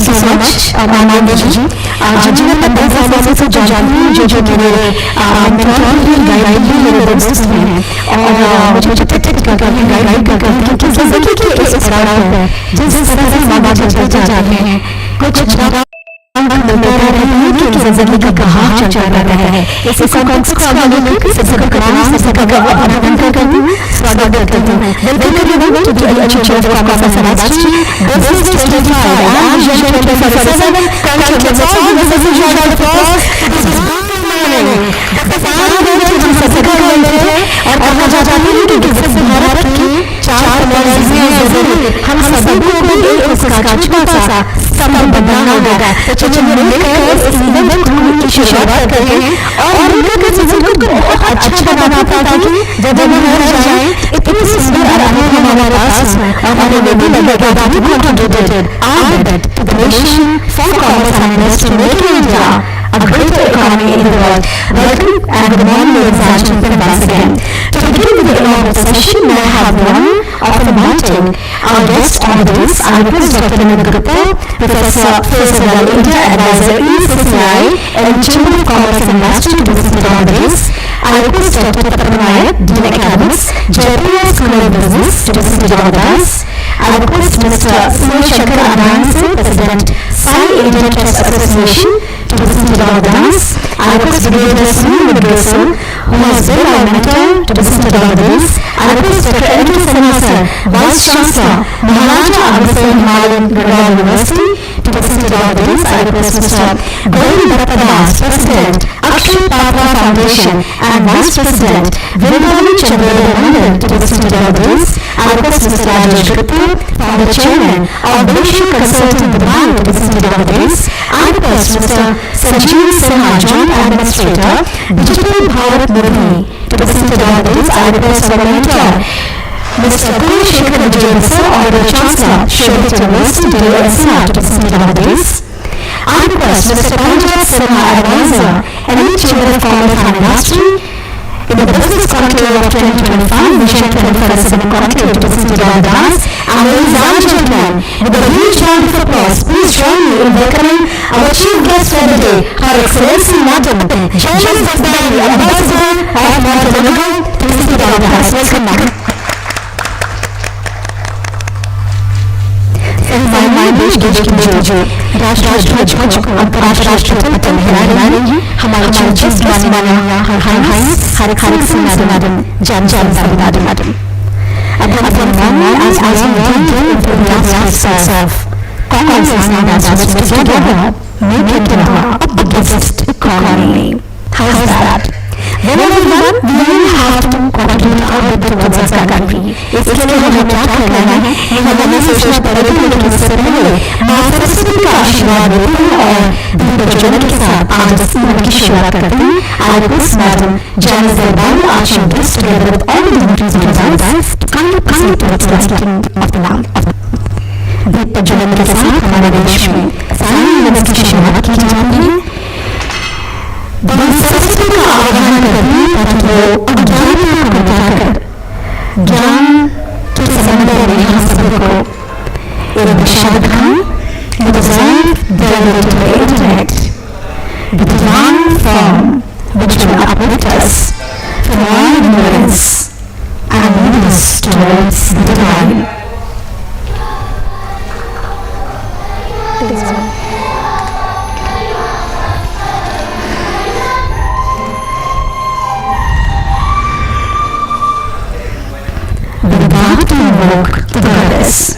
so much, Mananda ji. जी मैं 15 सालों से जानती हूँ जो मेरे मेंटोर भी गाइड भी मेरे दोस्त भी हैं और मुझे टिक गाइड करते हैं कि जिंदगी के इस पड़ाव पर जिस तरह से मामा चलते जाते हैं कुछ मिलता रहता है कि जिंदगी का कहाँ चल रहा है। इसी कॉन्टेक्स्ट को आगे लेकर सबका काम सबका अभिनंदन करती हूँ, स्वागत करती हूँ। Welcome everyone to the education of commerce and industry business 25 and Vision 2047 conclaves all businesses join the force this is good morning हम सबका बोलते हैं और कहा जाता है कि विकसित भारत की 4 पॉलिसियां जरूर हम सभी को भी उसका छोटा सा संबंध बनाना होगा। तो चलिए मिलकर इस इवेंट की शुरुआत करते हैं और मिलकर इस इवेंट को बहुत अच्छा बनाते हैं ताकि जब हम घर जाएं इतनी सुंदर अनुभव हमारे पास है और हमें भी लगेगा that we contributed our bit to the nation for commerce and industry making India a greater economy in the world. Welcome and good morning ladies and gentlemen once again. To begin with the inaugural session, may I have the honor of inviting our guest on this. I request Dr. Edu Conclave, Professor Physical India Advisor ECCI and Chamber of Commerce and Industry to visit on this. I request Dr. Papal, Dean Academics, Jaipur School of Business to visit on this. I request Mr. Shankar Anand, President, Sai Indian Trust Association to visit on this. I request Brigadier Sunil Madrasa, who has been our mentor to visit on this. I request Dr. Edu Vice Chancellor, Maharaja Agastya Himalayan Rural University to visit on this. I request Mr. Govind Bhattadas, President, Akshay Patra Foundation and Vice President, Vrindavan Chandra to visit on this. I request Mr. Rajesh Gupta, Founder Chairman of Bhushan Consulting Dubai to visit on this. I request Mr. Sanjeev Sinha, Joint Administrator, Digital Bharat Murni to visit on this. I request our mentor, Mr. Kuleshekar Vijayasar, Honorary Chancellor, Shobit University, ECCI to visit on this. I request Mr. Panjat Sinha, Advisor, and Chamber of Commerce and Industry in the Business Conclave of 2025, Vision 2047 Conclave to visit on this. And ladies and gentlemen, with a huge round of applause, please join me in welcoming our chief guest for the day, Her Excellency Madam Jailis Dasdani, Ambassador of Montenegro to visit on this. Welcome, Madam. देश की जो राष्ट्रध्वज को अंतर्राष्ट्रीय पथ पर लहराएंगी हमारे chief माननीय हर मैडम मैडम अब हम as we do the aspects of commerce and industry together make it a biggest economy. How's that? Well, everyone, we will have to contribute our bit towards our country. इसके लिए हमें क्या करना है? हमें सोचना पड़ेगा कि इससे पहले माँ सरस्वती का आशीर्वाद लेते हैं और दीपप्रज्वलन के साथ आज इस इवेंट की शुरुआत करते हैं. I request Madam Jailis Dasdani, our chief guest, together with all the dignitaries of our lives, to kindly proceed towards the lighting of the lamp. दीपप्रज्वलन के साथ हमारे देश में सारी इवेंट्स की शुरुआत की जाती है. सरस्वती का आह्वान करती ताकि वो अज्ञान को मिटाकर ज्ञान के समंदर में हम सबको एक दिशा दिखाएं. The design built into the internet, the divine form which will uplift us from all ignorance and lead us towards the divine. To invoke the goddess.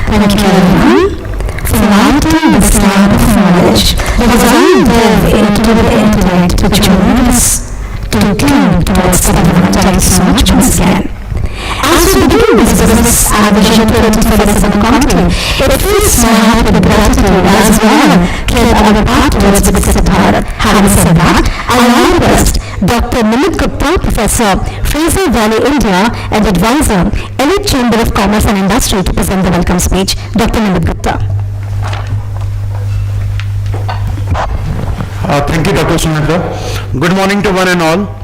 Thank you everyone for lighting the star of knowledge. As I delve into the intellect which will lead us to cling towards the divine. Thank you so much once again. As we begin this business vision 2047 conclave, it fills my heart with gratitude as well clear our path towards the Viksit Bharat. Having said that, I now request Dr. Nimit Gupta, Professor, Fraser Valley, India, and Advisor, Elite Chamber of Commerce and Industry, to present the welcome speech. Dr. Nimit Gupta. Thank you, Dr. Sunita. Good morning to one and all.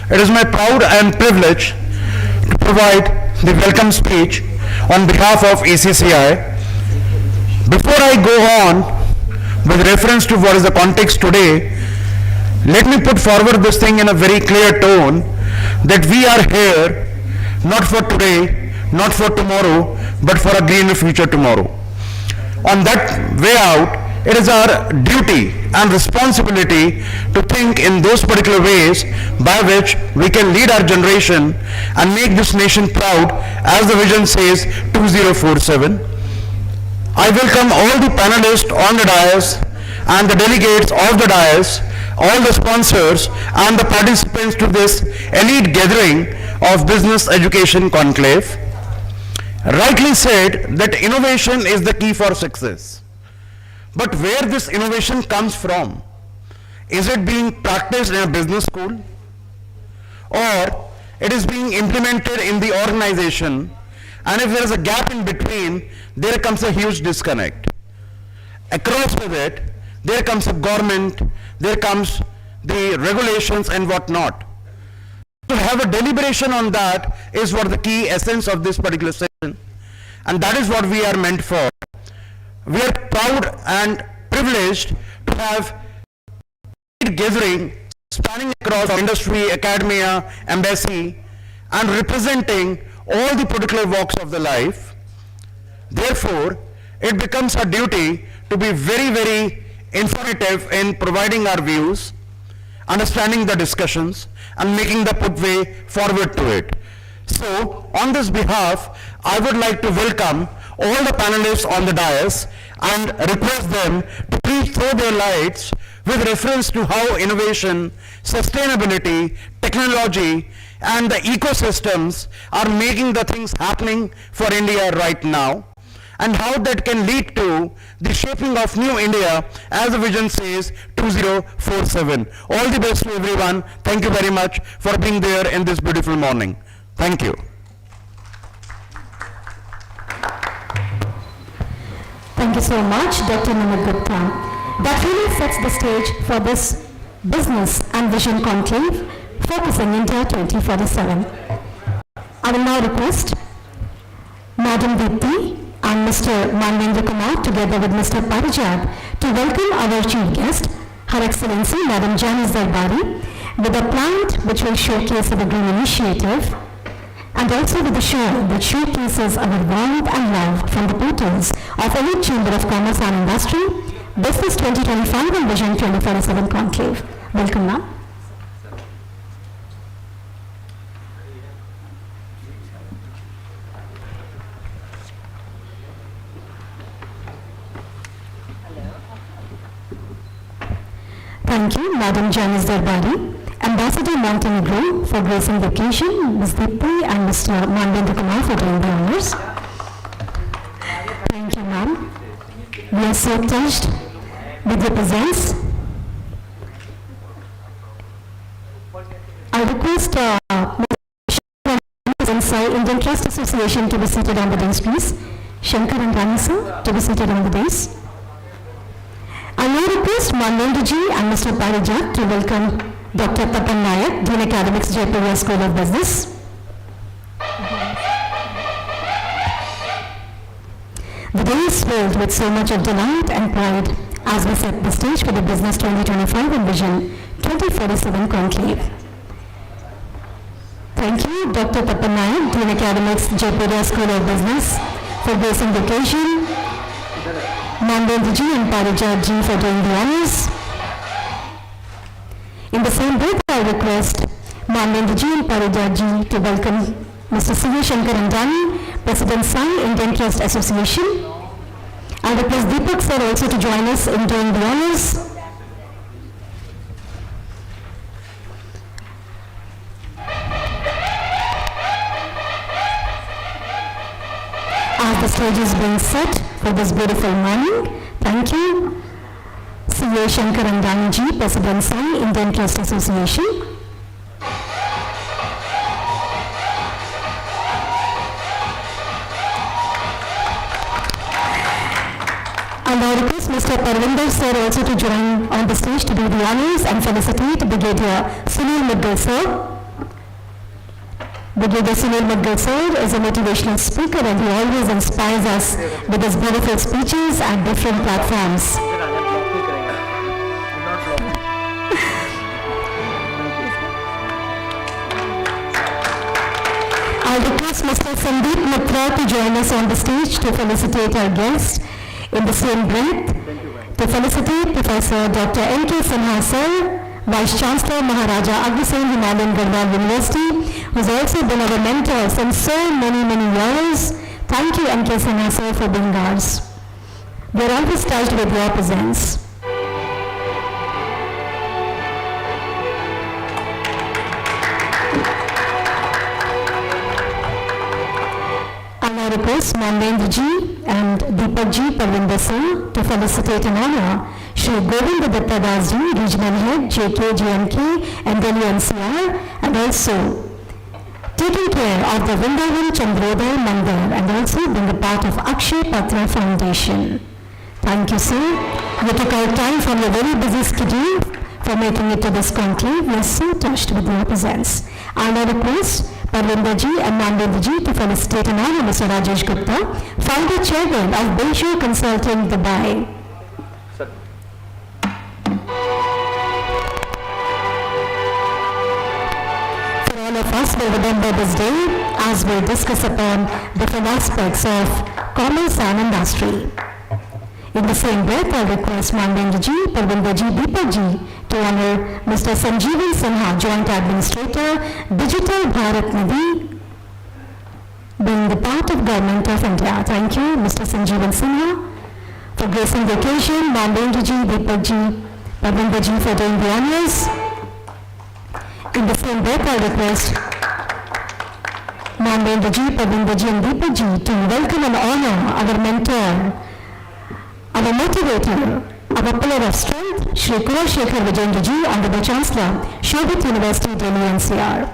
It is my proud and privilege to provide the welcome speech on behalf of ECCI. Before I go on with reference to what is the context today, let me put forward this thing in a very clear tone that we are here not for today, not for tomorrow, but for a greener future tomorrow. On that way out, it is our duty and responsibility to think in those particular ways by which we can lead our generation and make this nation proud, as the vision says, 2047. I welcome all the panelists on the dais and the delegates of the dais, all the sponsors and the participants to this elite gathering of Business Education Conclave. Rightly said that innovation is the key for success. But where this innovation comes from? Is it being practiced in a business school? Or it is being implemented in the organization, and if there is a gap in between, there comes a huge disconnect. Across with it, there comes a government, there comes the regulations and whatnot. To have a deliberation on that is what the key essence of this particular session, and that is what we are meant for. We are proud and privileged to have a gathering spanning across industry, academia, embassy, and representing all the particular walks of the life. Therefore, it becomes our duty to be very, very informative in providing our views, understanding the discussions, and making the pathway forward to it. So, on this behalf, I would like to welcome all the panelists on the dais and request them to please throw their lights with reference to how innovation, sustainability, technology, and the ecosystems are making the things happening for India right now, and how that can lead to the shaping of new India, as the vision says, 2047. All the best to everyone. Thank you very much for being there in this beautiful morning. Thank you. Thank you so much, Dr. Nimit Gupta. That really sets the stage for this Business and Vision Conclave, focusing India 2047. I will now request Madam Deepti and Mr. Manvendra Kumar, together with Mr. Parijat, to welcome our chief guest, Her Excellency Madam Janice Darbari, with a plant which will showcase the Green Initiative, and also with a show that showcases our warmth and love from the portals of Elite Chamber of Commerce and Industry, Business 2025 and Vision 2047 Conclave. Welcome, ma'am. Thank you, Madam Janice Darbari. Ambassador Montenegro for gracing the occasion, Ms. Deepti and Mr. Manvendra Kumar for doing the honors. Thank you, ma'am. We are so touched with your presence. I request Mr. Indian Trust Association to be seated on the dais, please. Shankar and Rani sir to be seated on the dais. I now request Manvendra ji and Mr. Parijat to welcome Dr. Papal Nayak, Dean Academics, Jaipur School of Business. The day is filled with so much of delight and pride as we set the stage for the Business 2025 and Vision 2047 Conclave. Thank you, Dr. Papal Nayak, Dean Academics, Jaipur School of Business, for gracing the occasion. Manvendra ji and Parijat ji for doing the honors. In the same breath, I request Manvendra ji and Parijat ji to welcome Mr. C.A. Shankarandani, President Sun Indian Trust Association. I request Deepak sir also to join us in doing the honors. As the stage is being set for this beautiful morning, thank you. C.A. Shankarandani ji, President Sun Indian Trust Association. And I request Mr. Parvinder sir also to join on the stage to do the honors and felicitate Brigadier Sunil Mudgal sir. Brigadier Sunil Mudgal sir is a motivational speaker and he always inspires us with his beautiful speeches at different platforms. I request Mr. Sandeep Mitra to join us on the stage to felicitate our guest. In the same breath, to felicitate Professor Dr. N.K. Sinha sir, Vice Chancellor Maharaja Agrasen Himalayan Garhwal University, who has also been our mentor since so many years. Thank you, N.K. Sinha sir, for being ours. We are always touched with your presence. And I request Mandendra ji and Deepak ji Parvinder sir to felicitate and honor Shri Govind Datta Das ji, Regional Head, JK, JNK and Delhi NCR, and also taking care of the Vrindavan Chandrodaya Mandir and also being a part of Akshay Patra Foundation. Thank you, sir. You took out time from your very busy schedule for making it to this conclave. We are so touched with your presence. And I request Parvinder ji and Mandendra ji to felicitate and honor Mr. Rajesh Gupta, founder chairman of Bayshore Consulting, Dubai. For all of us will remember this day as we discuss upon different aspects of commerce and industry. In the same breath, I request Mandendra ji, Parvinder ji, Deepak ji to honor Mr. Sanjeevan Sinha, Joint Administrator, Digital Bharat Nidhi, being the part of Government of India. Thank you, Mr. Sanjeevan Sinha, for gracing the occasion. Mandendra ji, Deepak ji, Parvinder ji for doing the honors. In the same breath, I request Mandendra ji, Parvinder ji and Deepak ji to welcome and honor our mentor, our motivator, our pillar of strength, Shri Kumar Shekhar Vijayendra ji, Honorable Chancellor, Shobhit University, Delhi NCR.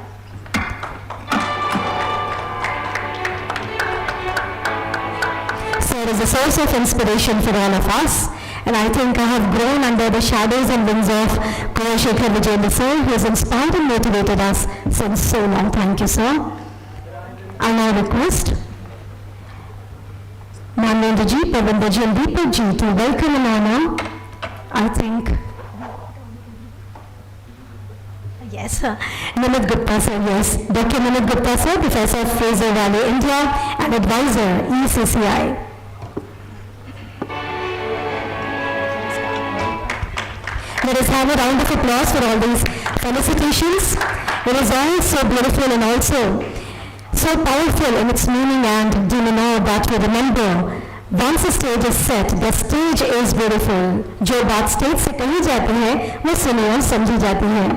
Sir is a source of inspiration for all of us, and I think I have grown under the shadows and wings of Kumar Shekhar Vijayendra sir, who has inspired and motivated us since so long. Thank you, sir. I now request Mandendra ji, Parvinder ji and Deepak ji to welcome and honor, I think, yes, Nimit Gupta sir, yes, Dr. Nimit Gupta sir, Professor of Fraser Valley, India and Advisor, ECCI. Let us have a round of applause for all these felicitations. It is all so beautiful and also so powerful in its meaning, and do you know that we remember once a stage is set, the stage is beautiful. जो बात stage से कही जाती है वो सुनी और समझी जाती है.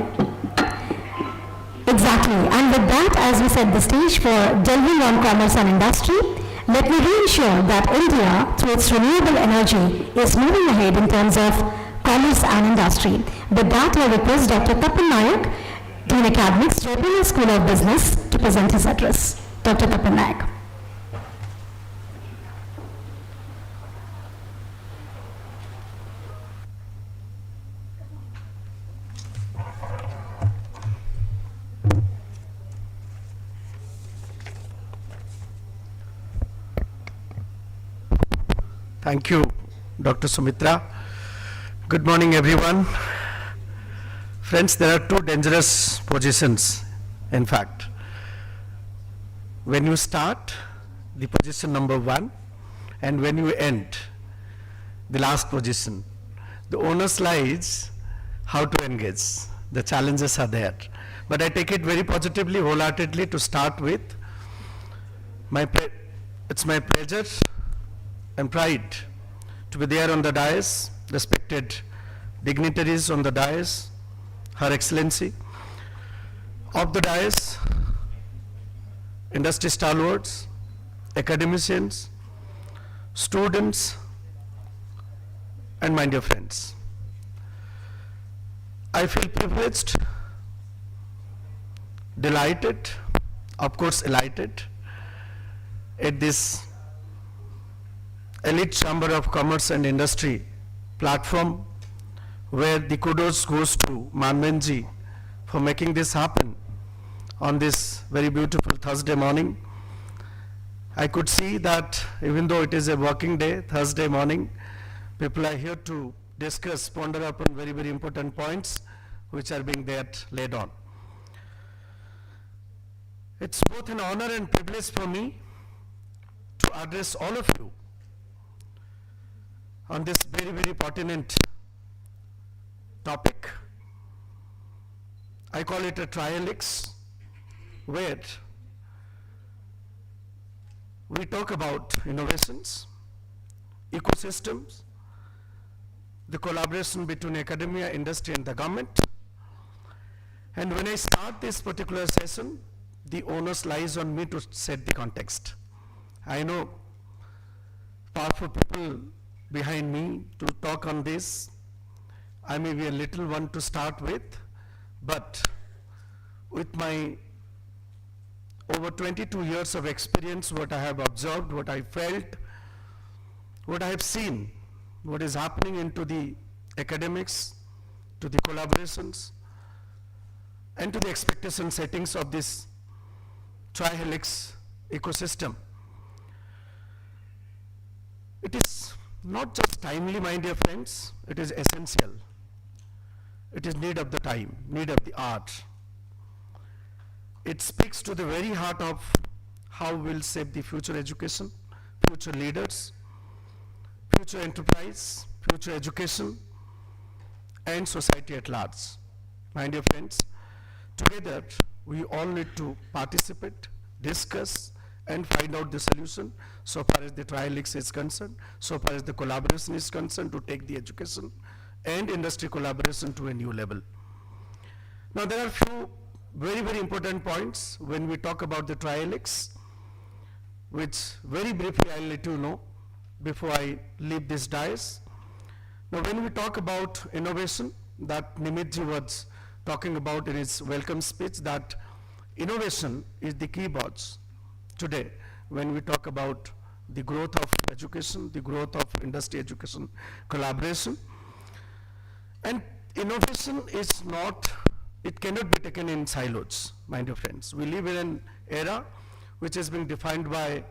Exactly. And with that, as we set the stage for delving on commerce and industry, let me reassure that India, through its renewable energy, is moving ahead in terms of commerce and industry. With that, I request Dr. Tapan Nayak, Dean Academics, Jayapur School of Business, to present his address. Dr. Tapan Nayak. Thank you, Dr. Sumitra. Good morning, everyone. Friends, there are two dangerous positions, in fact. When you start, the position number 1, and when you end, the last position. The onus lies how to engage. The challenges are there. But I take it very positively, wholeheartedly to start with. My it's my pleasure and pride to be there on the dais, respected dignitaries on the dais, Her Excellency, of the dais, industry stalwarts, academicians, students, and my dear friends. I feel privileged, delighted, of course elated at this elite chamber of commerce and industry platform, where the kudos goes to Manmanji for making this happen on this very beautiful Thursday morning. I could see that even though it is a working day, Thursday morning, people are here to discuss, ponder upon very, very important points which are being there laid on. It's both an honor and privilege for me to address all of you on this very, very pertinent topic. I call it a trialix, where we talk about innovations, ecosystems, the collaboration between academia, industry, and the government. And when I start this particular session, the onus lies on me to set the context. I know powerful people behind me to talk on this. I may be a little one to start with, but with my over 22 years of experience, what I have observed, what I felt, what I have seen, what is happening into the academics, to the collaborations, and to the expectation settings of this trihelix ecosystem. It is not just timely, my dear friends, it is essential. It is need of the time, need of the art. It speaks to the very heart of how we'll shape the future education, future leaders, future enterprise, future education, and society at large. My dear friends, together we all need to participate, discuss, and find out the solution so far as the trialix is concerned, so far as the collaboration is concerned, to take the education and industry collaboration to a new level. Now there are few very, very important points when we talk about the trialix, which very briefly I'll let you know before I leave this dais. Now when we talk about innovation, that Nimitji was talking about in his welcome speech, that innovation is the key words today when we talk about the growth of education, the growth of industry education collaboration. And innovation is not, it cannot be taken in silos, my dear friends. We live in an era which has been defined by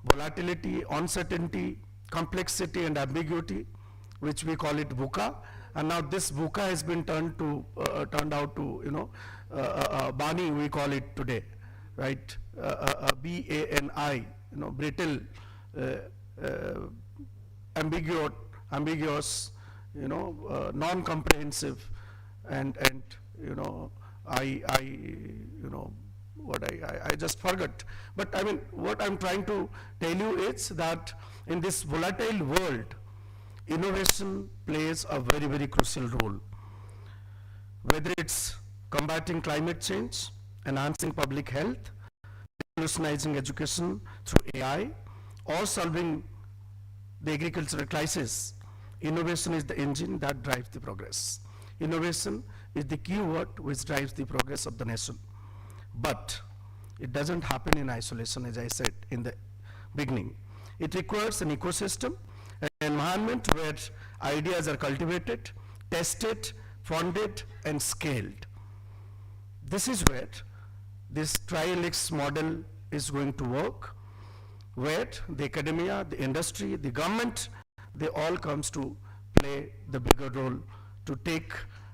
volatility, uncertainty, complexity, and ambiguity, which we call it VUCA. And now this VUCA has been turned out to, Bani, we call it today, right? BANI, brittle, ambiguous, non-comprehensive, and I just forgot. But I mean, what I'm trying to tell you is that in this volatile world, innovation plays a very, very crucial role. Whether it's combating climate change, enhancing public health, revolutionizing education through AI, or solving the agricultural crisis, innovation is the engine that drives the progress. Innovation is the key word which drives the progress of the nation. But it doesn't happen in isolation, as I said in the beginning. It requires an ecosystem, an environment where ideas are cultivated, tested, funded, and scaled. This is where this trialix model is going to work, where the academia, the industry, the government, they all comes to play the bigger role to take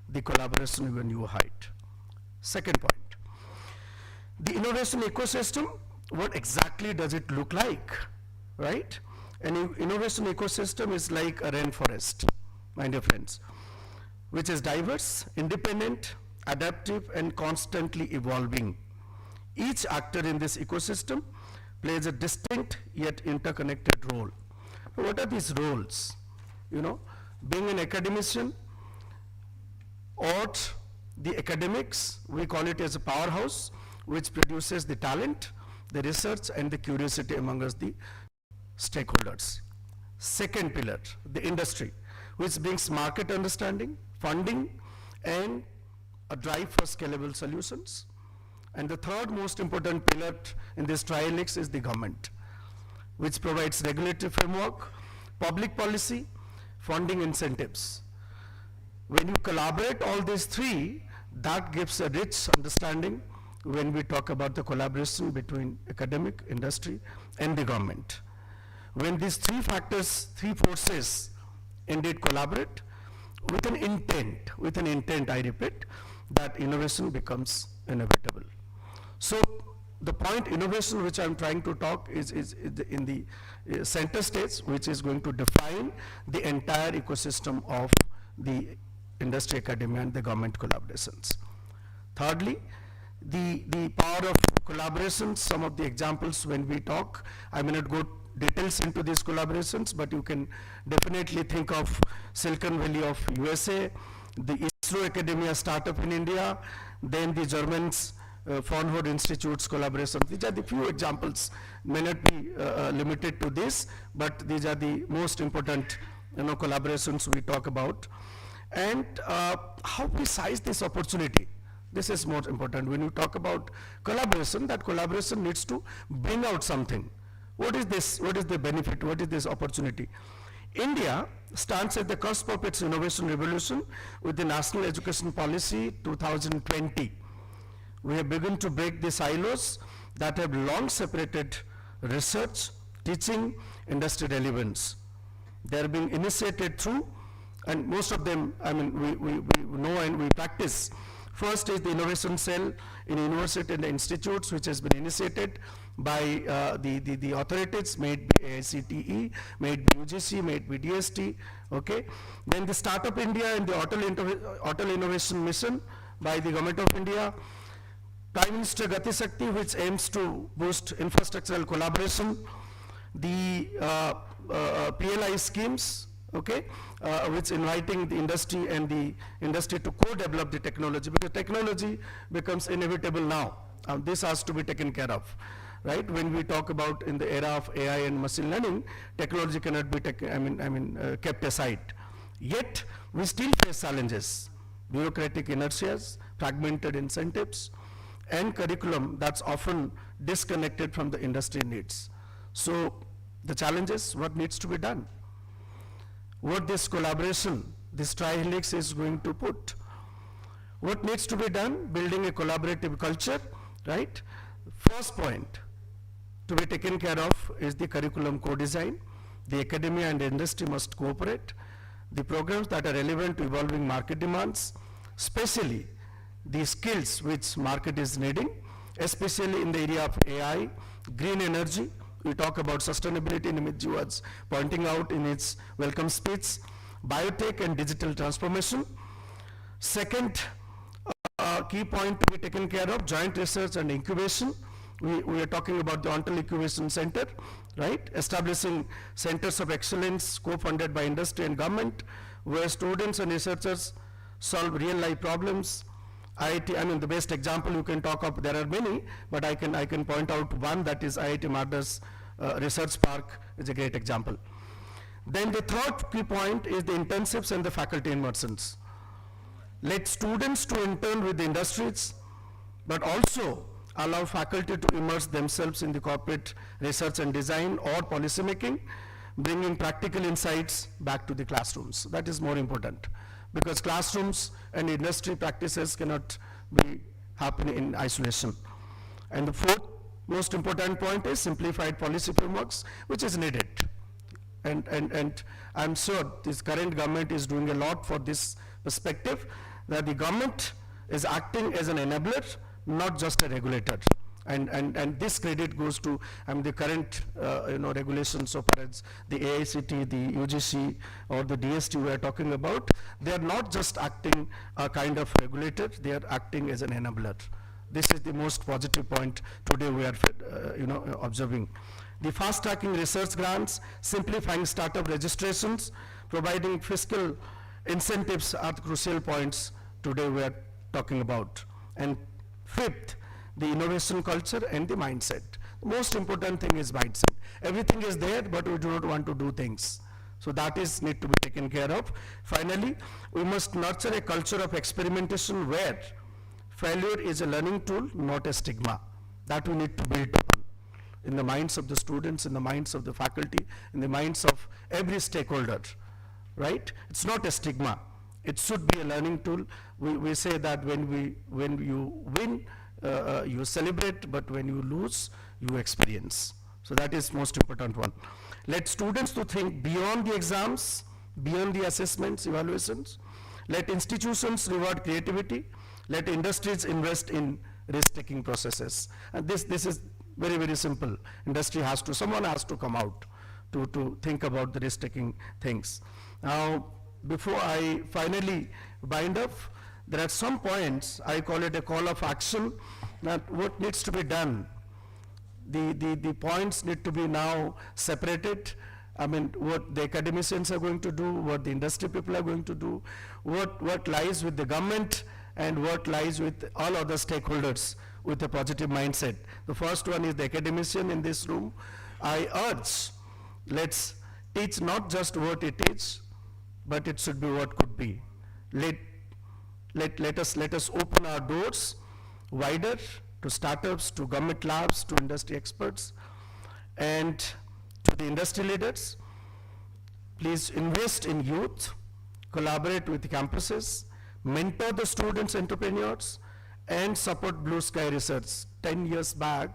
the collaboration to a new height. Second point, the innovation ecosystem, what exactly does it look like, right? An innovation ecosystem is like a rainforest, my dear friends, which is diverse, independent, adaptive, and constantly evolving. Each actor in this ecosystem plays a distinct yet interconnected role. What are these roles? You know, being an academician or the academics, we call it as a powerhouse, which produces the talent, the research, and the curiosity among us, the stakeholders. Second pillar, the industry, which brings market understanding, funding, and a drive for scalable solutions. And the third most important pillar in this trihelix is the government, which provides regulatory framework, public policy, funding incentives. When you collaborate all these three, that gives a rich understanding when we talk about the collaboration between academic, industry, and the government. When these three factors, three forces indeed collaborate with an intent, I repeat, that innovation becomes inevitable. So the point innovation which I'm trying to talk is in the center stage, which is going to define the entire ecosystem of the industry, academia, and the government collaborations. Thirdly, the power of collaborations, some of the examples when we talk, I may not go details into these collaborations, but you can definitely think of Silicon Valley of USA, the ISRO Academia startup in India, then the Germans Fraunhofer Institute's collaboration. These are the few examples, may not be limited to this, but these are the most important collaborations we talk about. And how we size this opportunity. This is more important. When you talk about collaboration, that collaboration needs to bring out something. What is this? What is the benefit? What is this opportunity? India stands at the cusp of its innovation revolution with the National Education Policy 2020. We have begun to break the silos that have long separated research, teaching, industry relevance. They are being initiated through, and most of them, I mean, we know and we practice. First is the innovation cell in university and institutes, which has been initiated by the authorities, may it be AICTE, may it be UGC, may it be DST, okay? Then the Startup India and the Hotel Innovation Mission by the Government of India. Prime Minister Gati Shakti, which aims to boost infrastructural collaboration. The PLI schemes, okay, which inviting the industry and the industry to co-develop the technology, because technology becomes inevitable now. This has to be taken care of, right? When we talk about in the era of AI and machine learning, technology cannot be kept aside. Yet we still face challenges: bureaucratic inertias, fragmented incentives, and curriculum that's often disconnected from the industry needs. So the challenges, what needs to be done? What this collaboration, this trihelix is going to put. What needs to be done? Building a collaborative culture, right? First point to be taken care of is the curriculum co-design. The academia and the industry must cooperate. The programs that are relevant to evolving market demands, especially the skills which market is needing, especially in the area of AI, green energy. We talk about sustainability, Nimit was pointing out in its welcome speech, biotech and digital transformation. Second key point to be taken care of, joint research and incubation. We are talking about the Ontal Incubation Center, right? Establishing centers of excellence co-funded by industry and government, where students and researchers solve real life problems. IIT, I mean, the best example you can talk of, there are many, but I can point out one, that is IIT Madras Research Park is a great example. Then the third key point is the internships and the faculty immersions. Let students to intern with the industries, but also allow faculty to immerse themselves in the corporate research and design or policy making, bringing practical insights back to the classrooms. That is more important, because classrooms and industry practices cannot be happening in isolation. And the fourth most important point is simplified policy frameworks, which is needed. And I'm sure this current government is doing a lot for this perspective, that the government is acting as an enabler, not just a regulator. And this credit goes to the current regulations, so far as the AICT, the UGC, or the DST we are talking about. They are not just acting a kind of regulator, they are acting as an enabler. this is the most positive point today we are observing. The fast tracking research grants, simplifying startup registrations, providing fiscal incentives are the crucial points today we are talking about. And fifth, the innovation culture and the mindset. The most important thing is mindset. Everything is there, but we do not want to do things. So that is need to be taken care of. Finally, we must nurture a culture of experimentation where failure is a learning tool, not a stigma. That we need to build upon in the minds of the students, in the minds of the faculty, in the minds of every stakeholder, right? It's not a stigma. It should be a learning tool. We say that when you win, you celebrate, but when you lose, you experience. So that is most important one. Let students to think beyond the exams, beyond the assessments, evaluations. Let institutions reward creativity. Let industries invest in risk-taking processes. And this is very, very simple. Someone has to come out to think about the risk-taking things. Now, before I finally wind up, there are some points, I call it a call of action, that what needs to be done. The points need to be now separated. I mean, what the academicians are going to do, what the industry people are going to do, what lies with the government, and what lies with all other stakeholders with a positive mindset. The first one is the academician in this room. I urge, let's teach not just what it is, but it should be what could be. Let us open our doors wider to startups, to government labs, to industry experts, and to the industry leaders. Please invest in youth, collaborate with campuses, mentor the students, entrepreneurs, and support blue sky research. 10 years back,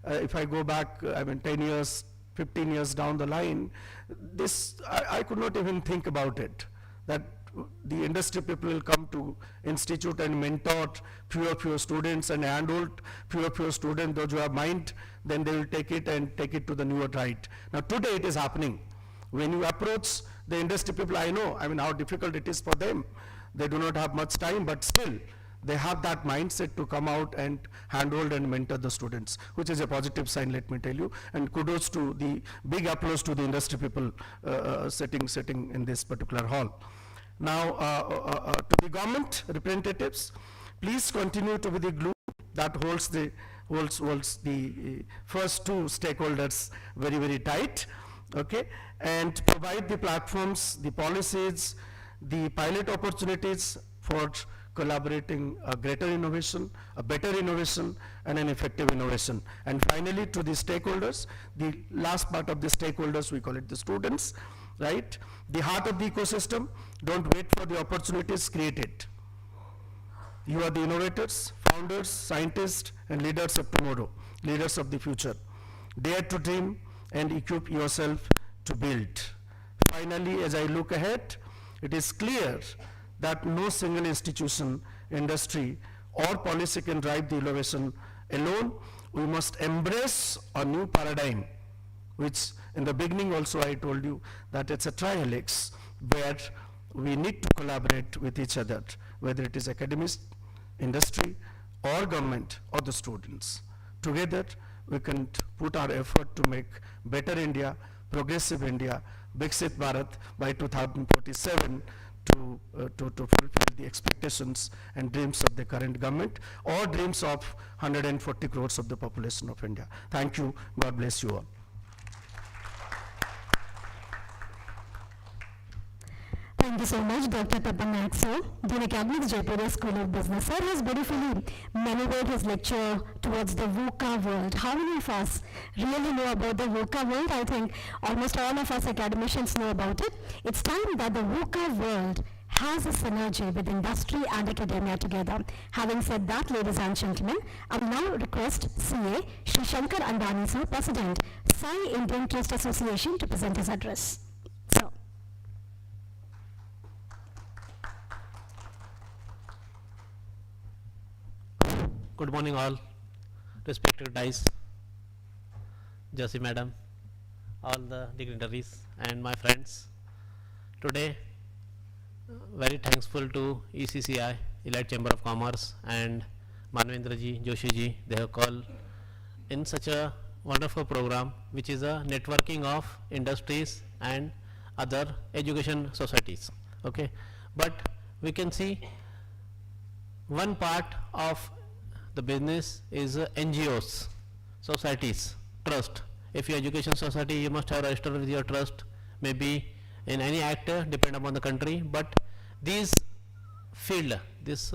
if I go back, 10 years, 15 years down the line, I could not even think about it, that the industry people will come to institute and mentor few students and handhold few students, those who have mind, then they will take it and take it to the newer height. Now today it is happening. When you approach the industry people, I know, how difficult it is for them. They do not have much time, but still they have that mindset to come out and handhold and mentor the students, which is a positive sign, let me tell you. And kudos to the big applause to the industry people sitting in this particular hall. Now, to the government representatives, please continue to be the glue that holds the first two stakeholders very, very tight, okay? And provide the platforms, the policies, the pilot opportunities for collaborating a greater innovation, a better innovation, and an effective innovation. And finally, to the stakeholders, the last part of the stakeholders, we call it the students, right? The heart of the ecosystem, don't wait for the opportunities, create it. You are the innovators, founders, scientists, and leaders of tomorrow, leaders of the future. Dare to dream and equip yourself to build. Finally, as I look ahead, it is clear that no single institution, industry, or policy can drive the innovation alone. We must embrace a new paradigm, which in the beginning also I told you that it's a trihelix where we need to collaborate with each other, whether it is academics, industry, or government, or the students. Together, we can put our effort to make better India, progressive India, Viksit Bharat by 2047 to fulfill the expectations and dreams of the current government, or dreams of 140 crores of the population of India. Thank you. God bless you all. Thank you so much, Dr. Tapan Naik, sir. Dean Academics, Jaipur School of Business. Sir has beautifully maneuvered his lecture towards the VUCA world. How many of us really know about the VUCA world? I think almost all of us academicians know about it. It's time that the VUCA world has a synergy with industry and academia together. Having said that, ladies and gentlemen, I will now request CA Shri Shankar Andani, sir, President, Sai Indian Trust Association, to present his address. Sir. Good morning all, respected guys, Josie madam, all the dignitaries and my friends. Today, very thankful to ECCI, Elite Chamber of Commerce, and Manvendra ji, Joshi ji, they have called in such a wonderful program which is a networking of industries and other education societies. Okay, but we can see one part of the business is NGOs, societies, trust. If your education society, you must have registered with your trust, maybe in any act, depend upon the country, but these field, this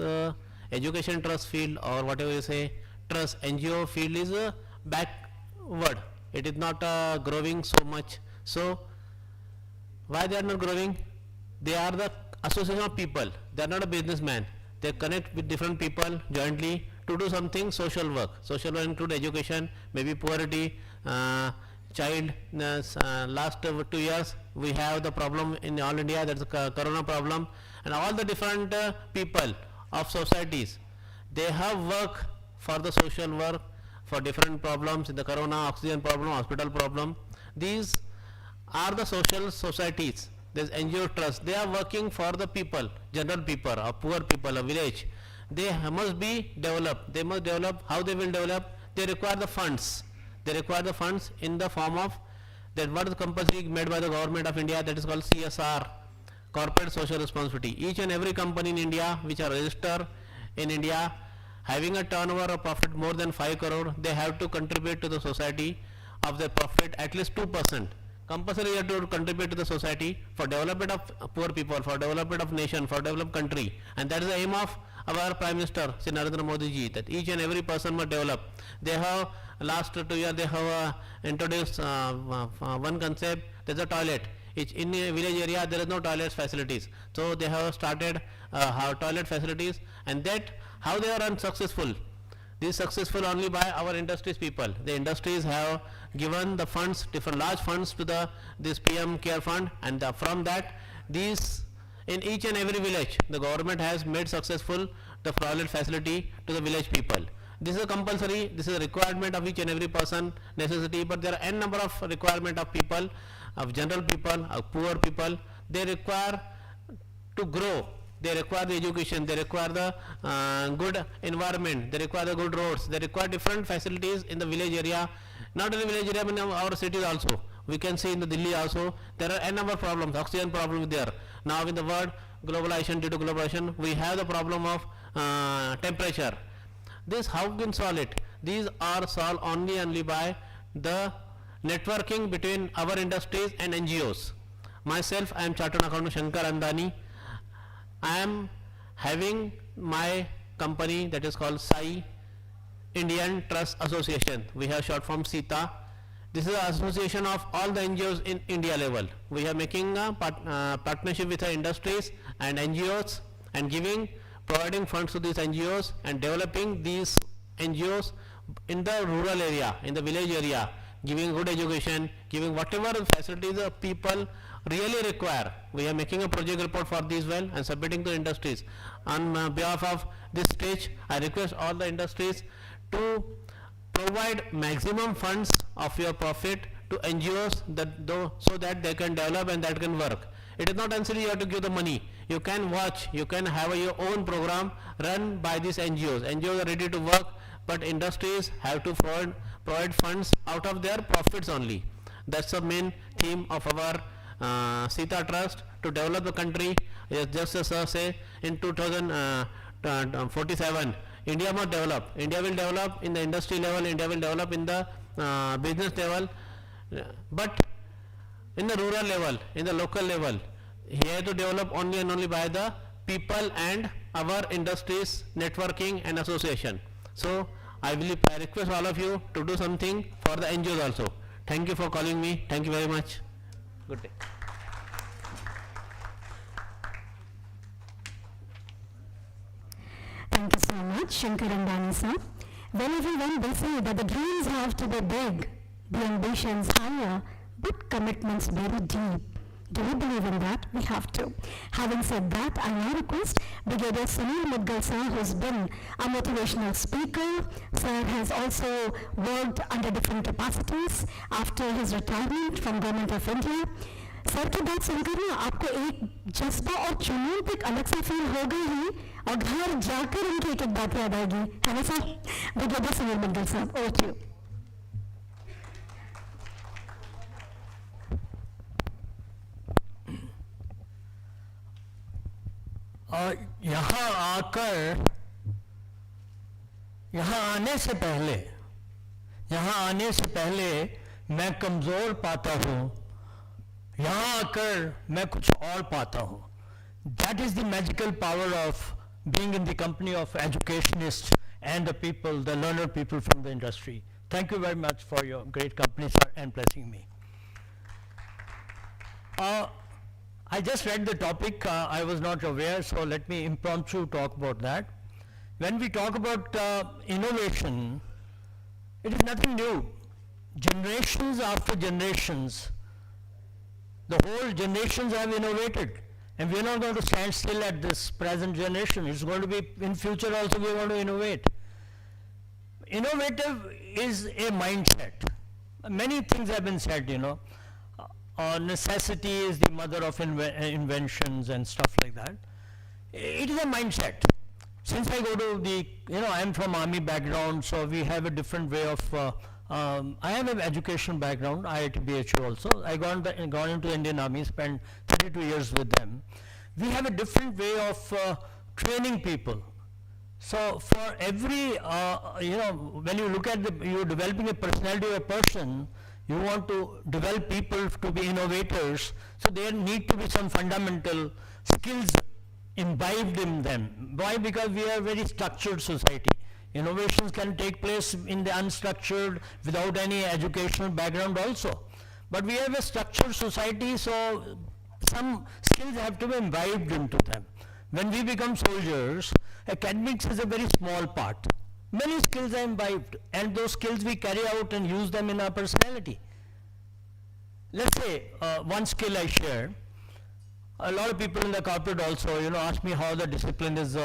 education trust field or whatever you say, trust NGO field is backward. It is not growing so much. So why they are not growing? They are the association of people. They are not a businessman. They connect with different people jointly to do something social work. Social work include education, maybe poverty, child. Last 2 years we have the problem in all India, that's the corona problem, and all the different people of societies, they have work for the social work for different problems in the corona, oxygen problem, hospital problem. These are the social societies. There's NGO trust. They are working for the people, general people, or poor people, a village. They must be developed. They must develop. How they will develop? They require the funds. They require the funds in the form of that what is compulsory made by the government of India, that is called CSR, corporate social responsibility. Each and every company in India which are registered in India having a turnover of profit more than 5 crore, they have to contribute to the society of their profit at least 2%. Compulsory you have to contribute to the society for development of poor people, for development of nation, for developed country, and that is the aim of our Prime Minister, Shri Narendra Modi ji, that each and every person must develop. They have last 2 years they have introduced one concept, there is a toilet. In a village area there is no toilet facilities, so they have started have toilet facilities, and that how they are unsuccessful. This is successful only by our industries people. The industries have given the funds, different large funds to the this PM Care Fund, and from that these in each and every village the government has made successful the toilet facility to the village people. This is a compulsory, this is a requirement of each and every person, necessity, but there are n number of requirement of people, of general people, of poor people. They require to grow, they require the education, they require the good environment, they require the good roads, they require different facilities in the village area, not in the village area, but in our cities also. We can see in the Delhi also, there are n number of problems, oxygen problem is there. Now in the world, globalization, due to globalization, we have the problem of temperature. This how we can solve it? These are solved only by the networking between our industries and NGOs. Myself, I am Chartered Accountant Shankar Andani. I am having my company that is called ECCI, Indian Trust Association. We have short form SITA. This is an association of all the NGOs in India level. We are making a partnership with the industries and NGOs and providing funds to these NGOs and developing these NGOs in the rural area, in the village area, giving good education, giving whatever facilities the people really require. We are making a project report for these well and submitting to industries. On behalf of this stage, I request all the industries to provide maximum funds of your profit to NGOs so that they can develop and that can work. It is not necessary you have to give the money. You can watch, you can have your own program run by these NGOs. NGOs are ready to work, but industries have to provide funds out of their profits only. That's the main theme of our Sita Trust, to develop the country. Just as I say, in 2047, India must develop. India will develop in the industry level, India will develop in the business level, but in the rural level, in the local level, here to develop only and only by the people and our industries networking and association. So I request all of you to do something for the NGOs also. Thank you for calling me. Thank you very much. Good day. Thank you so much, Shankar Andani sir. Well, everyone, they say that the dreams have to be big, the ambitions higher, but commitments very deep. Do we believe in that? We have to. Having said that, I now request Brigadier Sunil Mudgal sir, who's been a motivational speaker. Sir has also worked under different capacities after his retirement from Government of India. Sir की बात सुनकर ना आपको एक जज्बा और जुनून एक अलग सा फील होगा ही, और घर जाकर उनकी एक एक बात याद आएगी, है ना सर? ब्रिगेडियर सुनील मंडल साहब, ओवर टू यू। यहाँ आने से पहले मैं कमज़ोर पाता हूँ, यहाँ आकर मैं कुछ और पाता हूँ. That is the magical power of being in the company of educationists and the people, the learned people from the industry. Thank you very much for your great company, sir, and blessing me. I just read the topic, I was not aware, so let me impromptu talk about that. When we talk about innovation, it is nothing new. Generations after generations, the whole generations have innovated, and we are not going to stand still at this present generation. It's going to be in future also we are going to innovate. Innovative is a mindset. Many things have been said, you know. Necessity is the mother of inventions and stuff like that. It is a mindset. Since I go to the, I am from army background, so we have a different way of, I have an education background, IIT BHU also. I gone into Indian Army, spent 32 years with them. We have a different way of training people. So for every, when you look at you're developing a personality of a person, you want to develop people to be innovators, so there need to be some fundamental skills imbibed in them. Why? Because we are a very structured society. Innovations can take place in the unstructured, without any educational background also. But we have a structured society, so some skills have to be imbibed into them. When we become soldiers, academics is a very small part. Many skills are imbibed, and those skills we carry out and use them in our personality. Let's say one skill I share. A lot of people in the corporate also, ask me how the discipline is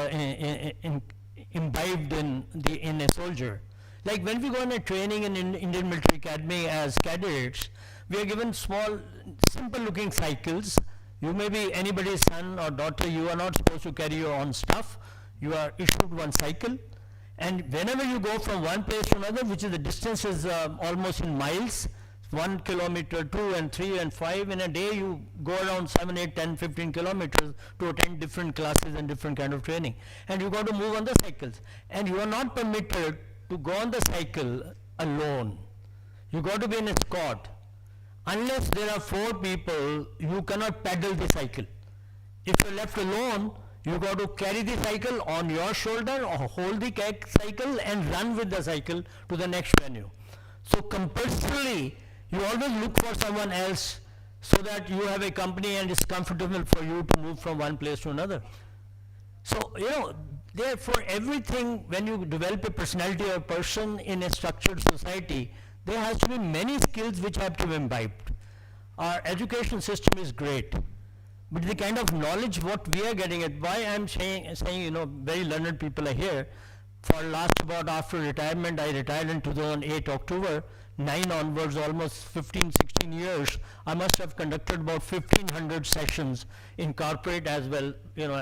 imbibed in a soldier. Like when we go on a training in Indian Military Academy as cadets, we are given small, simple-looking cycles. You may be anybody's son or daughter. You are not supposed to carry your own stuff. You are issued one cycle. And whenever you go from one place to another, which is the distance is almost in miles, 1 kilometer, 2 and 3 and 5, in a day you go around 7, 8, 10, 15 kilometers to attend different classes and different kind of training. And you got to move on the cycles. And you are not permitted to go on the cycle alone. You got to be in a squad. Unless there are 4 people, you cannot pedal the cycle. If you're left alone, you got to carry the cycle on your shoulder or hold the cycle and run with the cycle to the next venue. So compulsorily, you always look for someone else so that you have a company and it's comfortable for you to move from one place to another. So, for everything, when you develop a personality or a person in a structured society, there has to be many skills which have to be imbibed. Our education system is great. But the kind of knowledge what we are getting at, why I'm saying, very learned people are here. For last about after retirement, I retired in 2008 October, 9 onwards, almost 15, 16 years, I must have conducted about 1,500 sessions in corporate as well,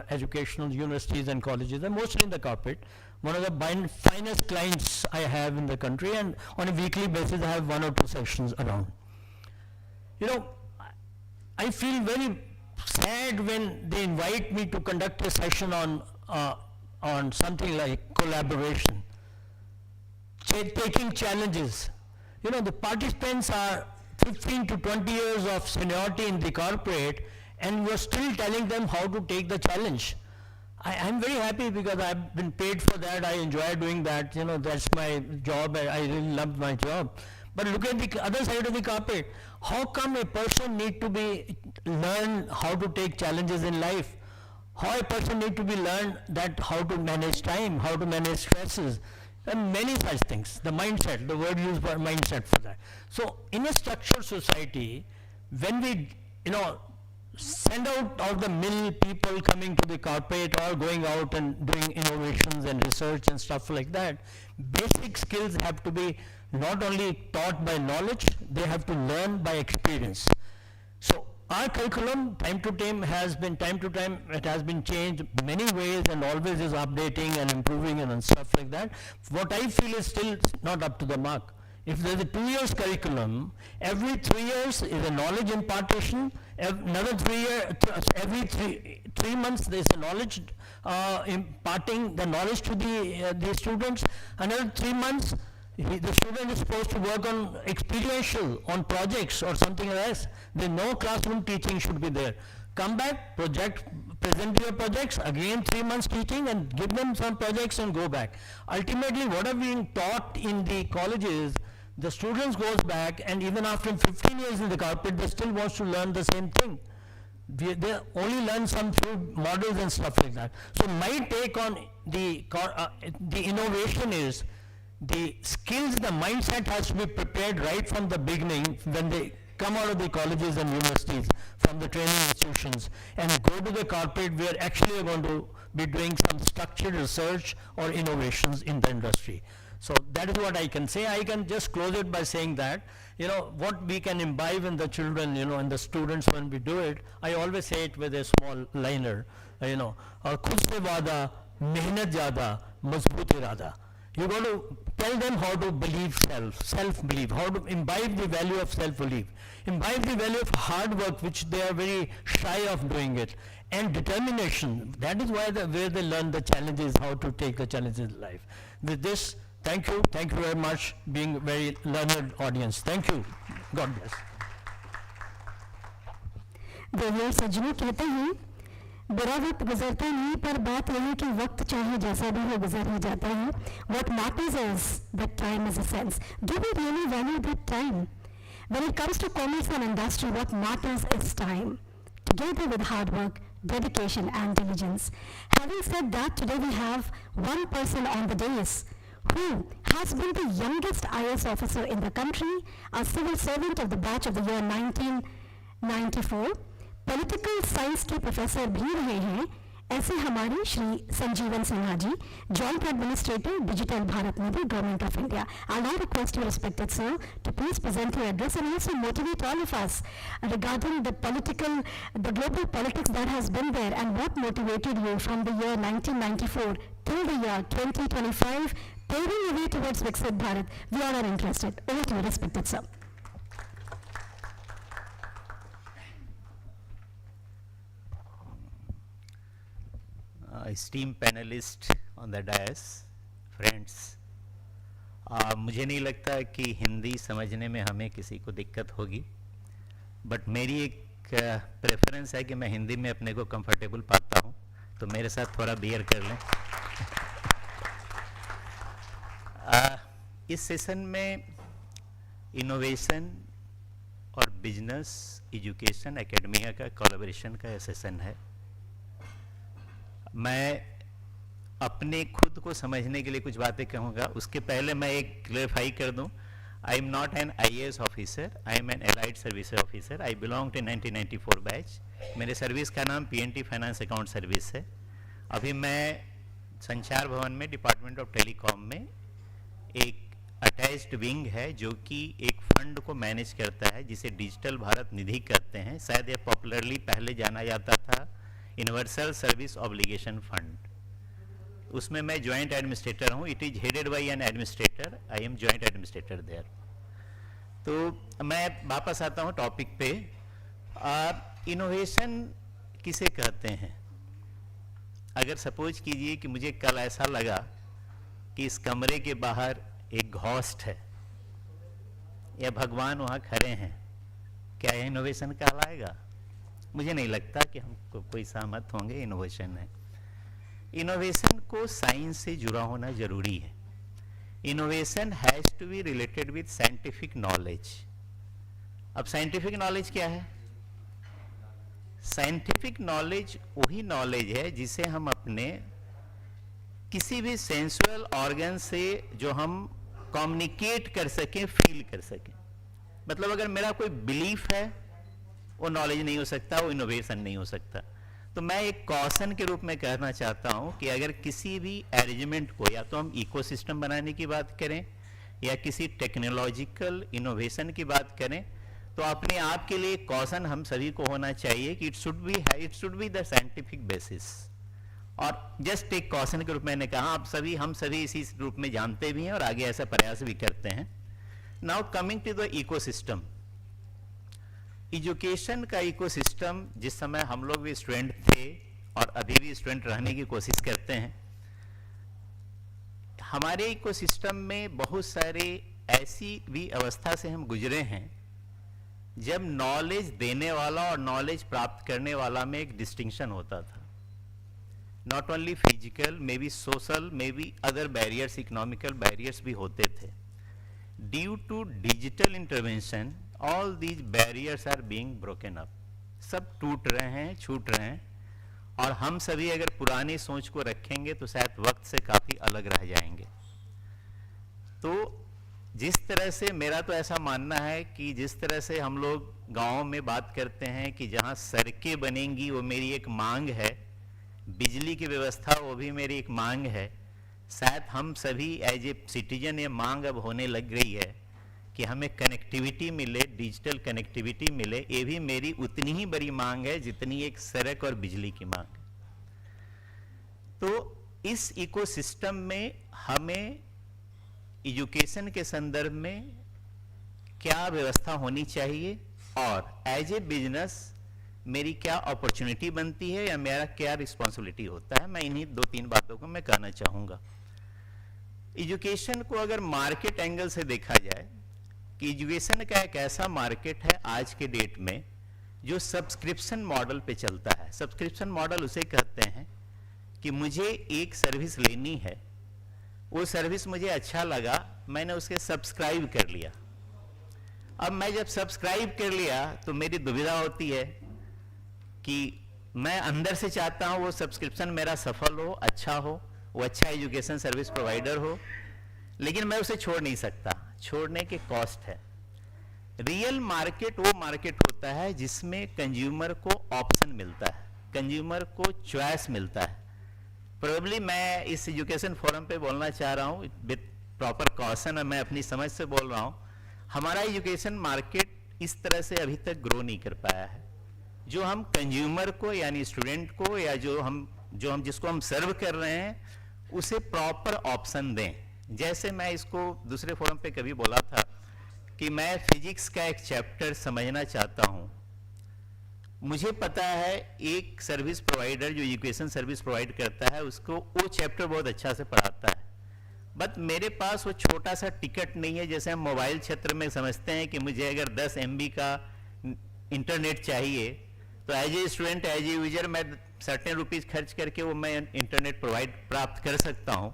educational universities and colleges, and mostly in the corporate. One of the finest clients I have in the country, and on a weekly basis I have 1 or 2 sessions around. I feel very sad when they invite me to conduct a session on something like collaboration, taking challenges. The participants are 15 to 20 years of seniority in the corporate, and we're still telling them how to take the challenge. I'm very happy because I've been paid for that. I enjoy doing that. That's my job. I really love my job. But look at the other side of the carpet. How come a person need to learn how to take challenges in life? How a person need to learn that how to manage time, how to manage stresses, and many such things. The mindset, the word used for mindset for that. So in a structured society, when we, send out of the mill people coming to the corporate or going out and doing innovations and research and stuff like that, basic skills have to be not only taught by knowledge, they have to learn by experience. So Our curriculum, time to time, it has been changed many ways and always is updating and improving and stuff like that. What I feel is still not up to the mark. If there's a 2 years curriculum, every 3 years is a knowledge impartation, another 3 year, every 3 months there's a knowledge imparting the knowledge to the students, another 3 months the student is supposed to work on experiential, on projects or something else. There's no classroom teaching should be there. Come back, present your projects, again 3 months teaching and give them some projects and go back. Ultimately, what are being taught in the colleges, the students goes back and even after 15 years in the corporate, they still wants to learn the same thing. They only learn some few models and stuff like that. So my take on the innovation is, the skills, the mindset has to be prepared right from the beginning when they come out of the colleges and universities, from the training institutions, and go to the corporate where actually you're going to be doing some structured research or innovations in the industry. So that is what I can say. I can just close it by saying that, what we can imbibe in the children, and the students when we do it, I always say it with a small liner, khud se wada, mehnat zyada, mazboot irada. You got to tell them how to believe self-belief, how to imbibe the value of self-belief, imbibe the value of hard work, which they are very shy of doing it, and determination. That is why where they learn the challenges, how to take the challenges in life. With this, thank you very much, being a very learned audience. Thank you. God bless. देवियर सज्जनों कहते हैं, बुरा वक्त गुजरता नहीं, पर बात यह है कि वक्त चाहे जैसा भी हो गुजर ही जाता है. What matters is that time is a sense. Do we really value that time? When it comes to commerce and industry, what matters is time, together with hard work, dedication and diligence. Having said that, today we have one person on the dais who has been the youngest IAS officer in the country, a civil servant of the batch of the year 1994. Political science के professor भी रहे हैं. ऐसे हमारे Shri Sanjeevan Sinha ji, joint administrator digital Bharat Modi government of India. I now request you, respected sir, to please present your address and also motivate all of us regarding the global politics that has been there and what motivated you from the year 1994 till the year 2025, paving the way towards Viksit Bharat. We all are interested. Over to you, respected sir. Esteemed panelists on the dais, friends, मुझे नहीं लगता कि हिंदी समझने में हमें किसी को दिक्कत होगी, बट मेरी एक प्रेफरेंस है कि मैं हिंदी में अपने को कंफर्टेबल पाता हूँ, तो मेरे साथ थोड़ा बियर कर लें. इस सेशन में इनोवेशन और बिजनेस, एजुकेशन, एकेडमिया का कोलैबोरेशन का सेशन है. मैं अपने खुद को समझने के लिए कुछ बातें कहूँगा. उसके पहले मैं एक क्लेरिफाई कर दूँ, I am not an IAS officer, I am an allied service officer. I belong to 1994 batch. मेरे सर्विस का नाम PNT फाइनेंस अकाउंट सर्विस है. अभी मैं संचार भवन में डिपार्टमेंट ऑफ टेलीकॉम में एक अटैच्ड विंग है जो कि एक फंड को मैनेज करता है जिसे डिजिटल भारत निधि कहते हैं. शायद ये पॉपुलरली पहले जाना जाता था यूनिवर्सल सर्विस ऑब्लिगेशन फंड. उसमें मैं जॉइंट एडमिनिस्ट्रेटर हूँ. It is headed by an administrator. I am joint administrator there. तो मैं वापस आता हूँ टॉपिक पे. इनोवेशन किसे कहते हैं? अगर सपोज कीजिए कि मुझे कल ऐसा लगा कि इस कमरे के बाहर एक घोस्ट है या भगवान वहाँ खड़े हैं, क्या यह इनोवेशन कहलाएगा? मुझे नहीं लगता कि हम कोई सहमत होंगे इनोवेशन है. इनोवेशन को साइंस से जुड़ा होना जरूरी है. Innovation has to be related with scientific knowledge. अब साइंटिफिक नॉलेज क्या है? साइंटिफिक नॉलेज वही नॉलेज है जिसे हम अपने किसी भी सेंसुअल ऑर्गन से जो हम कम्युनिकेट कर सकें, फील कर सकें. मतलब अगर मेरा कोई बिलीफ है, वो नॉलेज नहीं हो सकता, वो इनोवेशन नहीं हो सकता. तो मैं एक कॉशन के रूप में कहना चाहता हूं कि अगर किसी भी अरेंजमेंट को या तो हम इकोसिस्टम बनाने की बात करें या किसी टेक्नोलॉजिकल इनोवेशन की बात करें, तो अपने आप के लिए कॉशन हम सभी को होना चाहिए कि it should be the scientific basis. और जस्ट एक कॉशन के रूप में मैंने कहा, हम सभी इसी रूप में जानते भी हैं और आगे ऐसा प्रयास भी करते हैं। Now coming to the ecosystem, education का इकोसिस्टम, जिस समय हम लोग भी स्टूडेंट थे और अभी भी स्टूडेंट रहने की कोशिश करते हैं, हमारे इकोसिस्टम में बहुत सारे ऐसी भी अवस्था से हम गुजरे हैं जब नॉलेज देने वाला और नॉलेज प्राप्त करने वाला में एक डिस्टिंक्शन होता था। Not only physical, may be social, may be other barriers, economical barriers भी होते थे। Due to digital intervention all these barriers are being broken up. सब टूट रहे हैं, छूट रहे हैं, और हम सभी अगर पुरानी सोच को रखेंगे तो शायद वक्त से काफ़ी अलग रह जाएंगे। तो जिस तरह से, मेरा तो ऐसा मानना है कि जिस तरह से हम लोग गाँव में बात करते हैं कि जहाँ सड़कें बनेंगी वो मेरी एक मांग है, बिजली की व्यवस्था वो भी मेरी एक मांग है, शायद हम सभी एज ए सिटीजन ये मांग अब होने लग गई है कि हमें कनेक्टिविटी मिले, डिजिटल कनेक्टिविटी मिले, ये भी मेरी उतनी ही बड़ी मांग है जितनी एक सड़क और बिजली की मांग है। तो इस इकोसिस्टम में हमें एजुकेशन के संदर्भ में क्या व्यवस्था होनी चाहिए और एज ए बिजनेस मेरी क्या अपॉर्चुनिटी बनती है या मेरा क्या रिस्पॉन्सिबिलिटी होता है, मैं इन्हीं 2-3 बातों को मैं कहना चाहूँगा। एजुकेशन को अगर मार्केट एंगल से देखा जाए कि एजुकेशन का एक ऐसा मार्केट है आज के डेट में जो सब्सक्रिप्शन मॉडल पे चलता है। सब्सक्रिप्शन मॉडल उसे कहते हैं कि मुझे एक सर्विस लेनी है, वो सर्विस मुझे अच्छा लगा, मैंने उसके सब्सक्राइब कर लिया। अब मैं जब सब्सक्राइब कर लिया तो मेरी दुविधा होती है कि मैं अंदर से चाहता हूं वो सब्सक्रिप्शन मेरा सफल हो, अच्छा हो, वो अच्छा एजुकेशन सर्विस प्रोवाइडर हो, लेकिन मैं उसे छोड़ नहीं सकता, छोड़ने के कॉस्ट है। रियल मार्केट वो मार्केट होता है जिसमें कंज्यूमर को ऑप्शन मिलता है, कंज्यूमर को चॉइस मिलता है। प्रोबेबली मैं इस एजुकेशन फोरम पे बोलना चाह रहा हूँ विद प्रॉपर कॉशन, और मैं अपनी समझ से बोल रहा हूँ, हमारा एजुकेशन मार्केट इस तरह से अभी तक ग्रो नहीं कर पाया है जो हम कंज्यूमर को यानी स्टूडेंट को या जो हम जिसको हम सर्व कर रहे हैं उसे प्रॉपर ऑप्शन दें। जैसे मैं इसको दूसरे फोरम पे कभी बोला था कि मैं फिजिक्स का एक चैप्टर समझना चाहता हूं, मुझे पता है एक सर्विस प्रोवाइडर जो एजुकेशन सर्विस प्रोवाइड करता है उसको वो चैप्टर बहुत अच्छा से पढ़ाता है, बट मेरे पास वो छोटा सा टिकट नहीं है। जैसे हम मोबाइल क्षेत्र में समझते हैं कि मुझे अगर 10 MB का इंटरनेट चाहिए तो as a student, as a user मैं सर्टेन रुपीज खर्च करके वो मैं इंटरनेट प्राप्त कर सकता हूं।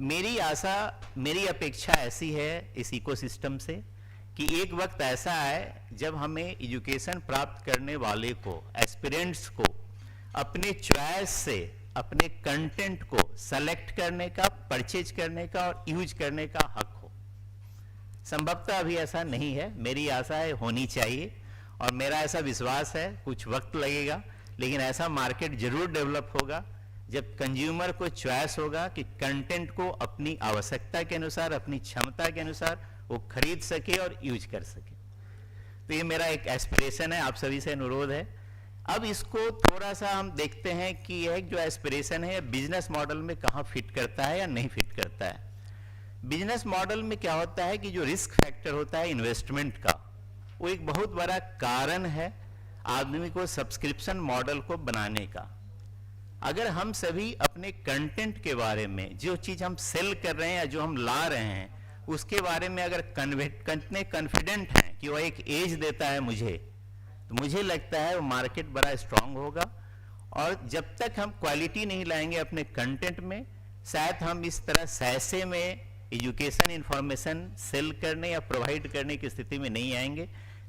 मेरी आशा, मेरी अपेक्षा ऐसी है इस इकोसिस्टम से कि एक वक्त ऐसा आए जब हमें एजुकेशन प्राप्त करने वाले को, एस्पिरेंट्स को अपने चॉइस से अपने कंटेंट को सेलेक्ट करने का, परचेज करने का और यूज करने का हक हो। संभवतः अभी ऐसा नहीं है, मेरी आशा है होनी चाहिए और मेरा ऐसा विश्वास है, कुछ वक्त लगेगा लेकिन ऐसा मार्केट जरूर डेवलप होगा जब कंज्यूमर को चॉइस होगा कि कंटेंट को अपनी आवश्यकता के अनुसार, अपनी क्षमता के अनुसार वो खरीद सके और यूज कर सके। तो ये मेरा एक एस्पिरेशन है, आप सभी से अनुरोध है। अब इसको थोड़ा सा हम देखते हैं कि यह जो एस्पिरेशन है बिजनेस मॉडल में कहाँ फिट करता है या नहीं फिट करता है। बिजनेस मॉडल में क्या होता है कि जो रिस्क फैक्टर होता है इन्वेस्टमेंट का, वो एक बहुत बड़ा कारण है आदमी को सब्सक्रिप्शन मॉडल को बनाने का। अगर हम सभी अपने कंटेंट के बारे में, जो चीज हम सेल कर रहे हैं या जो हम ला रहे हैं उसके बारे में अगर कितने कॉन्फिडेंट हैं कि वो एक एज देता है मुझे, तो मुझे लगता है वो मार्केट बड़ा स्ट्रांग होगा। और जब तक हम क्वालिटी नहीं लाएंगे अपने कंटेंट में, शायद हम इस तरह सैसे में एजुकेशन इंफॉर्मेशन सेल करने या प्रोवाइड करने की स्थिति में नहीं आएंगे।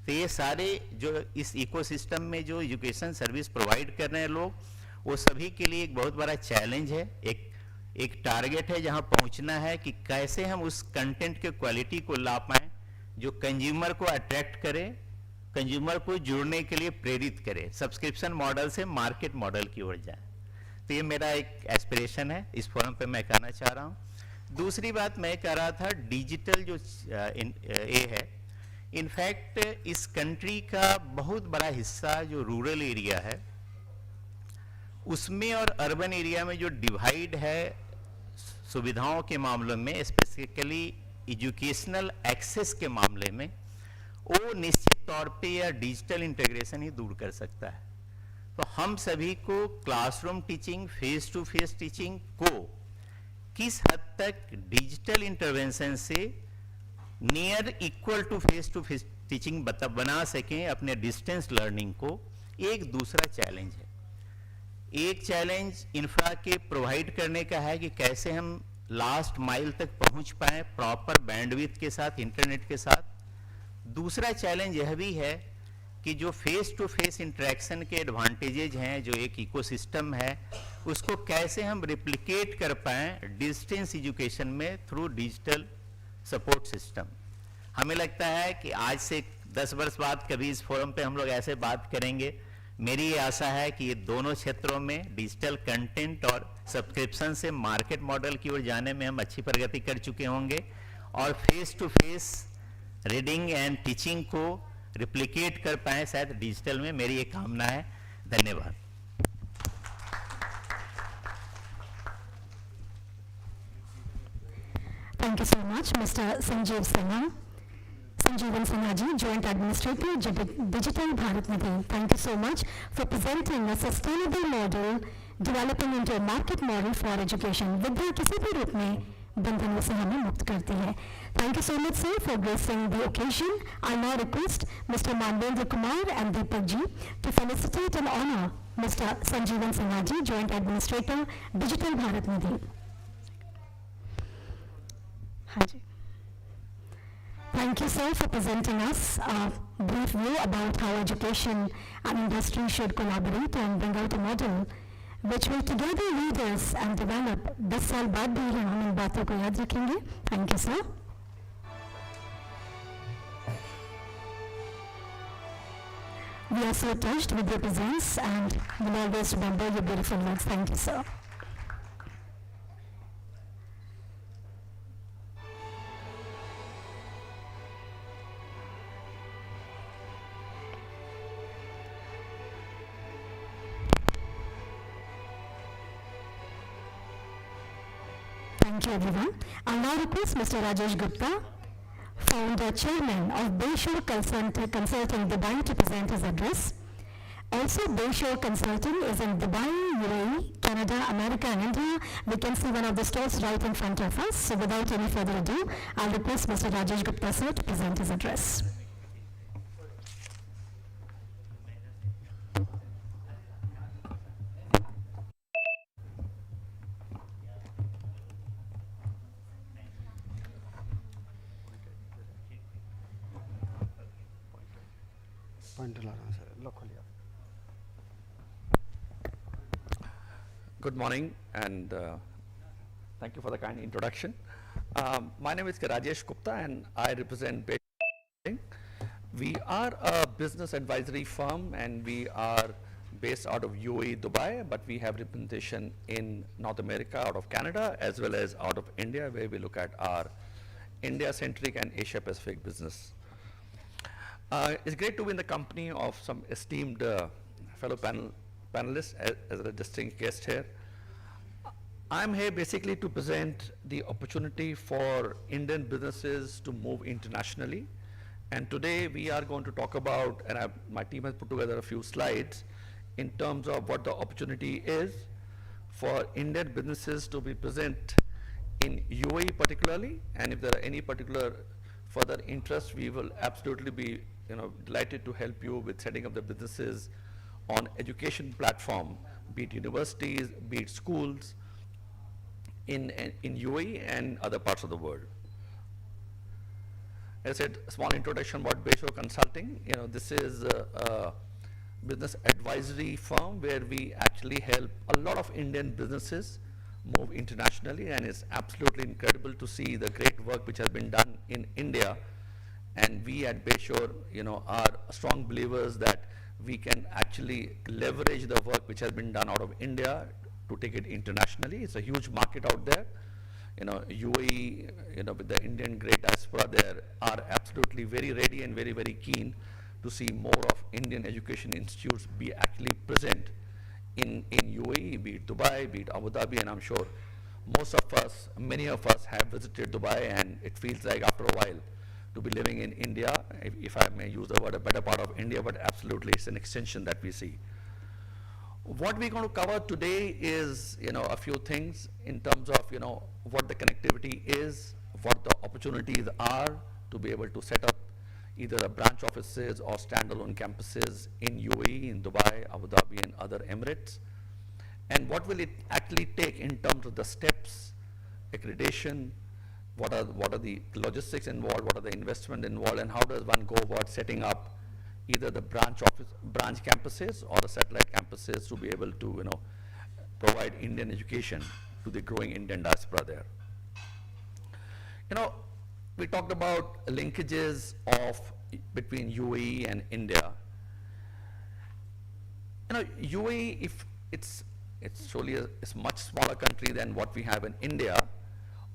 तो ये सारे जो इस इकोसिस्टम में जो एजुकेशन सर्विस प्रोवाइड कर रहे हैं लोग, वो सभी के लिए एक बहुत बड़ा चैलेंज है, एक टारगेट है जहां पहुंचना है कि कैसे हम उस कंटेंट के क्वालिटी को ला पाएं जो कंज्यूमर को अट्रैक्ट करे, कंज्यूमर को जुड़ने के लिए प्रेरित करे, सब्सक्रिप्शन मॉडल से मार्केट मॉडल की ओर जाए। तो ये मेरा एक एस्पिरेशन है, इस फोरम पे मैं कहना चाह रहा हूँ। दूसरी बात मैं कह रहा था, डिजिटल जो ये है, इनफैक्ट इस कंट्री का बहुत बड़ा हिस्सा जो रूरल एरिया है उसमें और अर्बन एरिया में जो डिवाइड है सुविधाओं के मामलों में, स्पेसिफिकली एजुकेशनल एक्सेस के मामले में, वो निश्चित तौर पे या डिजिटल इंटीग्रेशन ही दूर कर सकता है। तो हम सभी को classroom teaching, face to face teaching को किस हद तक डिजिटल इंटरवेंशन से near equal to face teaching बना सकें अपने डिस्टेंस लर्निंग को, एक दूसरा चैलेंज है। एक चैलेंज इंफ्रा के प्रोवाइड करने का है कि कैसे हम लास्ट माइल तक पहुंच पाएं प्रॉपर बैंडविड्थ के साथ, इंटरनेट के साथ। दूसरा चैलेंज यह भी है कि जो फेस टू फेस इंटरेक्शन के एडवांटेजेज हैं, जो एक इकोसिस्टम है, उसको कैसे हम रिप्लिकेट कर पाएं डिस्टेंस एजुकेशन में थ्रू डिजिटल सपोर्ट सिस्टम। हमें लगता है कि आज से 10 वर्ष बाद कभी इस फोरम पे हम लोग ऐसे बात करेंगे। मेरी ये आशा है कि ये दोनों क्षेत्रों में डिजिटल कंटेंट और सब्सक्रिप्शन से मार्केट मॉडल की ओर जाने में हम अच्छी प्रगति कर चुके होंगे और face to face reading and teaching को रिप्लिकेट कर पाएं शायद डिजिटल में। मेरी ये कामना है। धन्यवाद। Thank you so much, Mr. Sanjeev Sinha. Sanjeevan Sinha ji, Joint Administrator, Digital Bharat Nidhi. Thank you so much for presenting a sustainable model developing into a market model for education. विद्या किसी भी रूप में बंधनों से हमें मुक्त करती है. Thank you so much, sir, for gracing the occasion. I now request Mr. Manvendra Kumar and Deepak ji to felicitate and honor Mr. Sanjeevan Sinha ji, Joint Administrator, Digital Bharat Nidhi. हाँ जी. Thank you, sir, for presenting us a brief view about how education and industry should collaborate and bring out a model which will together lead us and develop. 10 साल बाद भी हम इन बातों को याद रखेंगे. Thank you, sir. We are so touched with your presence and will always remember your beautiful words. Thank you, sir. Thank you, everyone. I'll now request Mr. Rajesh Gupta, founder chairman of Bayshore Consulting Dubai, to present his address. Also, Bayshore Consulting is in Dubai, UAE, Canada, America, and India. We can see one of the stores right in front of us. So, without any further ado, I'll request Mr. Rajesh Gupta, sir, to present his address. Good morning and thank you for the kind introduction. My name is Rajesh Gupta and I represent Bayshore. We are a business advisory firm and we are based out of UAE, Dubai, but we have representation in North America, out of Canada, as well as out of India, where we look at our India-centric and Asia-Pacific business. It's great to be in the company of some esteemed fellow panelists as a distinct guest here. I'm here basically to present the opportunity for Indian businesses to move internationally. And today we are going to talk about, and my team has put together a few slides in terms of what the opportunity is for Indian businesses to be present in UAE particularly, and if there are any particular further interest, we will absolutely be delighted to help you with setting up the businesses on education platform, be it universities, be it schools in UAE and other parts of the world. As I said, a small introduction about Bayshore Consulting. This is a business advisory firm where we actually help a lot of Indian businesses move internationally, and it's absolutely incredible to see the great work which has been done in India. And we at Bayshore, are strong believers that we can actually leverage the work which has been done out of India to take it internationally. It's a huge market out there. UAE, with the Indian great diaspora there, are absolutely very ready and very, very keen to see more of Indian education institutes be actually present in UAE, be it Dubai, be it Abu Dhabi, and I'm sure many of us have visited Dubai, and it feels like after a while to be living in India, if I may use the word, a better part of India, but absolutely it's an extension that we see. What we're going to cover today is, a few things in terms of, what the connectivity is, what the opportunities are to be able to set up either a branch offices or standalone campuses in UAE, in Dubai, Abu Dhabi, and other Emirates. And what will it actually take in terms of the steps, accreditation, what are the logistics involved, what are the investment involved, and how does one go about setting up either the branch campuses or the satellite campuses to be able to, provide Indian education to the growing Indian diaspora there. We talked about linkages between UAE and India. UAE, if it's surely a much smaller country than what we have in India.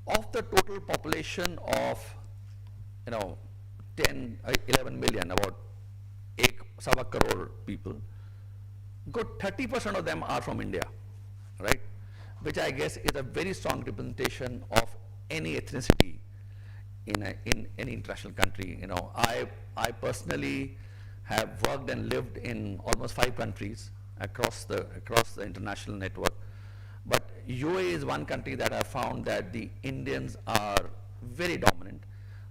Of the total population of 11 million, about 1.25 crore people, good 30% of them are from India, right? Which I guess is a very strong representation of any ethnicity in any international country. I personally have worked and lived in almost 5 countries across the international network. But UAE is one country that I found that the Indians are very dominant.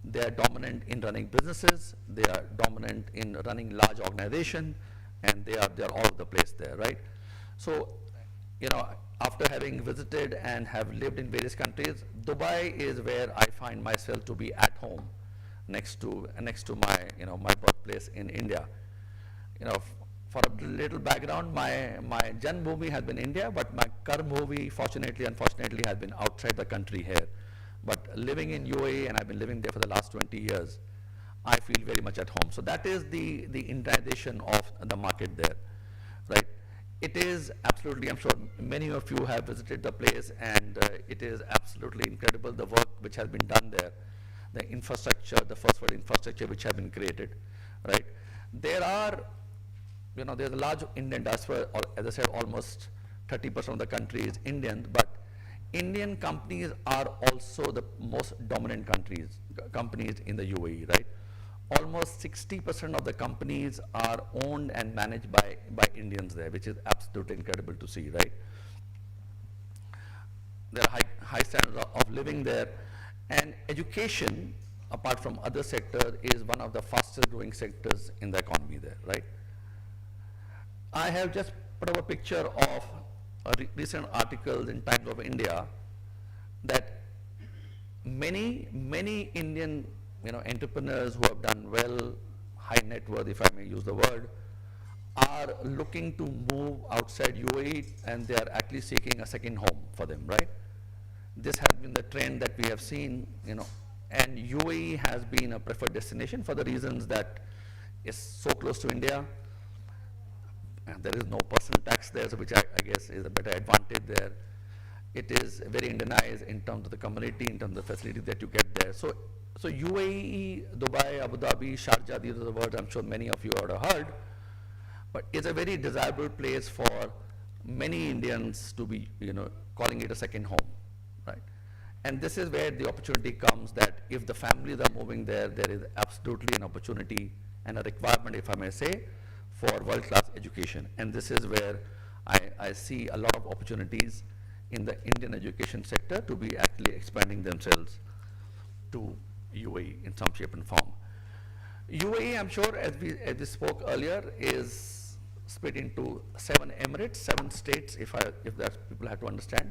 They are dominant in running businesses, they are dominant in running large organizations, and they are all over the place there, right? So, after having visited and have lived in various countries, Dubai is where I find myself to be at home, next to my my birthplace in India. For a little background, my Janmabhoomi has been India, but my Karmabhoomi, unfortunately, has been outside the country here. But living in UAE, and I've been living there for the last 20 years, I feel very much at home. So that is the Indianization of the market there, right? It is absolutely, I'm sure many of you have visited the place, and it is absolutely incredible the work which has been done there, the infrastructure, the first world infrastructure which has been created, right? There's a large Indian diaspora, or as I said, almost 30% of the country is Indian, but Indian companies are also the most dominant companies in the UAE, right? Almost 60% of the companies are owned and managed by Indians there, which is absolutely incredible to see, right? There are high standards of living there, and education, apart from other sectors, is one of the fastest growing sectors in the economy there, right? I have just put up a picture of a recent article in Times of India that many Indian entrepreneurs who have done well, high net worth, if I may use the word, are looking to move outside UAE, and they are actually seeking a second home for them, right? This has been the trend that we have seen, and UAE has been a preferred destination for the reasons that it's so close to India. And there is no personal tax there, so which I guess is a better advantage there. It is very Indianized in terms of the community, in terms of the facilities that you get there. So UAE, Dubai, Abu Dhabi, Sharjah, these are the words I'm sure many of you would have heard, but it's a very desirable place for many Indians to be, calling it a second home, right? And this is where the opportunity comes that if the families are moving there, there is absolutely an opportunity and a requirement, if I may say, for world-class education. And this is where I see a lot of opportunities in the Indian education sector to be actually expanding themselves to UAE in some shape and form. UAE, I'm sure, as we spoke earlier, is split into 7 emirates, 7 states, if that's people have to understand.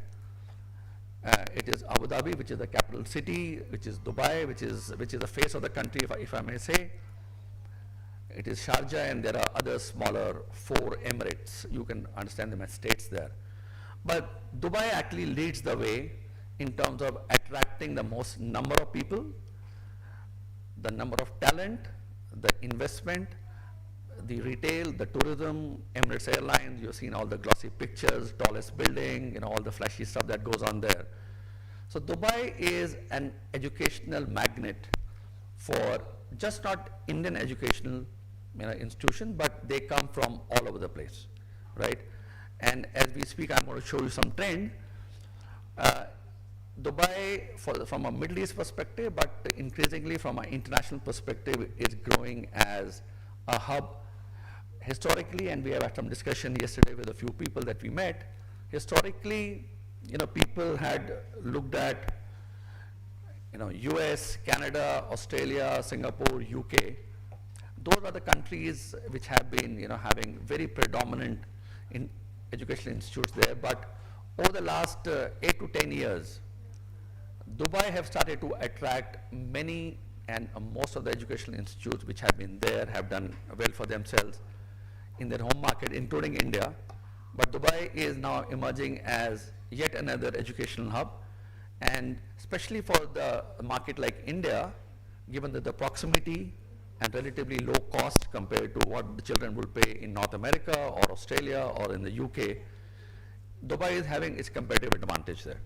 It is Abu Dhabi, which is the capital city, which is Dubai, which is the face of the country, if I may say. It is Sharjah, and there are other smaller 4 emirates. You can understand them as states there. But Dubai actually leads the way in terms of attracting the most number of people, the number of talent, the investment, the retail, the tourism, Emirates Airlines. You've seen all the glossy pictures, tallest building, all the flashy stuff that goes on there. So Dubai is an educational magnet for just not Indian educational institution, but they come from all over the place, right? And as we speak, I'm going to show you some trend. Dubai, from a Middle East perspective, but increasingly from an international perspective, is growing as a hub. Historically, and we have had some discussion yesterday with a few people that we met, historically, people had looked at, US, Canada, Australia, Singapore, UK. Those are the countries which have been, having very predominant in educational institutes there. But over the last 8 to 10 years, Dubai have started to attract many and most of the educational institutes which have been there have done well for themselves in their home market, including India. But Dubai is now emerging as yet another educational hub, and especially for the market like India, given that the proximity and relatively low cost compared to what the children will pay in North America or Australia or in the UK, Dubai is having its competitive advantage there.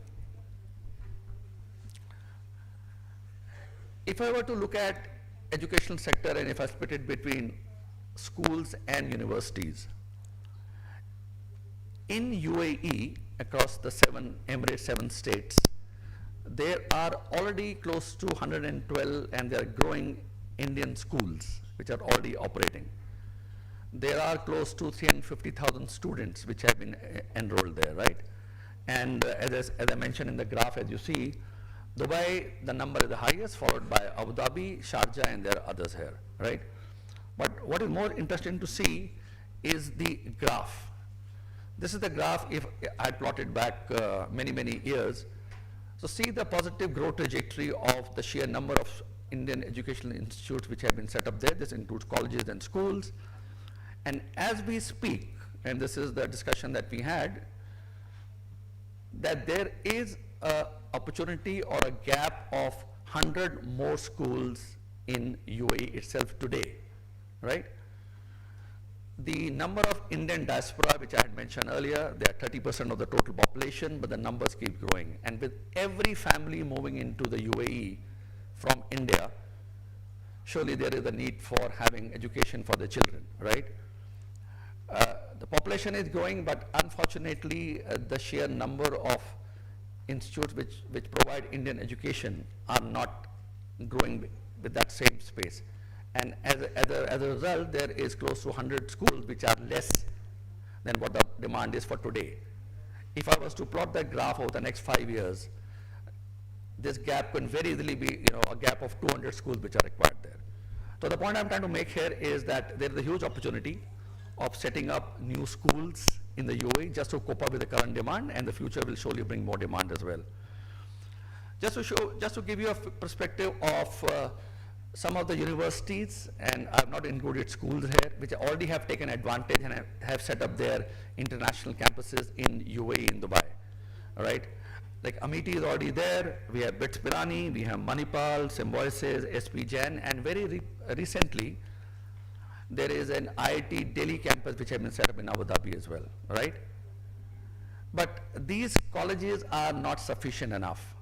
If I were to look at educational sector and if I split it between schools and universities, in UAE, across the 7 states, there are already close to 112 and they are growing Indian schools which are already operating. There are close to 350,000 students which have been enrolled there, right? And as I mentioned in the graph, as you see, Dubai, the number is the highest, followed by Abu Dhabi, Sharjah, and there are others here, right? But what is more interesting to see is the graph. This is the graph if I had plotted back many years. So see the positive growth trajectory of the sheer number of Indian educational institutes which have been set up there. This includes colleges and schools. And as we speak, and this is the discussion that we had, that there is a opportunity or a gap of 100 more schools in UAE itself today, right? The number of Indian diaspora, which I had mentioned earlier, they are 30% of the total population, but the numbers keep growing. And with every family moving into the UAE from India, surely there is a need for having education for the children, right? The population is growing, but unfortunately, the sheer number of institutes which provide Indian education are not growing with that same space. And as a result, there is close to 100 schools which are less than what the demand is for today. If I was to plot that graph over the next 5 years, this gap can very easily be a gap of 200 schools which are required there. So the point I'm trying to make here is that there is a huge opportunity of setting up new schools in the UAE just to cope up with the current demand, and the future will surely bring more demand as well. Just to give you a perspective of some of the universities, and I've not included schools here, which already have taken advantage and have set up their international campuses in UAE, in Dubai, all right? Like Amity is already there, we have BITS Pirani, we have Manipal, Symbiosis, SP Jain, and very recently, there is an IIT Delhi campus which has been set up in Abu Dhabi as well, right? But these colleges are not sufficient enough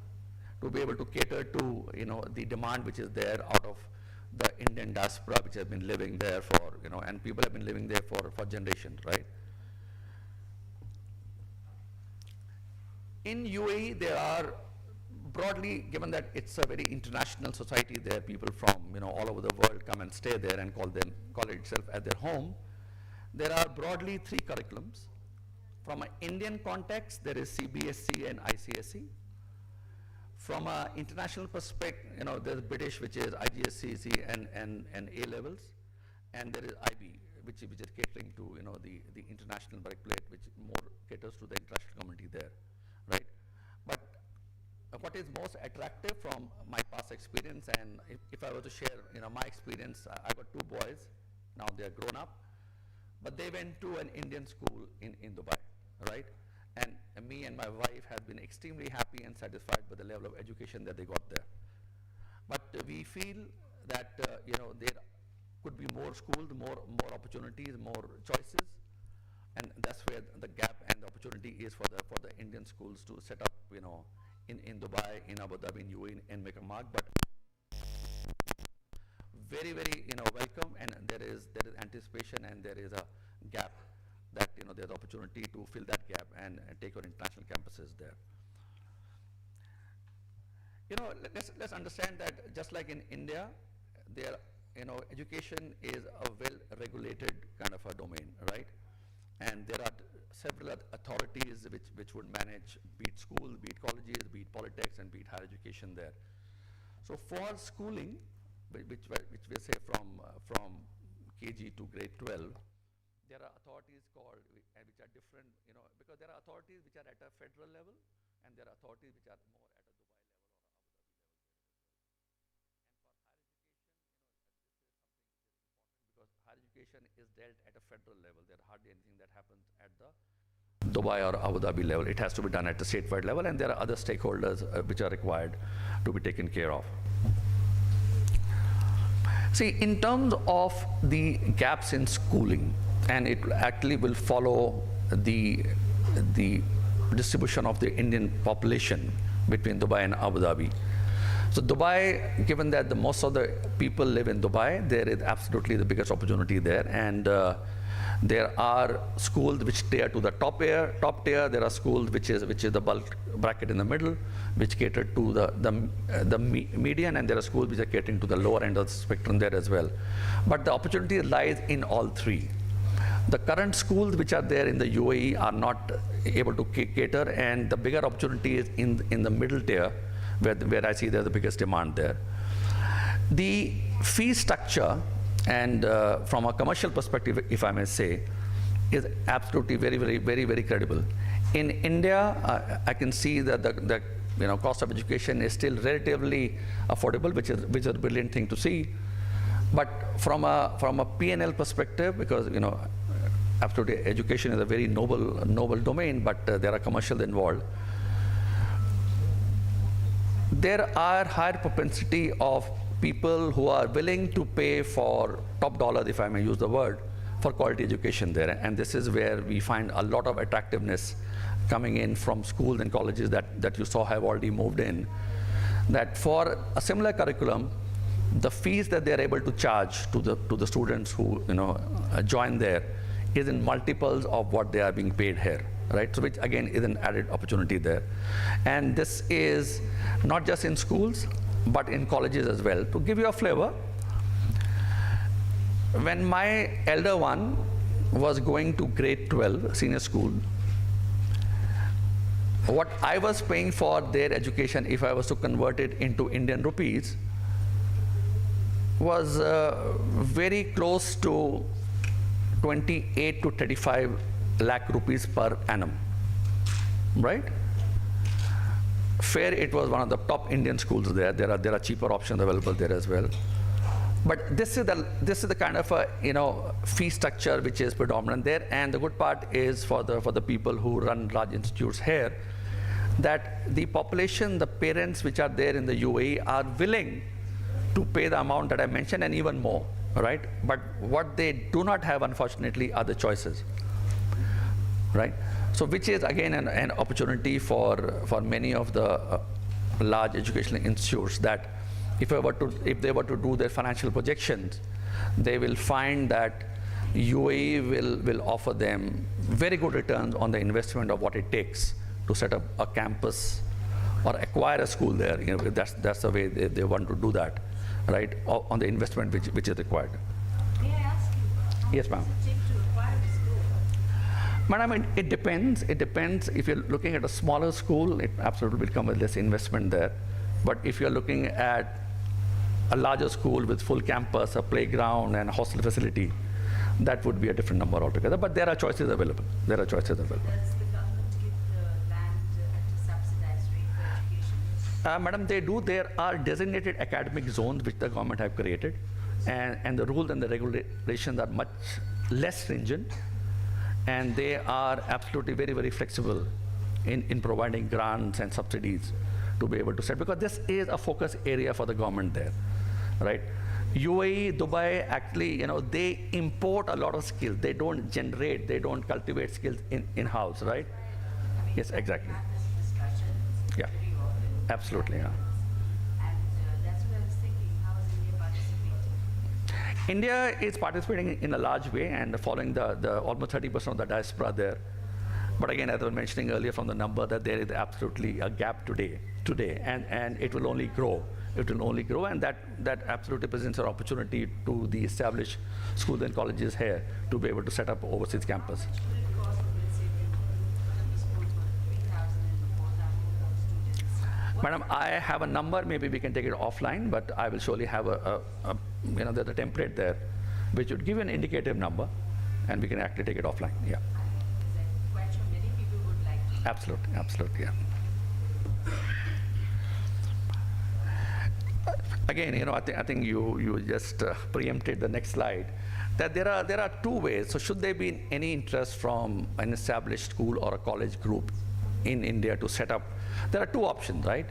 to be able to cater to the demand which is there out of the Indian diaspora which has been living there for and people have been living there for generations, right? In UAE, there are broadly, given that it's a very international society there, people from all over the world come and stay there and call it itself as their home. There are broadly 3 curriculums. From an Indian context, there is CBSE and ICSE. From an international perspective, there's British, which is IGCSE and A levels, and there is IB, which is catering to the international curriculum, which more caters to the international community there, right? But what is most attractive from my past experience, and if I were to share my experience, I got 2 boys, now they are grown up, but they went to an Indian school in Dubai, right? And me and my wife have been extremely happy and satisfied with the level of education that they got there. But we feel that there could be more schools, more opportunities, more choices, and that's where the gap and the opportunity is for the Indian schools to set up in Dubai, in Abu Dhabi, in UAE, and make a mark, but very, very, welcome, and there is anticipation, and there is a gap that, there's opportunity to fill that gap and take your international campuses there. Let's understand that just like in India, there, education is a well-regulated kind of a domain, right? And there are several authorities which would manage, be it schools, be it colleges, be it polytechs, and be it higher education there. So for schooling, which we say from KG to grade 12, there are authorities called, which are different, because there are authorities which are at a federal level, and there are authorities which are more at a Dubai level or Abu Dhabi level. And for higher education, this is something which is important, because higher education is dealt at a federal level. There are hardly anything that happens at the Dubai or Abu Dhabi level. It has to be done at the statewide level, and there are other stakeholders which are required to be taken care of. See, in terms of the gaps in schooling, and it actually will follow the distribution of the Indian population between Dubai and Abu Dhabi. So Dubai, given that most of the people live in Dubai, there is absolutely the biggest opportunity there, and there are schools which tier to the top tier. There are schools which is the bulk bracket in the middle, which cater to the median, and there are schools which are catering to the lower end of the spectrum there as well. But the opportunity lies in all three. The current schools which are there in the UAE are not able to cater, and the bigger opportunity is in the middle tier, where I see there's the biggest demand there. The fee structure, and from a commercial perspective, if I may say, is absolutely very credible. In India, I can see that the cost of education is still relatively affordable, which is a brilliant thing to see. But from a P&L perspective, because absolutely education is a very noble domain, but there are commercials involved. There are higher propensity of people who are willing to pay for top dollars, if I may use the word, for quality education there. And this is where we find a lot of attractiveness coming in from schools and colleges that you saw have already moved in. That for a similar curriculum, the fees that they're able to charge to the students who join there is in multiples of what they are being paid here, right? So which again is an added opportunity there. And this is not just in schools, but in colleges as well. To give you a flavor, when my elder one was going to grade 12, senior school, what I was paying for their education, if I was to convert it into Indian rupees, was very close to 28 to 35 lakh rupees per annum, right? Fair, it was one of the top Indian schools there. There are cheaper options available there as well. But this is the kind of a fee structure which is predominant there. And the good part is for the people who run large institutes here, that the population, the parents which are there in the UAE are willing to pay the amount that I mentioned and even more, right? But what they do not have, unfortunately, are the choices, right? So which is again an opportunity for many of the large educational institutes, that if they were to do their financial projections, they will find that UAE will offer them very good returns on the investment of what it takes to set up a campus or acquire a school there. That's the way they want to do that, right? On the investment which is required. May I ask you? Yes, ma'am. Madam, it depends. It depends. If you're looking at a smaller school, it absolutely will come with less investment there. But if you're looking at a larger school with full campus, a playground, and a hostel facility, that would be a different number altogether. But there are choices available. There are choices available. Does the government give the land at a subsidized rate for education? Madam, they do. There are designated academic zones which the government have created, and the rules and the regulations are much less stringent. And they are absolutely very flexible in providing grants and subsidies to be able to set, because this is a focus area for the government there, right? UAE, Dubai, actually, they import a lot of skills. They don't generate, they don't cultivate skills in-house, right? Yes, exactly. Yeah. Absolutely, yeah. And that's what I was thinking, how is India participating? India is participating in a large way and following the almost 30% of the diaspora there. But again, as I was mentioning earlier from the number, that there is absolutely a gap today, and it will only grow. It will only grow, and that absolutely presents an opportunity to the established schools and colleges here to be able to set up overseas campus. Would it cost, let's say, if schools were 3,000 and 4,000 students? Madam, I have a number, maybe we can take it offline, but I will surely have there's a template there, which would give an indicative number, and we can actually take it offline, yeah. Because I'm quite sure many people would like to. Absolutely, absolutely, yeah. Again, I think you just preempted the next slide, that there are two ways. So should there be any interest from an established school or a college group in India to set up, there are two options, right?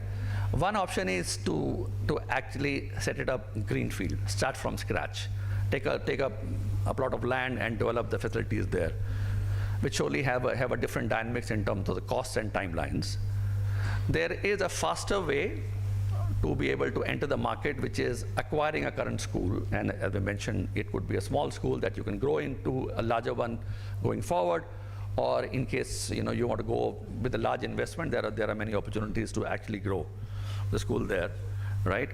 One option is to actually set it up greenfield, start from scratch, take a plot of land and develop the facilities there, which surely have a different dynamics in terms of the costs and timelines. There is a faster way to be able to enter the market, which is acquiring a current school, and as I mentioned, it could be a small school that you can grow into a larger one going forward, or in case you want to go with a large investment, there are many opportunities to actually grow the school there, right?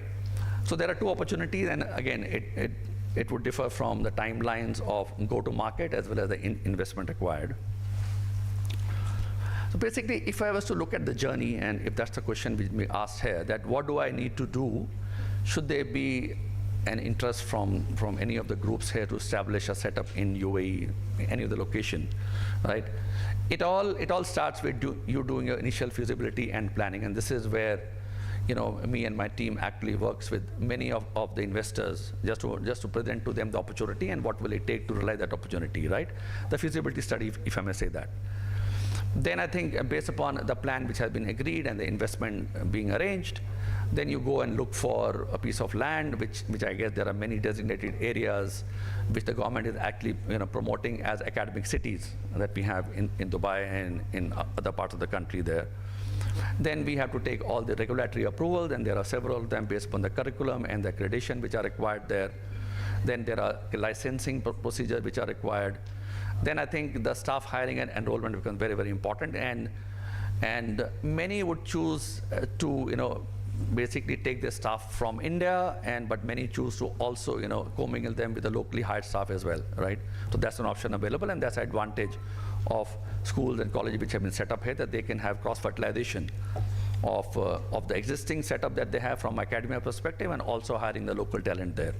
So there are two opportunities, and again, it would differ from the timelines of go-to-market as well as the investment required. So basically, if I was to look at the journey, and if that's the question we asked here, that what do I need to do? Should there be an interest from any of the groups here to establish a setup in UAE, any of the location, right? It all starts with you doing your initial feasibility and planning, and this is where me and my team actually works with many of the investors just to present to them the opportunity and what will it take to realize that opportunity, right? The feasibility study, if I may say that. Then I think based upon the plan which has been agreed and the investment being arranged, then you go and look for a piece of land, which I guess there are many designated areas which the government is actually promoting as academic cities that we have in Dubai and in other parts of the country there. Then we have to take all the regulatory approvals, and there are several of them based upon the curriculum and the accreditation which are required there. Then there are licensing procedures which are required. Then I think the staff hiring and enrollment becomes very, very important, and many would choose to basically take their staff from India, but many choose to also commingle them with the locally hired staff as well, right? So that's an option available, and that's the advantage of schools and colleges which have been set up here, that they can have cross-fertilization of the existing setup that they have from academia perspective, and also hiring the local talent there.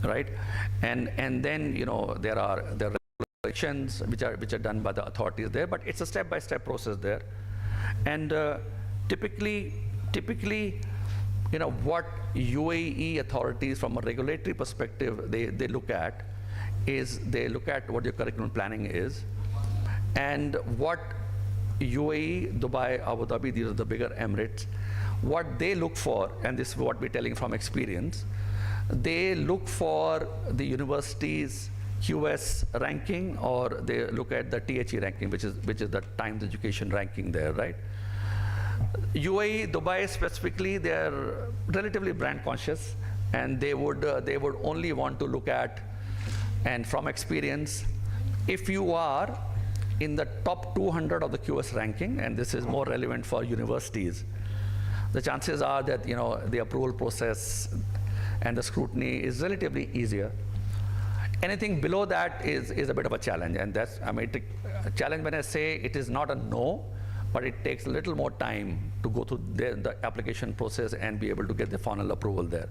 Right, and then there are regulations which are done by the authorities there, but it's a step-by-step process there, and typically what UAE authorities from a regulatory perspective they look at is they look at what your curriculum planning is, and what UAE, Dubai, Abu Dhabi, these are the bigger emirates, what they look for, and this is what we're telling from experience. They look for the university's QS ranking, or they look at the THE ranking, which is the Times Education ranking there, right? UAE, Dubai specifically, they're relatively brand conscious, and they would only want to look at, and from experience, if you are in the top 200 of the QS ranking, and this is more relevant for universities, the chances are that the approval process and the scrutiny is relatively easier. Anything below that is a bit of a challenge, and that's, a challenge when I say it is not a no, but it takes a little more time to go through the application process and be able to get the final approval there.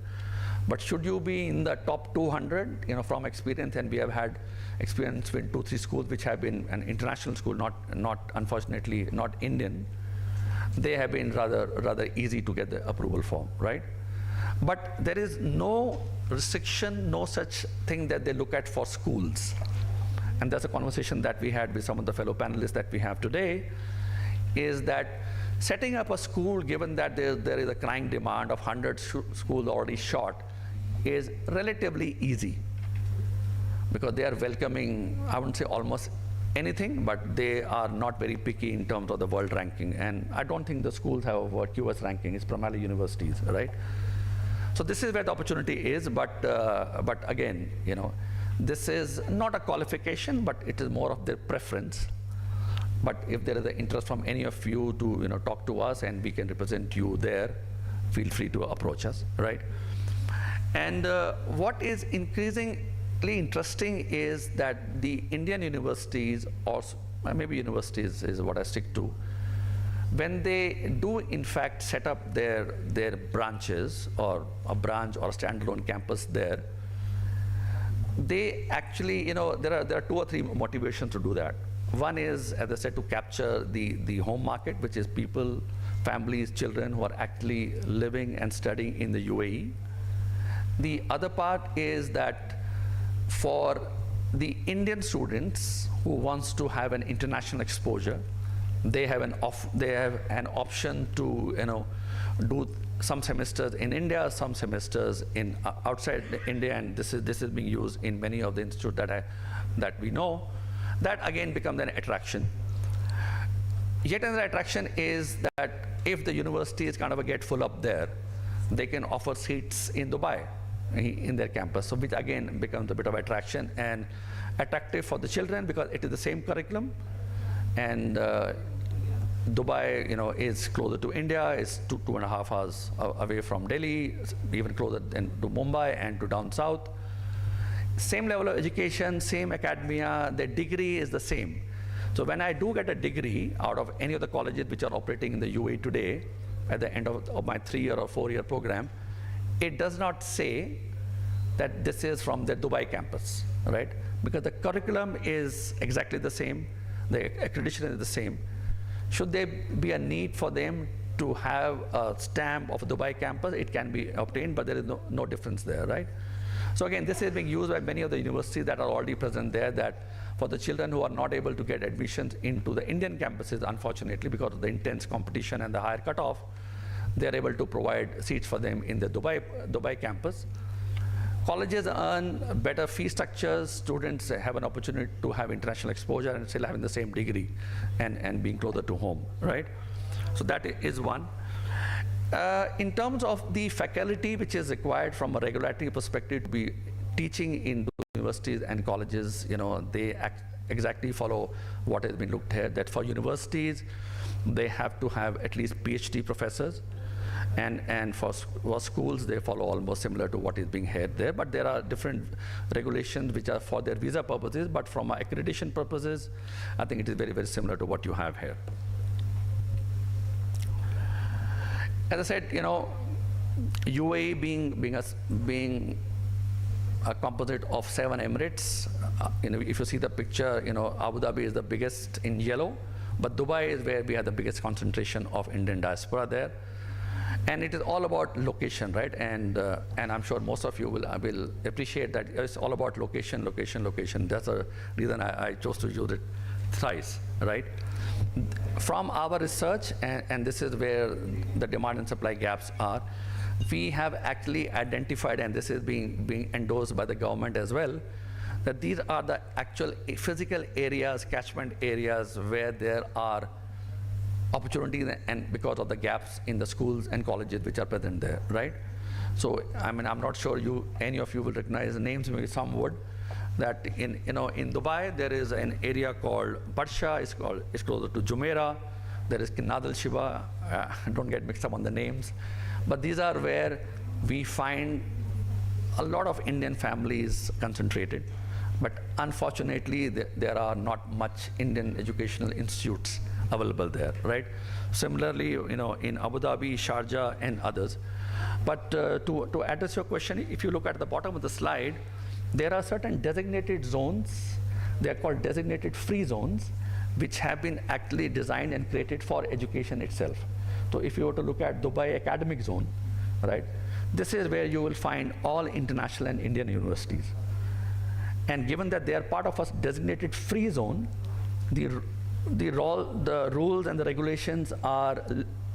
But should you be in the top 200, from experience, and we have had experience with 2-3 schools which have been an international school, not unfortunately not Indian, they have been rather easy to get the approval form, right? But there is no restriction, no such thing that they look at for schools. And that's a conversation that we had with some of the fellow panelists that we have today, is that setting up a school, given that there is a crying demand of 100 schools already short, is relatively easy, because they are welcoming, I wouldn't say almost anything, but they are not very picky in terms of the world ranking. And I don't think the schools have a QS ranking. It's primarily universities, right? So this is where the opportunity is, but again, you know, this is not a qualification, but it is more of their preference. But if there is an interest from any of you to, you know, talk to us and we can represent you there, feel free to approach us, right? And what is increasingly interesting is that the Indian universities, or maybe universities is what I stick to, when they do in fact set up their branches, or a branch or a standalone campus there, they actually, you know, there are 2 or 3 motivations to do that. One is, as I said, to capture the home market, which is people, families, children who are actually living and studying in the UAE. The other part is that for the Indian students who wants to have an international exposure, they have an option to, you know, do some semesters in India, some semesters in outside India, and this is being used in many of the institutes that we know. That again becomes an attraction. Yet another attraction is that if the universities kind of get full up there, they can offer seats in Dubai in their campus, so which again becomes a bit of attraction and attractive for the children because it is the same curriculum, and Dubai, you know, is closer to India, is 2.5 hours away from Delhi, even closer than to Mumbai and to down south. Same level of education, same academia, the degree is the same. So when I do get a degree out of any of the colleges which are operating in the UAE today, at the end of my 3-year or 4-year program, it does not say that this is from the Dubai campus, right? Because the curriculum is exactly the same, the accreditation is the same. Should there be a need for them to have a stamp of a Dubai campus, it can be obtained, but there is no difference there, right? So again, this is being used by many of the universities that are already present there, that for the children who are not able to get admissions into the Indian campuses, unfortunately, because of the intense competition and the higher cutoff, they are able to provide seats for them in the Dubai campus. Colleges earn better fee structures, students have an opportunity to have international exposure and still having the same degree and being closer to home, right? So that is one. In terms of the faculty which is required from a regulatory perspective to be teaching in universities and colleges, you know, they exactly follow what has been looked at, that for universities, they have to have at least PhD professors. And for schools, they follow almost similar to what is being had there. But there are different regulations which are for their visa purposes. But from accreditation purposes, I think it is very, very similar to what you have here. As I said, you know, UAE being a composite of 7 emirates. You know, if you see the picture, you know, Abu Dhabi is the biggest in yellow, but Dubai is where we have the biggest concentration of Indian diaspora there. And it is all about location, right? And I'm sure most of you will appreciate that it's all about location, location, location. That's the reason I chose to use it thrice, right? From our research, and this is where the demand and supply gaps are, we have actually identified, and this is being endorsed by the government as well, that these are the actual physical areas, catchment areas where there are opportunities, and because of the gaps in the schools and colleges which are present there, right? So, I mean, I'm not sure any of you will recognize the names, maybe some would, that in Dubai, there is an area called Barsha, it's closer to Jumeirah, there is Kinad al-Shiba, don't get mixed up on the names, but these are where we find a lot of Indian families concentrated, but unfortunately, there are not much Indian educational institutes available there, right? Similarly, you know, in Abu Dhabi, Sharjah, and others. But to address your question, if you look at the bottom of the slide, there are certain designated zones, they are called designated free zones, which have been actually designed and created for education itself. So if you were to look at Dubai Academic Zone, right, this is where you will find all international and Indian universities. And given that they are part of a designated free zone, the rules and the regulations are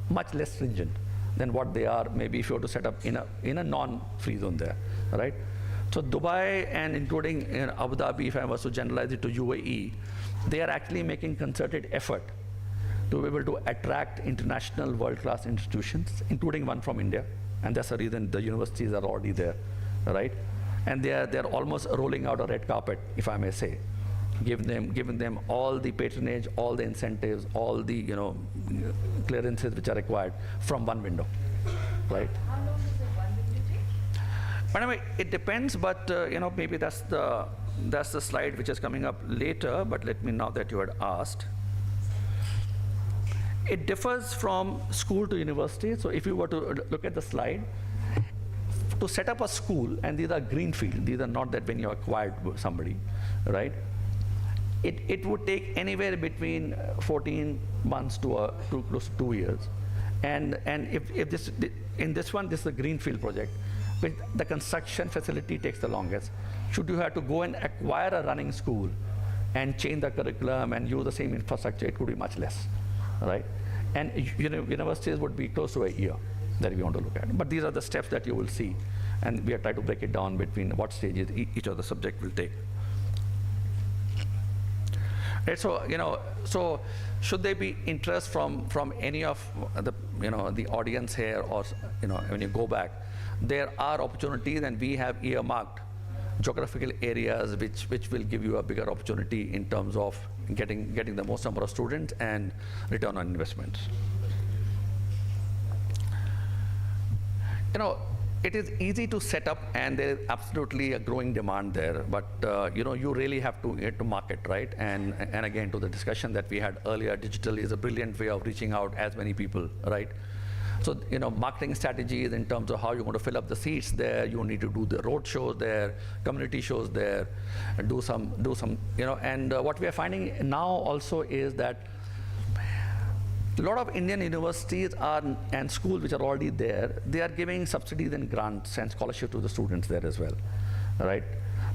much less stringent than what they are maybe if you were to set up in a non-free zone there, right? So Dubai and including Abu Dhabi, if I was to generalize it to UAE, they are actually making concerted effort to be able to attract international world-class institutions, including one from India, and that's the reason the universities are already there, right? And they're almost rolling out a red carpet, if I may say, giving them all the patronage, all the incentives, all the clearances which are required from one window, right? How long does the one window take? But anyway, it depends, but maybe that's the slide which is coming up later, but let me, now that you had asked. It differs from school to university. So if you were to look at the slide, to set up a school, and these are greenfield, these are not that when you acquired somebody, right? It would take anywhere between 14 months to close to 2 years. And if this, in this one, this is a greenfield project, which the construction facility takes the longest. Should you have to go and acquire a running school and change the curriculum and use the same infrastructure, it could be much less, right? And universities would be close to a year that we want to look at. But these are the steps that you will see, and we are trying to break it down between what stages each of the subject will take. Right, so so should there be interest from any of the the audience here, or when you go back, there are opportunities, and we have earmarked geographical areas which will give you a bigger opportunity in terms of getting the most number of students and return on investment. It is easy to set up, and there is absolutely a growing demand there, but you really have to market, right? And again, to the discussion that we had earlier, digital is a brilliant way of reaching out as many people, right? So marketing strategies in terms of how you want to fill up the seats there, you need to do the road shows there, community shows there, do some and what we are finding now also is that a lot of Indian universities and schools which are already there, they are giving subsidies and grants and scholarships to the students there as well, right?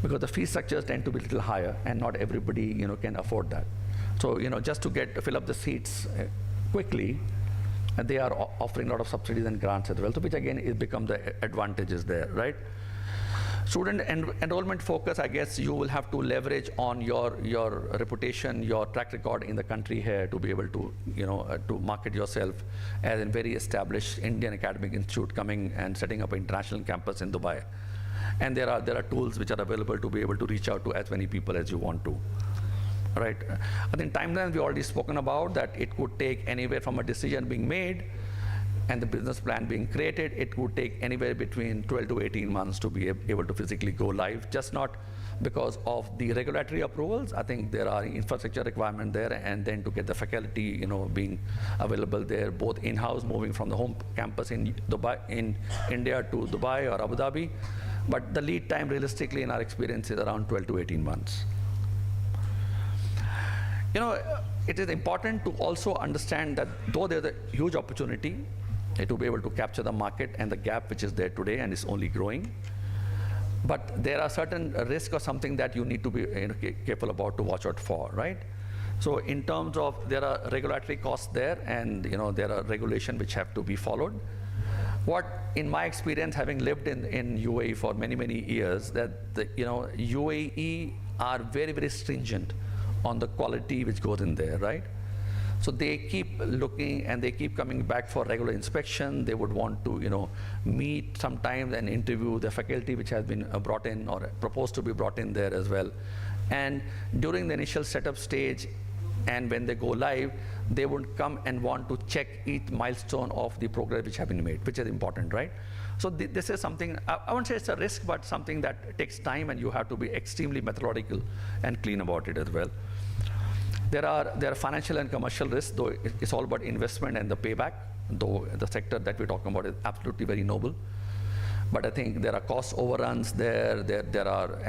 Because the fee structures tend to be a little higher, and not everybody can afford that. So just to fill up the seats quickly, they are offering a lot of subsidies and grants as well, so which again is become the advantages there, right? Student enrollment focus, I guess you will have to leverage on your reputation, your track record in the country here to be able to to market yourself as a very established Indian academic institute coming and setting up an international campus in Dubai. And there are tools which are available to be able to reach out to as many people as you want to. Right. I think timelines we already spoken about, that it could take anywhere from a decision being made and the business plan being created, it would take anywhere between 12 to 18 months to be able to physically go live, just not because of the regulatory approvals. I think there are infrastructure requirements there, and then to get the faculty being available there, both in-house, moving from the home campus in Dubai, in India to Dubai or Abu Dhabi. But the lead time realistically in our experience is around 12 to 18 months. It is important to also understand that though there's a huge opportunity to be able to capture the market and the gap which is there today and is only growing, but there are certain risks or something that you need to be careful about to watch out for, right? So in terms of, there are regulatory costs there, and there are regulations which have to be followed. What, in my experience, having lived in UAE for many years, that the UAE are very, very stringent on the quality which goes in there, right? So they keep looking, and they keep coming back for regular inspection. They would want to meet sometimes and interview the faculty which has been brought in or proposed to be brought in there as well. And during the initial setup stage, and when they go live, they would come and want to check each milestone of the progress which have been made, which is important, right? So this is something, I won't say it's a risk, but something that takes time, and you have to be extremely methodical and clean about it as well. There are financial and commercial risks, though it's all about investment and the payback, though the sector that we're talking about is absolutely very noble. But I think there are cost overruns there are,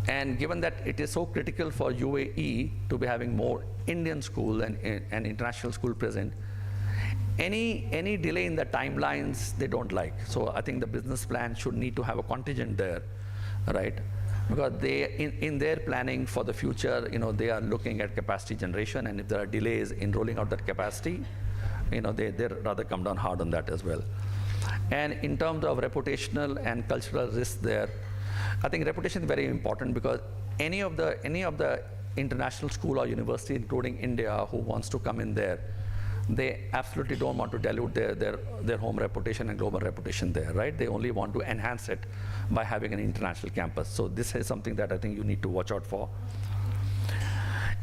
and given that it is so critical for UAE to be having more Indian school and international school present, any delay in the timelines they don't like. So I think the business plan should need to have a contingent there, right? Because they, in their planning for the future, they are looking at capacity generation, and if there are delays in rolling out that capacity, they rather come down hard on that as well. And in terms of reputational and cultural risk there, I think reputation is very important because any of the international school or university, including India, who wants to come in there, they absolutely don't want to dilute their home reputation and global reputation there, right? They only want to enhance it by having an international campus. So this is something that I think you need to watch out for.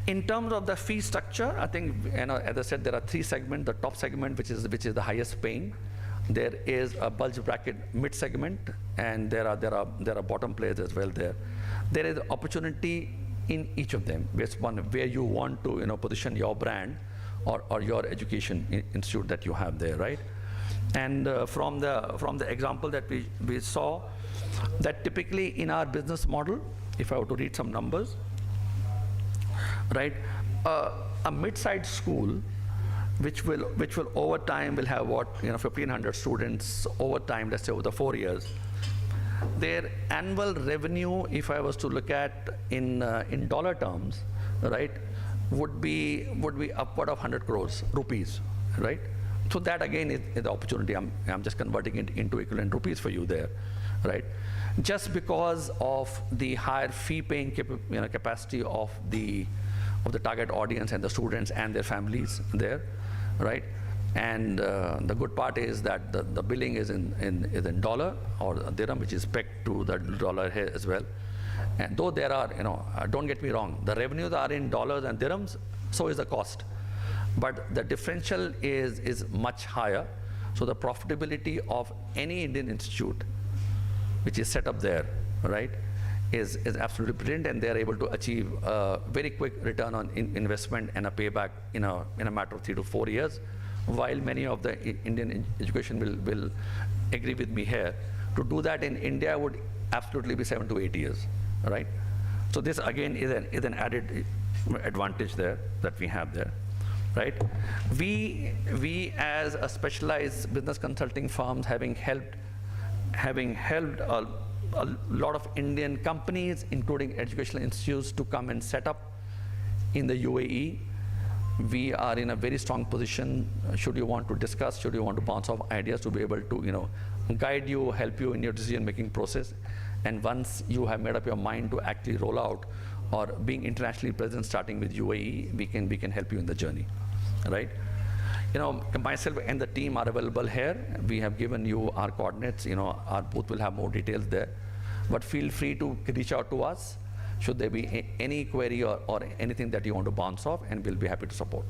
In terms of the fee structure, I think, as I said, there are 3 segments. The top segment, which is the highest paying. There is a bulge bracket mid segment, and there are bottom players as well there. There is opportunity in each of them based on where you want to position your brand or your education institute that you have there, right? And from the example that we saw, that typically in our business model, if I were to read some numbers, right, a mid-sized school which will over time will have 1,500 students over time, let's say over the 4 years. Their annual revenue, if I was to look at in dollar terms, right, would be upward of 100 crores rupees, right? So that again is the opportunity. I'm just converting it into equivalent rupees for you there, right? Just because of the higher fee-paying capacity of the target audience and the students and their families there, right? And the good part is that the billing is in dollar or dirham, which is pegged to the dollar here as well. And though there are, don't get me wrong, the revenues are in dollars and dirhams, so is the cost. But the differential is much higher. So the profitability of any Indian institute which is set up there, right, is absolutely brilliant, and they're able to achieve a very quick return on investment and a payback in a matter of 3 to 4 years, while many of the Indian education will agree with me here. To do that in India would absolutely be 7 to 8 years, right? So this again is an added advantage there that we have there, right? We as a specialized business consulting firms, having helped a lot of Indian companies, including educational institutes, to come and set up in the UAE, we are in a very strong position should you want to discuss, should you want to bounce off ideas, to be able to guide you, help you in your decision-making process. And once you have made up your mind to actually roll out or being internationally present, starting with UAE, we can help you in the journey, right? Myself and the team are available here. We have given you our coordinates. Our booth will have more details there. But feel free to reach out to us should there be any query or anything that you want to bounce off, and we'll be happy to support.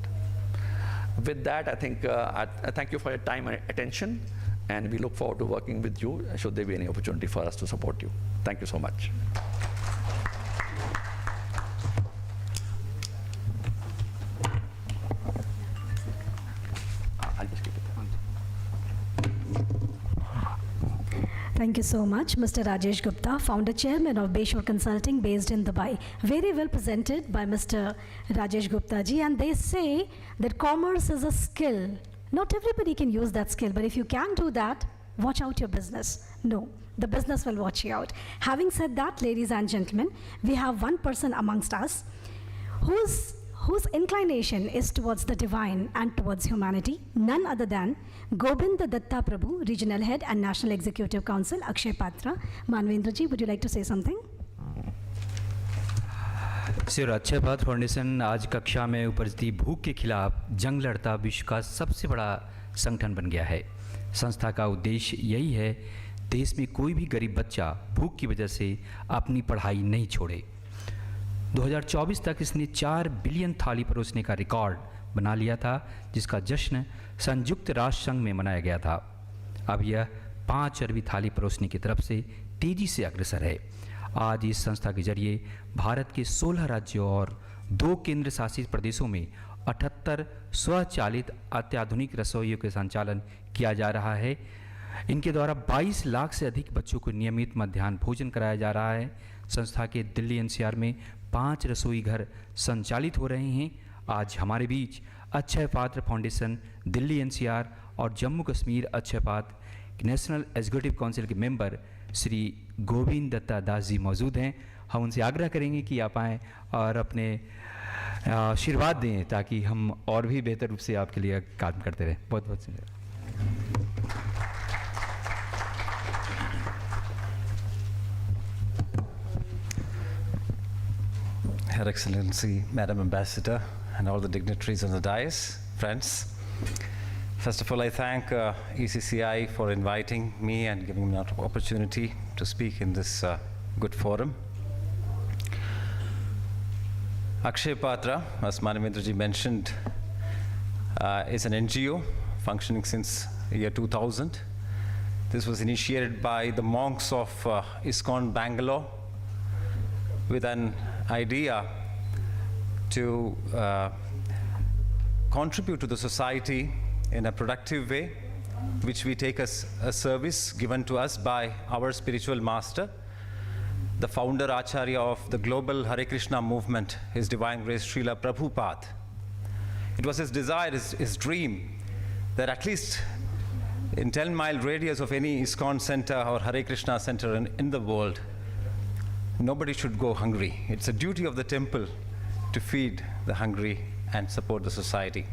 With that, I think I thank you for your time and attention, and we look forward to working with you should there be any opportunity for us to support you. Thank you so much. I'll just keep it there. Thank you so much, Mr. Rajesh Gupta, founder chairman of Bayshore Consulting based in Dubai. Very well presented by Mr. Rajesh Gupta ji, and they say that commerce is a skill. Not everybody can use that skill, but if you can do that, watch out your business. No, the business will watch you out. Having said that, ladies and gentlemen, we have one person amongst us whose inclination is towards the divine and towards humanity, none other than Gobind Datta Prabhu, Regional Head and National Executive Council, Akshay Patra. Manvendra ji, would you like to say something? Shri Akshay पात्र foundation आज कक्षा में उपजती भूख के खिलाफ जंग लड़ता विश्व का सबसे बड़ा संगठन बन गया है। संस्था का उद्देश्य यही है, देश में कोई भी गरीब बच्चा भूख की वजह से अपनी पढ़ाई नहीं छोड़े। 2024 तक इसने 4 बिलियन थाली परोसने का रिकॉर्ड बना लिया था, जिसका जश्न संयुक्त राष्ट्र संघ में मनाया गया था। अब यह 5 अरबी थाली परोसने की तरफ से तेज़ी से अग्रसर है। आज इस संस्था के जरिए भारत के 16 राज्यों और 2 केंद्र शासित प्रदेशों में 78 स्वचालित अत्याधुनिक रसोइयों के संचालन किया जा रहा है। इनके द्वारा 22 लाख से अधिक बच्चों को नियमित मध्याह्न भोजन कराया जा रहा है। संस्था के दिल्ली एनसीआर में 5 रसोई घर संचालित हो रहे हैं। आज हमारे बीच अक्षय पात्र फाउंडेशन, दिल्ली एनसीआर और जम्मू कश्मीर अक्षय पात्र नेशनल एग्जीक्यूटिव काउंसिल के मेंबर श्री गोविंद दत्ता दास जी मौजूद हैं। हम उनसे आग्रह करेंगे कि आप आएँ और अपने आशीर्वाद दें, ताकि हम और भी बेहतर रूप से आपके लिए काम करते रहें। बहुत बहुत धन्यवाद। Her Excellency, Madam Ambassador, and all the dignitaries on the dais, friends. First of all, I thank ECCI for inviting me and giving me an opportunity to speak in this good forum. Akshay Patra, as Manavendraji mentioned, is an NGO functioning since year 2000. This was initiated by the monks of ISKCON Bangalore with an idea to contribute to the society in a productive way, which we take as a service given to us by our spiritual master, the founder Acharya of the global Hare Krishna movement, His Divine Grace Srila Prabhupada. It was his desire, his dream, that at least in 10-mile radius of any ISKCON center or Hare Krishna center in the world, nobody should go hungry. It's a duty of the temple to feed the hungry and support the society.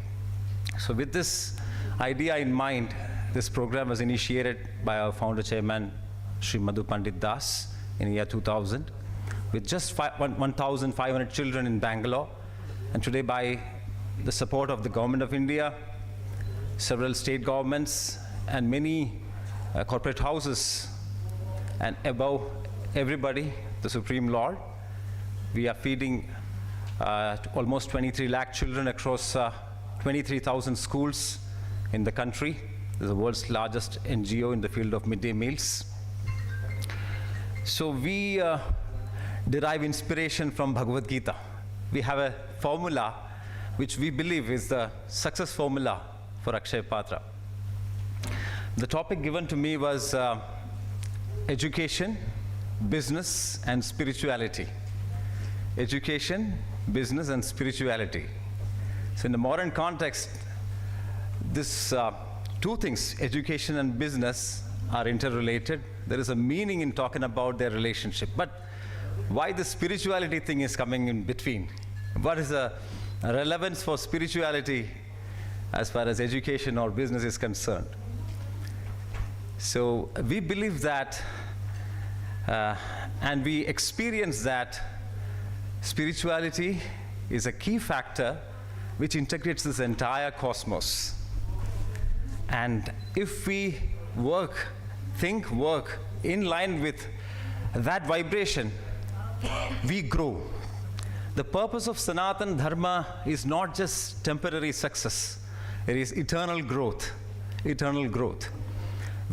So with this idea in mind, this program was initiated by our founder chairman, Sri Madhu Pandit Das, in the year 2000, with just 1,500 children in Bangalore. And today, by the support of the Government of India, several state governments, and many corporate houses, and above everybody, the Supreme Lord, we are feeding almost 23 lakh children across 23,000 schools in the country. This is the world's largest NGO in the field of midday meals. So we derive inspiration from Bhagavad Gita. We have a formula which we believe is the success formula for Akshay Patra. The topic given to me was education, business, and spirituality. Education, business, and spirituality. So in the modern context, this two things, education and business, are interrelated. There is a meaning in talking about their relationship. But why the spirituality thing is coming in between? What is the relevance for spirituality as far as education or business is concerned? So we believe that, and we experience that spirituality is a key factor which integrates this entire cosmos. And if we work in line with that vibration, we grow. The purpose of Sanatana Dharma is not just temporary success, it is eternal growth, eternal growth.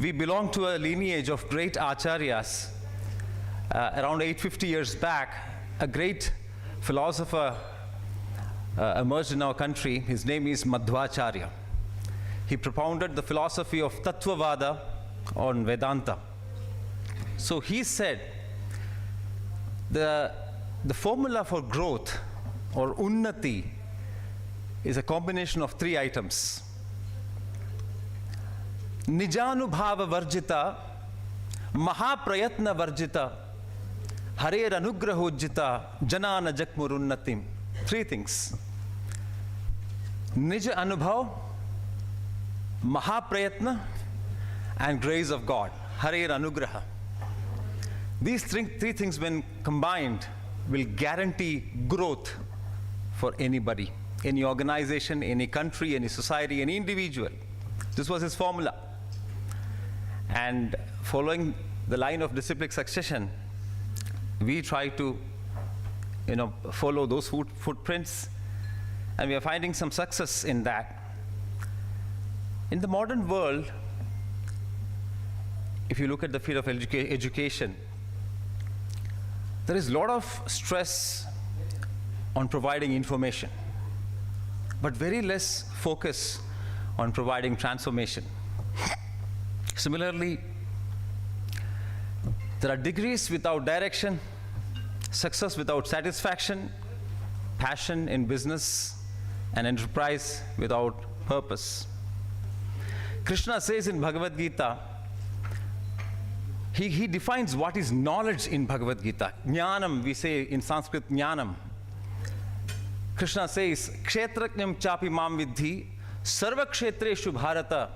We belong to a lineage of great acharyas. Around 850 years back, a great philosopher emerged in our country. His name is Madhvacharya. He propounded the philosophy of Tattvavada on Vedanta. So he said the formula for growth or unnati is a combination of three items. Nijanubhava varjita, mahaprayatna varjita, harer anugrahojjita, janana jakmurunnatim. Three things. Nija anubhav, mahaprayatna, and grace of God, harer anugraha. These three things, when combined, will guarantee growth for anybody, any organization, any country, any society, any individual. This was his formula. And following the line of disciplic succession, we try to follow those footprints, and we are finding some success in that. In the modern world, if you look at the field of education, there is a lot of stress on providing information, but very less focus on providing transformation. Similarly, there are degrees without direction, success without satisfaction, passion in business, and enterprise without purpose. Krishna says in Bhagavad Gita, he defines what is knowledge in Bhagavad Gita. Jnanam, we say in Sanskrit, jnanam. Krishna says, kshetraknyam chapi mam vidhi, sarva kshetreshu bharata,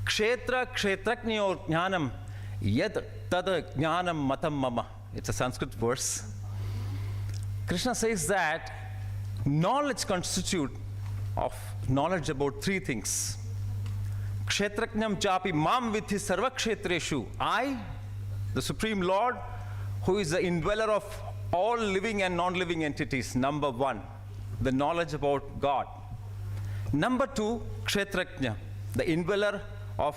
kshetra kshetraknyo jnanam, yad tada jnanam matam mama. It's a Sanskrit verse. Krishna says that knowledge constitutes of knowledge about three things. Kshetrajnam chapi mam vidhi sarva kshetreshu. I, the Supreme Lord, who is the indweller of all living and non-living entities, number one, the knowledge about God. Number two, kshetrajna, the indweller of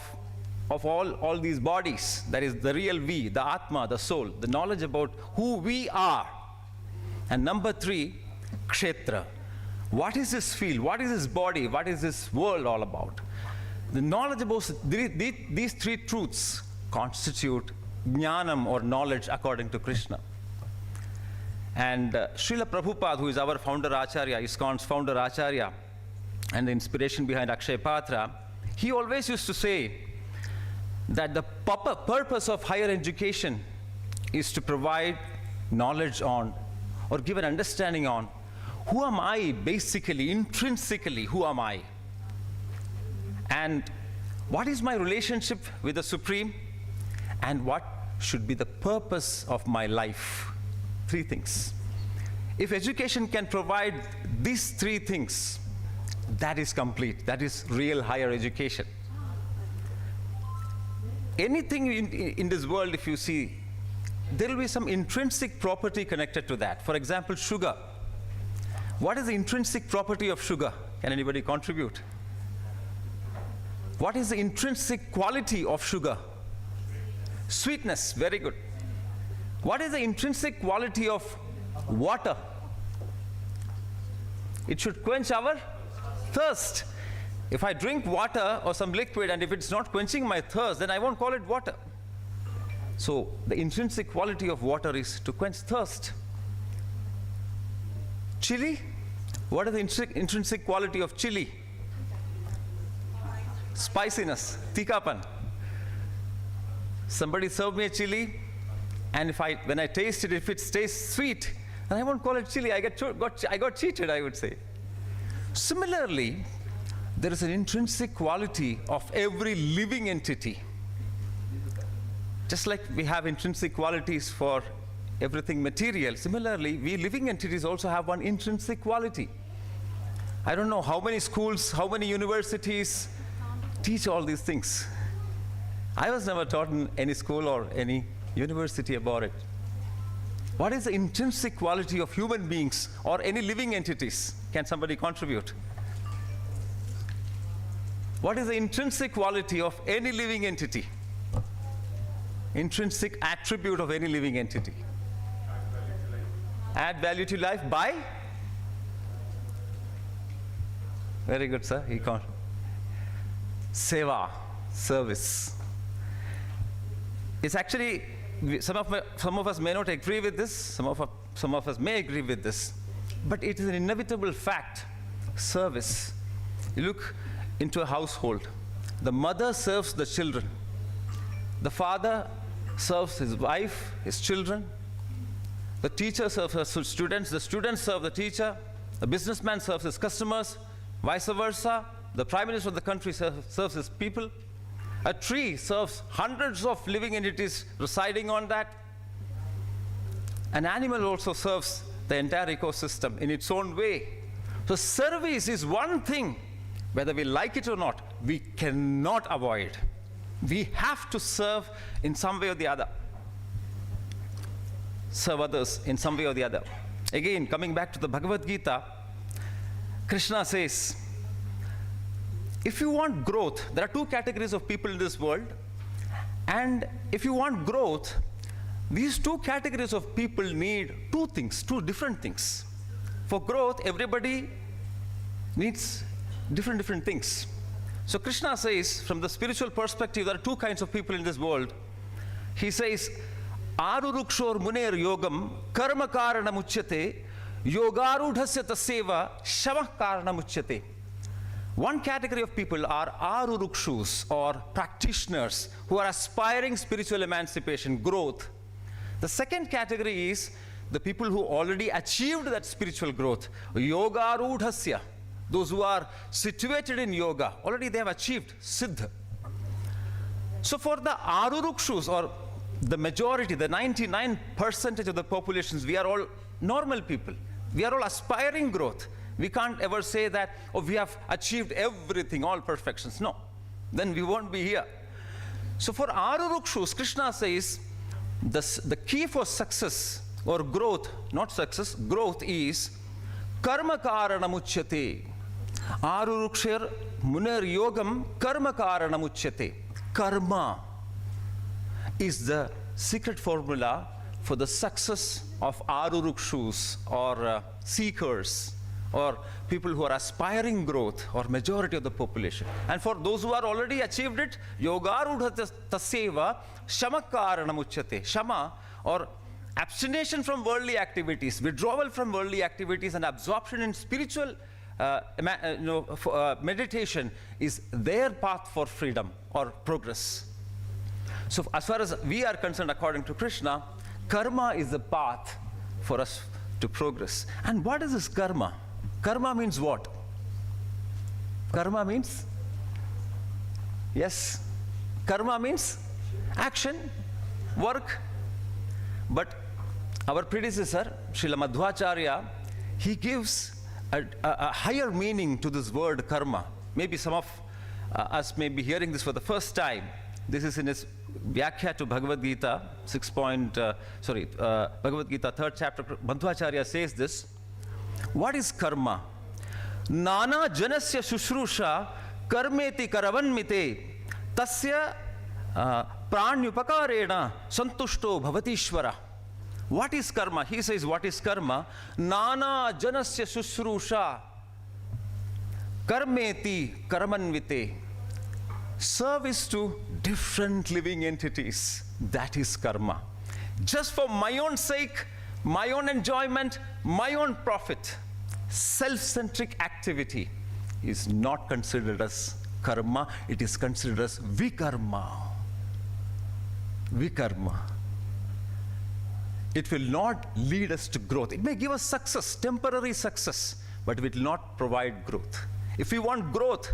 all these bodies, that is the real we, the Atma, the soul, the knowledge about who we are. And number three, kshetra. What is this field? What is this body? What is this world all about? The knowledge about these three truths constitute jnanam, or knowledge, according to Krishna. And Srila Prabhupada, who is our founder Acharya, ISKCON's founder Acharya, and the inspiration behind Akshay Patra, he always used to say that the purpose of higher education is to provide knowledge on, or give an understanding on, who am I, basically, intrinsically, who am I? And what is my relationship with the Supreme? And what should be the purpose of my life? Three things. If education can provide these three things, that is complete. That is real higher education. Anything in this world, if you see, there will be some intrinsic property connected to that. For example, sugar. What is the intrinsic property of sugar? Can anybody contribute? What is the intrinsic quality of sugar? Sweetness, very good. What is the intrinsic quality of water? It should quench our thirst. If I drink water or some liquid and if it's not quenching my thirst, then I won't call it water. So the intrinsic quality of water is to quench thirst. Chili, what is the intrinsic quality of chili? Spiciness, tikapan. Somebody served me a chili, and when I taste it, if it tastes sweet, then I won't call it chili. I got cheated, I would say. Similarly, there is an intrinsic quality of every living entity. Just like we have intrinsic qualities for everything material, similarly, we living entities also have one intrinsic quality. I don't know how many schools, how many universities teach all these things. I was never taught in any school or any university about it. What is the intrinsic quality of human beings or any living entities? Can somebody contribute? What is the intrinsic quality of any living entity? Intrinsic attribute of any living entity. Add value to life by? Very good, sir. Seva, service. It's actually, some of us may not agree with this, some of us may agree with this, but it is an inevitable fact. Service. You look into a household. The mother serves the children. The father serves his wife, his children. The teacher serves his students. The students serve the teacher. The businessman serves his customers. Vice versa. The prime minister of the country serves his people. A tree serves hundreds of living entities residing on that. An animal also serves the entire ecosystem in its own way. So service is one thing, whether we like it or not, we cannot avoid. We have to serve in some way or the other. Serve others in some way or the other. Again, coming back to the Bhagavad Gita, Krishna says, if you want growth, there are two categories of people in this world, and if you want growth, these two categories of people need two things, two different things. For growth, everybody needs different things. So Krishna says, from the spiritual perspective, there are two kinds of people in this world. He says, Arurukshor muner yogam karma karana muchyate yogarudhasya taseva shamah karana muchyate. One category of people are arurukshus, or practitioners, who are aspiring spiritual emancipation, growth. The second category is the people who already achieved that spiritual growth, yogarudhasya. Those who are situated in yoga, already they have achieved siddha. So for the arurukshus, or the majority, the 99% of the populations, we are all normal people. We are all aspiring growth. We can't ever say that, oh, we have achieved everything, all perfections. No, then we won't be here. So for Arurukshus, Krishna says, the key for success or growth, not success, growth is karma karanamuchyate. Arurukshir muner yogam karma karanamuchyate. Karma is the secret formula for the success of Arurukshus or seekers or people who are aspiring growth or majority of the population. And for those who are already achieved it, yogarudha taseva shamakaranam Shama or abstination from worldly activities, withdrawal from worldly activities and absorption in spiritual meditation is their path for freedom or progress. So as far as we are concerned, according to Krishna, karma is the path for us to progress. And what is this karma? Karma means what? Karma means? Yes. Karma means action, work. But our predecessor, Srila Madhvacharya, he gives a higher meaning to this word karma. Maybe some of us may be hearing this for the first time. This is in his Vyakhya to Bhagavad Gita, Bhagavad Gita, 3rd chapter. Madhvacharya says this. What is karma? Nana janasya shushrusha karmeti karavanmite tasya pranyupakarena santushto bhavatishvara. What is karma? He says, what is karma? Nana janasya shushrusha karmeti karavanmite. Service to different living entities. That is karma. Just for my own sake, my own enjoyment, my own profit. Self-centric activity is not considered as karma. It is considered as vikarma. Vikarma. It will not lead us to growth. It may give us success, temporary success, but it will not provide growth. If we want growth,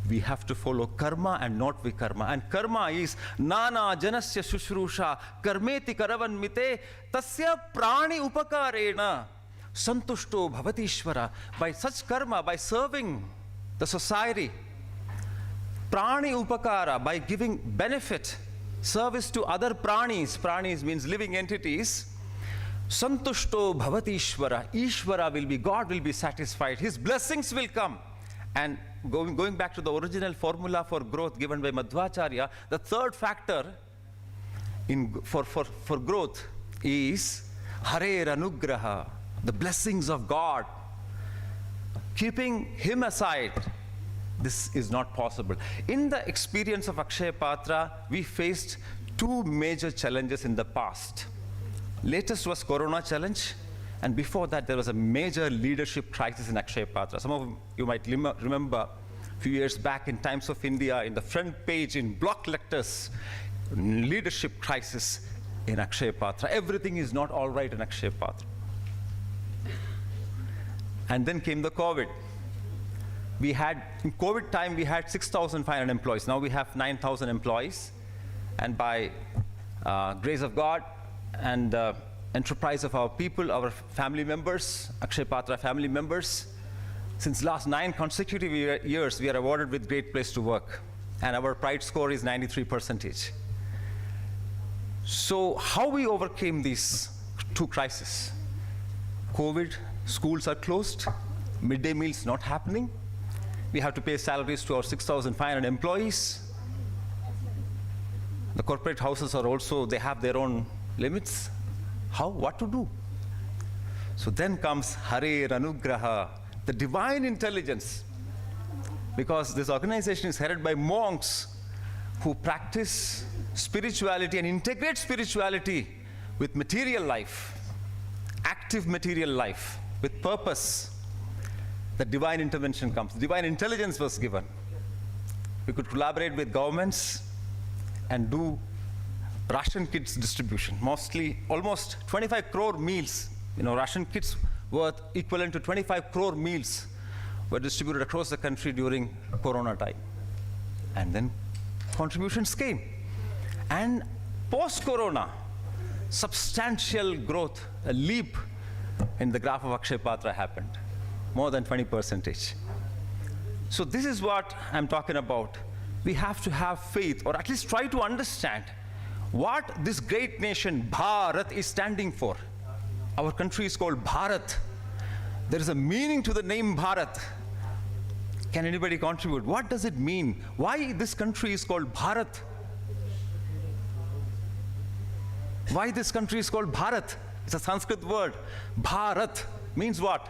we have to follow karma and not vikarma. And karma is nana janasya shushrusha karmeti karavanmite tasya prani upakarena santushto bhavatishvara. By such karma, by serving the society, prani upakara, by giving benefit, service to other pranis, pranis means living entities, santushto bhavatishvara, Ishvara will be, God will be satisfied, His blessings will come. And going back to the original formula for growth given by Madhvacharya, the third factor for growth is Harer Anugraha, the blessings of God. Keeping Him aside, this is not possible. In the experience of Akshaya Patra, we faced two major challenges in the past. Latest was Corona challenge. And before that, there was a major leadership crisis in Akshaya Patra. Some of you might remember a few years back in Times of India, in the front page, in block letters, leadership crisis in Akshaya Patra. Everything is not all right in Akshaya Patra. And then came the COVID. In COVID time, we had 6,500 employees. Now we have 9,000 employees. And by grace of God and enterprise of our people, our family members, Akshaya Patra family members, since last 9 consecutive years, we are awarded with Great Place to Work. And our pride score is 93%. So how we overcame these two crises? COVID, schools are closed, midday meals not happening. We have to pay salaries to our 6,500 employees. The corporate houses are also, they have their own limits. How? What to do? So then comes Harer Anugraha, the divine intelligence. Because this organization is headed by monks who practice spirituality and integrate spirituality with material life, active material life, with purpose. The divine intervention comes. Divine intelligence was given. We could collaborate with governments and do ration kits distribution. Mostly, almost 25 crore meals, ration kits worth equivalent to 25 crore meals were distributed across the country during Corona time. And then contributions came. And post-Corona, substantial growth, a leap in the graph of Akshay Patra happened, more than 20%. So this is what I'm talking about. We have to have faith, or at least try to understand what this great nation Bharat is standing for. Our country is called Bharat. There is a meaning to the name Bharat. Can anybody contribute? What does it mean? Why this country is called Bharat? Why this country is called Bharat? It's a Sanskrit word. Bharat means what?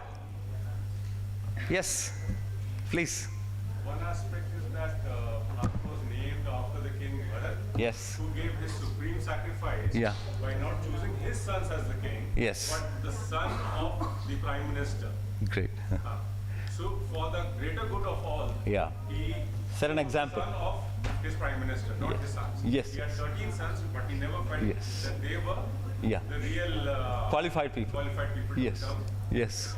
Yes, please. One aspect is that Bharat was named after the king Bharat, Yes. who gave his supreme sacrifice Yeah. by not choosing his sons as the king, Yes. but the son of the prime minister. Great. So for the greater good of all, Yeah. he Set an was example. the son of his prime minister, not his sons. Yes, He had yes. 13 sons, but he never felt Yes. that they were Yeah. the real Qualified people. to Yes. become. Yes.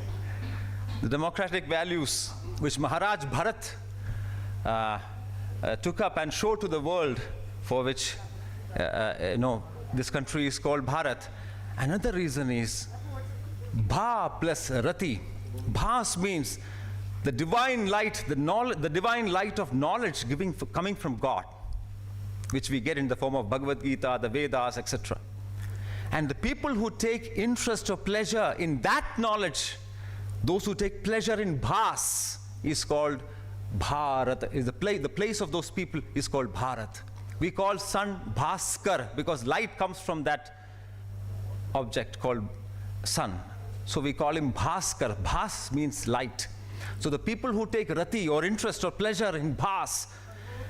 The democratic values which Maharaj Bharat took up and showed to the world, for which this country is called Bharat. Another reason is Bha plus Rati. Bhas means the divine light, the divine light of knowledge coming from God, which we get in the form of Bhagavad Gita, the Vedas, etc. And the people who take interest or pleasure in that knowledge, those who take pleasure in Bhas, is called Bharat. Is the place of those people is called Bharat. We call sun Bhaskar because light comes from that object called sun. So we call him Bhaskar. Bhas means light. So the people who take rati or interest or pleasure in Bhas,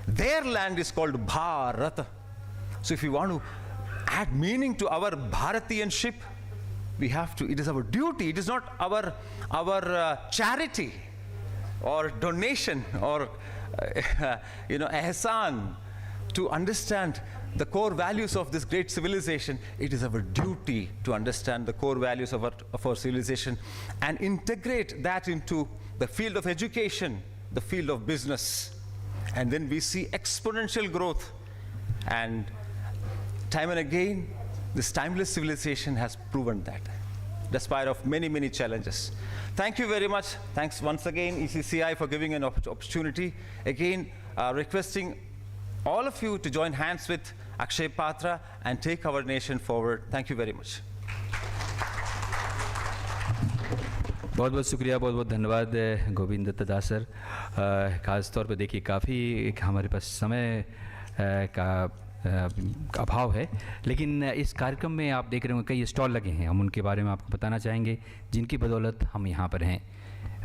their land is called Bharat. So if we want to add meaning to our Bharatianship, we have to, it is our duty, it is not our charity or donation or ihsan to understand the core values of this great civilization. It is our duty to understand the core values of our civilization and integrate that into the field of education, the field of business. And then we see exponential growth. And time and again, this timeless civilization has proven that, despite of many, many challenges. Thank you very much. Thanks once again, ECCI, for giving an opportunity. Again, requesting all of you to join hands with Akshay Patra and take our nation forward. Thank you very much. बहुत बहुत शुक्रिया, बहुत बहुत धन्यवाद Govind Dutta sir. ख़ास तौर पे देखिए काफ़ी हमारे पास समय का अभाव है, लेकिन इस कार्यक्रम में आप देख रहे होंगे कई स्टॉल लगे हैं। हम उनके बारे में आपको बताना चाहेंगे जिनकी बदौलत हम यहाँ पर हैं।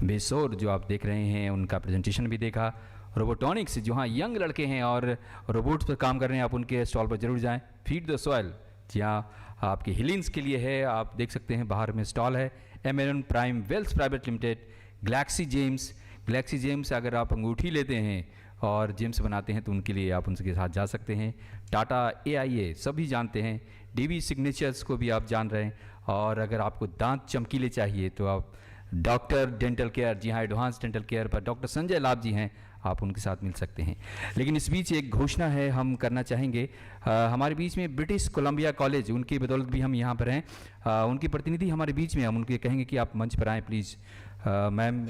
बेसोर जो आप देख रहे हैं उनका प्रेजेंटेशन भी देखा। रोबोटॉनिक्स जहाँ यंग लड़के हैं और रोबोट्स पर काम कर रहे हैं, आप उनके स्टॉल पर जरूर जाएँ। फीड द सॉइल जहाँ आपके हीलिंग्स के लिए है, आप देख सकते हैं बाहर में स्टॉल है। Amaron prime wealth private limited, galaxy gems अगर आप अंगूठी लेते हैं और जेम्स बनाते हैं तो उनके लिए आप उनके साथ जा सकते हैं। टाटा AIA सभी जानते हैं। DB सिग्नेचर्स को भी आप जान रहे हैं। और अगर आपको दांत चमकीले चाहिए तो आप डॉक्टर डेंटल केयर, जी हाँ, एडवांस डेंटल केयर पर डॉक्टर संजय लाभ जी हैं, आप उनके साथ मिल सकते हैं। लेकिन इस बीच एक घोषणा है हम करना चाहेंगे। हमारे बीच में ब्रिटिश कोलंबिया कॉलेज, उनकी बदौलत भी हम यहाँ पर हैं। उनकी प्रतिनिधि हमारे बीच में, हम उनके कहेंगे कि आप मंच पर आएँ प्लीज़। मैम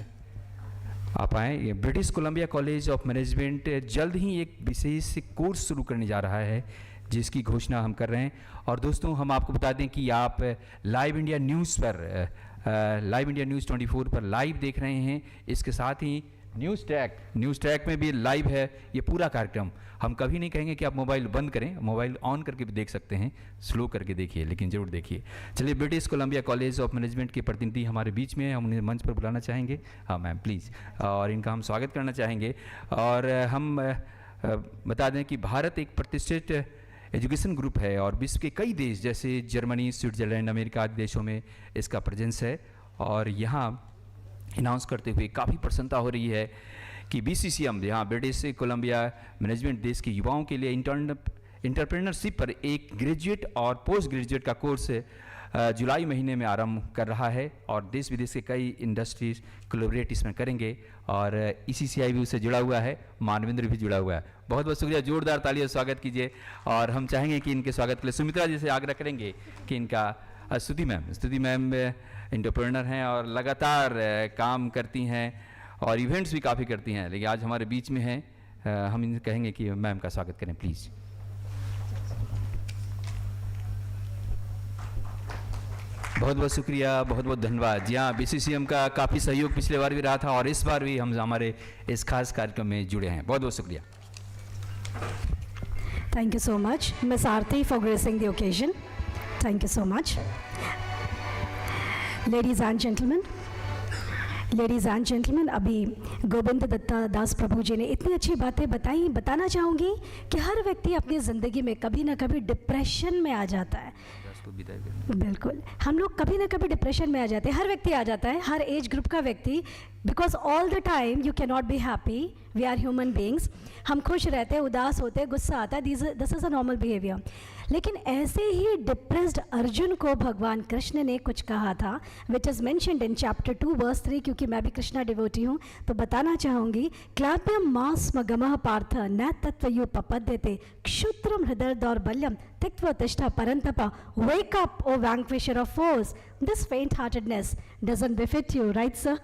आप आएँ। British Columbia college of management जल्द ही एक विशेष कोर्स शुरू करने जा रहा है जिसकी घोषणा हम कर रहे हैं। और दोस्तों हम आपको बता दें कि आप लाइव इंडिया न्यूज़ पर, लाइव इंडिया न्यूज़ 24 पर लाइव देख रहे हैं। इसके साथ ही न्यूज़ ट्रैक में भी लाइव है ये पूरा कार्यक्रम। हम कभी नहीं कहेंगे कि आप मोबाइल बंद करें, मोबाइल ऑन करके भी देख सकते हैं, स्लो करके देखिए, लेकिन ज़रूर देखिए। चलिए, British Columbia college of management के प्रतिनिधि हमारे बीच में, हम उन्हें मंच पर बुलाना चाहेंगे। हाँ मैम प्लीज़, और इनका हम स्वागत करना चाहेंगे। और हम बता दें कि भारत एक प्रतिष्ठित एजुकेशन ग्रुप है और विश्व के कई देश जैसे जर्मनी, स्विट्ज़रलैंड, अमेरिका आदि देशों में इसका प्रेजेंस है। और यहाँ अनाउंस करते हुए काफ़ी प्रसन्नता हो रही है कि BCCM, यहाँ ब्रिटिश कोलंबिया मैनेजमेंट, देश के युवाओं के लिए इंटरप्रेन्योरशिप पर एक ग्रेजुएट और पोस्ट ग्रेजुएट का कोर्स जुलाई महीने में आरंभ कर रहा है। और देश विदेश के कई इंडस्ट्रीज कोलैबोरेट इसमें करेंगे और ECCI भी उससे जुड़ा हुआ है, मानवेंद्र भी जुड़ा हुआ है। बहुत बहुत शुक्रिया, जोरदार तालियों से स्वागत कीजिए। और हम चाहेंगे कि इनके स्वागत के लिए सुमित्रा जी से आग्रह करेंगे कि इनका स्तुति मैम एंटरप्रेन्योर हैं और लगातार काम करती हैं और इवेंट्स भी काफ़ी करती हैं, लेकिन आज हमारे बीच में हैं। हम इनसे कहेंगे कि मैम का स्वागत करें प्लीज़। बहुत बहुत शुक्रिया, बहुत बहुत धन्यवाद। जी हाँ, BCCM का काफ़ी सहयोग पिछले बार भी रहा था और इस बार भी हम हमारे इस खास कार्यक्रम में जुड़े हैं। बहुत बहुत शुक्रिया। Thank you so much, Ms. Aarti, for gracing the occasion. Thank you so much. Ladies and gentlemen, अभी गोविंद दत्ता दास प्रभु जी ने इतनी अच्छी बातें बताई। बताना चाहूँगी कि हर व्यक्ति अपनी ज़िंदगी में कभी ना कभी डिप्रेशन में आ जाता है। बिल्कुल, हम लोग कभी ना कभी डिप्रेशन में आ जाते हैं, हर व्यक्ति आ जाता है, हर एज ग्रुप का व्यक्ति, because all the time you can not be happy, we are human beings. हम खुश रहते हैं, उदास होते हैं, गुस्सा आता है, this is a normal behaviour. लेकिन ऐसे ही डिप्रेस्ड अर्जुन को भगवान कृष्ण ने कुछ कहा था, which is mentioned in chapter 2 verse 3। क्योंकि मैं भी कृष्णा डिवोटी हूँ तो बताना चाहूँगी, क्लाप्यम मास मगमः पार्थ न तत्त्वयुपपद्यते क्षुद्रम हृदय दौर्बल्यम त्यक्त्वा तिष्ठ परंतप, wake up, O vanquisher of foes, this faint-heartedness doesn't befit you, right sir?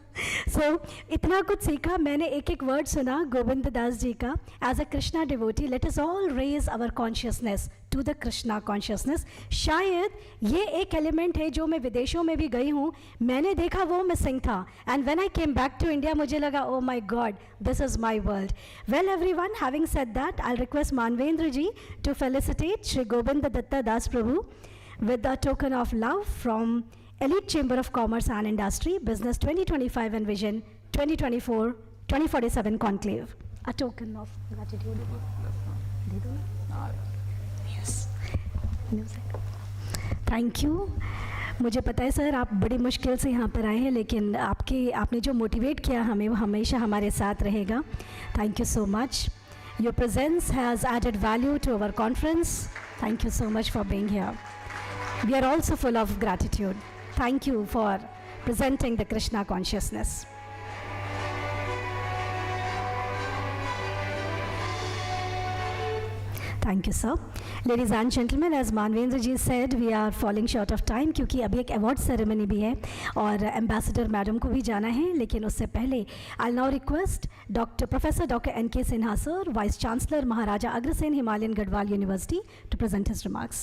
So इतना कुछ सीखा मैंने, एक एक वर्ड सुना गोविंद दास जी का। As a Krishna devotee, let us all raise our consciousness to the Krishna consciousness. शायद ये एक एलिमेंट है जो मैं विदेशों में भी गई हूँ, मैंने देखा वो मिसिंग था, and when I came back to India मुझे लगा oh my God, this is my world. Well everyone, having said that, I request Manvendra ji to felicitate Shri Govind Datta Das Prabhu with a token of love from Elite Chamber of Commerce and Industry, Business 2025 and Vision 2024-2047 Conclave. A token of gratitude. Yes. Thank you. मुझे पता है sir आप बड़ी मुश्किल से यहाँ पर आए हैं, लेकिन आपने जो मोटिवेट किया हमें वो हमेशा हमारे साथ रहेगा। Thank you so much. Your presence has added value to our conference. Thank you so much for being here. We are also full of gratitude. Thank you for presenting the Krishna consciousness. Thank you, sir. Ladies and gentlemen, as Manvendra ji said, we are falling short of time क्योंकि अभी एक award ceremony भी है और ambassador madam को भी जाना है। लेकिन उससे पहले I'll now request Professor Dr. N.K. Sinha sir, Vice Chancellor Maharaja Agrasen Himalayan Gadwal University, to present his remarks.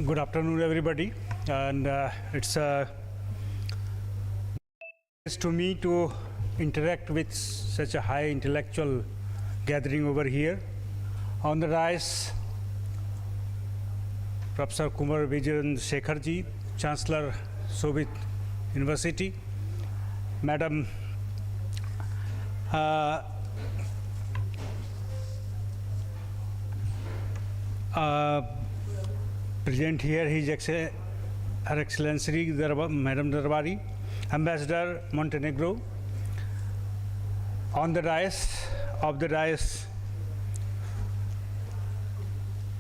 Good afternoon, everybody, and it's to me to interact with such a high intellectual gathering over here. On the dais, Professor Kumar Vijayan Shekharji, Chancellor Sobit University, Madam present here, Her Excellency Madam Darbari, Ambassador Montenegro. On the dais,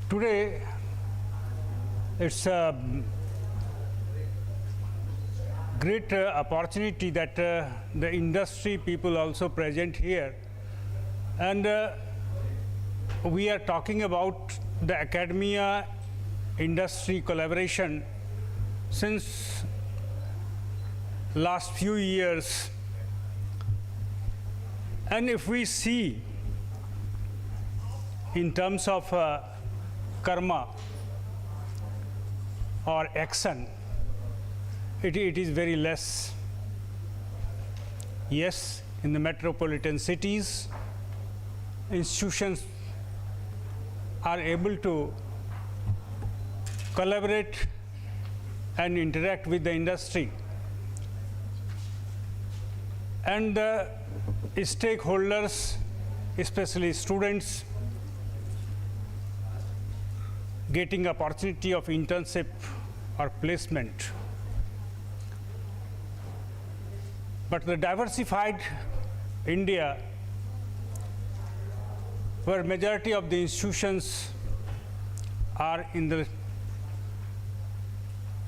today it's a great opportunity that the industry people also present here, and we are talking about the academia industry collaboration since last few years. And if we see in terms of karma or action, it is very less. Yes, in the metropolitan cities, institutions are able to collaborate and interact with the industry, and the stakeholders, especially students, getting opportunity of internship or placement. But the diversified India, where majority of the institutions are in the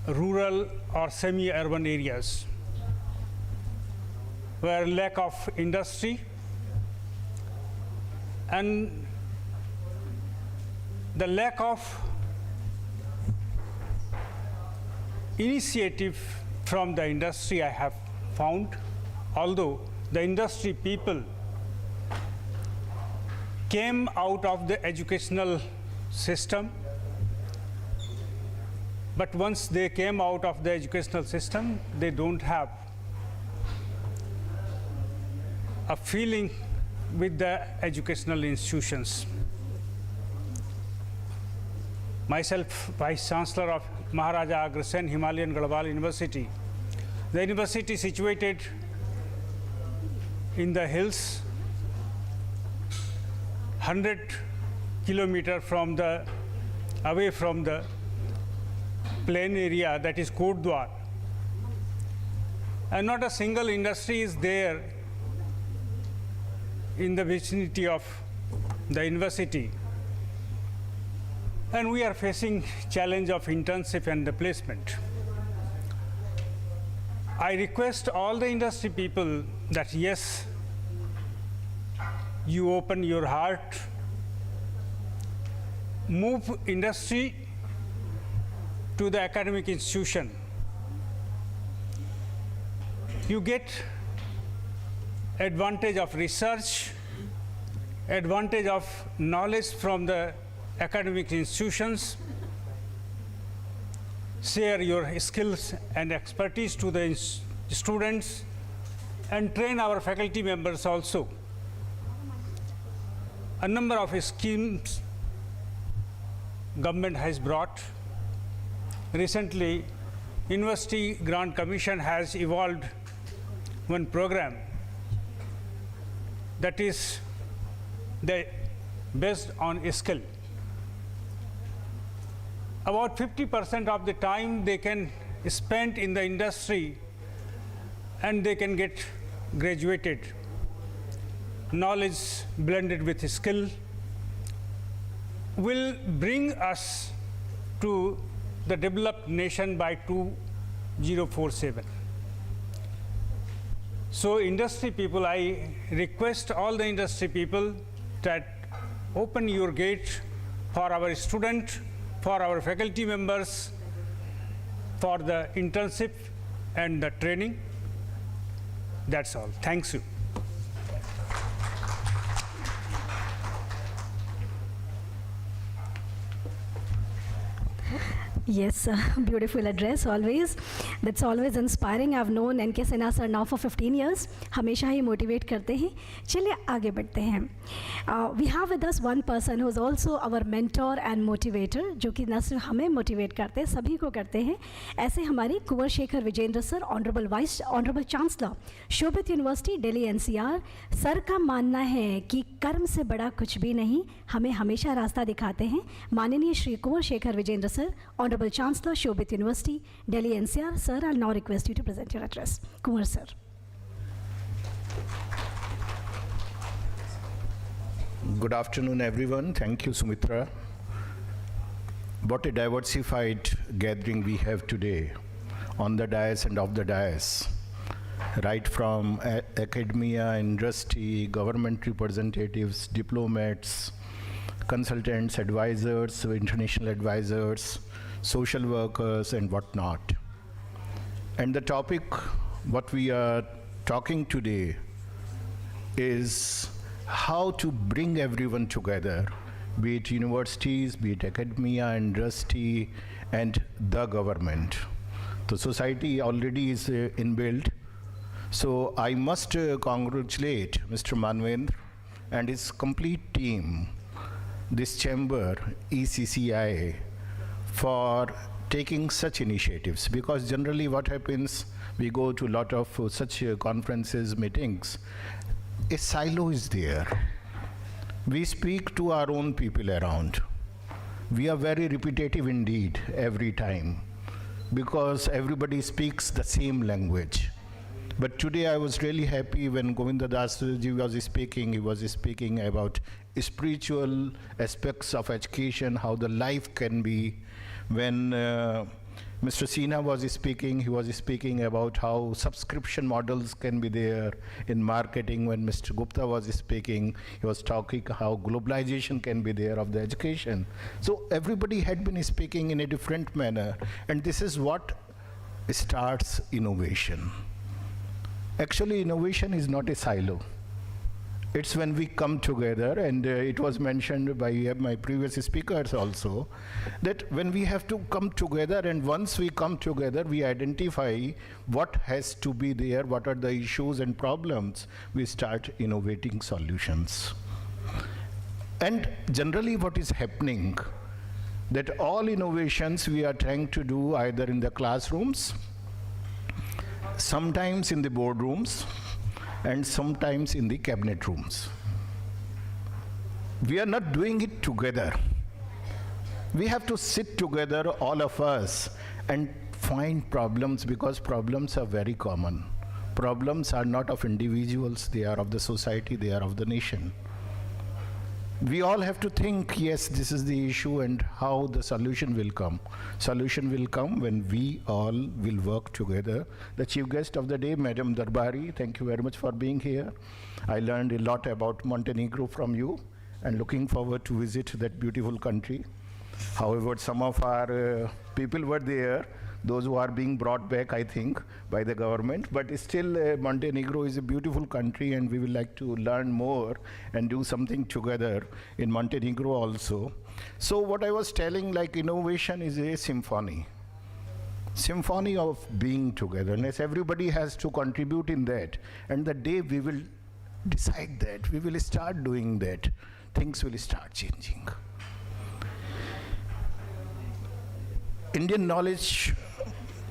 rural or semi-urban areas, were lack of industry and the lack of initiative from the industry I have found, although the industry people came out of the educational system, but once they came out of the educational system, they don't have a feeling with the educational institutions. Myself, Vice Chancellor of Maharaja Agrasen Himalayan Garhwal University. The university situated in the hills, 100 kilometers away from the plain area, that is Kotdwar. And not a single industry is there in the vicinity of the university. And we are facing challenge of internship and the placement. I request all the industry people that yes, you open your heart, move industry to the academic institution. You get advantage of research, advantage of knowledge from the academic institutions, share your skills and expertise to the students, and train our faculty members also. A number of schemes government has brought. Recently, University Grant Commission has evolved one program that is based on skill. About 50% of the time they can spend in the industry and they can get graduated. Knowledge blended with skill will bring us to the developed nation by 2047. So industry people, I request all the industry people that open your gate for our students, for our faculty members, for the internship and the training. That's all. Thanks you. Yes, beautiful address always. That's always inspiring. I've known NK Sinha sir now for 15 years. हमेशा ही motivate करते हैं. चलिए आगे बढ़ते हैं. We have with us one person who is also our mentor and motivator, जो कि न सिर्फ हमें motivate करते हैं, सभी को करते हैं. ऐसे हमारे Kunwar Shekhar Vijendra sir, honourable chancellor, Shobhit university Delhi NCR. Sir का मानना है कि कर्म से बड़ा कुछ भी नहीं, हमें हमेशा रास्ता दिखाते हैं. माननीय Shri Kunwar Shekhar Vijendra sir, Honorable Chancellor, Shobhit University, Delhi NCR. Sir, I'll now request you to present your address. Kumar sir. Good afternoon, everyone. Thank you, Sumitra. What a diversified gathering we have today on the dais and off the dais. Right from academia, industry, government representatives, diplomats, consultants, advisors, international advisors, social workers, and whatnot. And the topic, what we are talking today, is how to bring everyone together, be it universities, be it academia, industry, and the government. The society already is inbuilt. So I must congratulate Mr. Manvendra and his complete team, this chamber, ECCI, for taking such initiatives, because generally what happens, we go to a lot of such conferences, meetings, a silo is there. We speak to our own people around. We are very repetitive indeed every time, because everybody speaks the same language. But today I was really happy when Govinda Das ji was speaking. He was speaking about spiritual aspects of education, how the life can be when Mr. Sina was speaking, he was speaking about how subscription models can be there in marketing. When Mr. Gupta was speaking, he was talking how globalization can be there of the education. So everybody had been speaking in a different manner, and this is what starts innovation. Actually, innovation is not a silo. It's when we come together, and it was mentioned by my previous speakers also, that when we have to come together, and once we come together, we identify what has to be there, what are the issues and problems, we start innovating solutions. And generally what is happening, that all innovations we are trying to do either in the classrooms, sometimes in the boardrooms, and sometimes in the cabinet rooms. We are not doing it together. We have to sit together, all of us, and find problems, because problems are very common. Problems are not of individuals, they are of the society, they are of the nation. We all have to think, yes, this is the issue, and how the solution will come. Solution will come when we all will work together. The chief guest of the day, Madam Darbari, thank you very much for being here. I learned a lot about Montenegro from you, and looking forward to visit that beautiful country. However, some of our people were there, those who are being brought back, I think, by the government, but still Montenegro is a beautiful country, and we would like to learn more and do something together in Montenegro also. So what I was telling, like, innovation is a symphony of being togetherness. Everybody has to contribute in that, and the day we will decide that, we will start doing that, things will start changing. Indian knowledge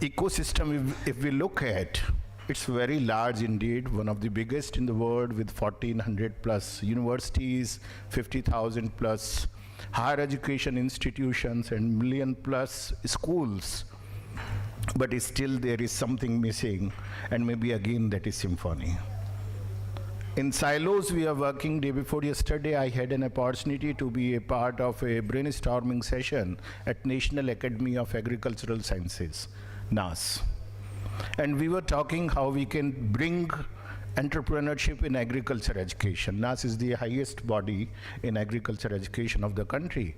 ecosystem, if we look at, it's very large indeed, one of the biggest in the world, with 1,400 plus universities, 50,000 plus higher education institutions, and million plus schools. But still there is something missing, and maybe again that is symphony. In silos we are working. Day before yesterday I had an opportunity to be a part of a brainstorming session at National Academy of Agricultural Sciences, NAS. And we were talking how we can bring entrepreneurship in agriculture education. NAS is the highest body in agriculture education of the country.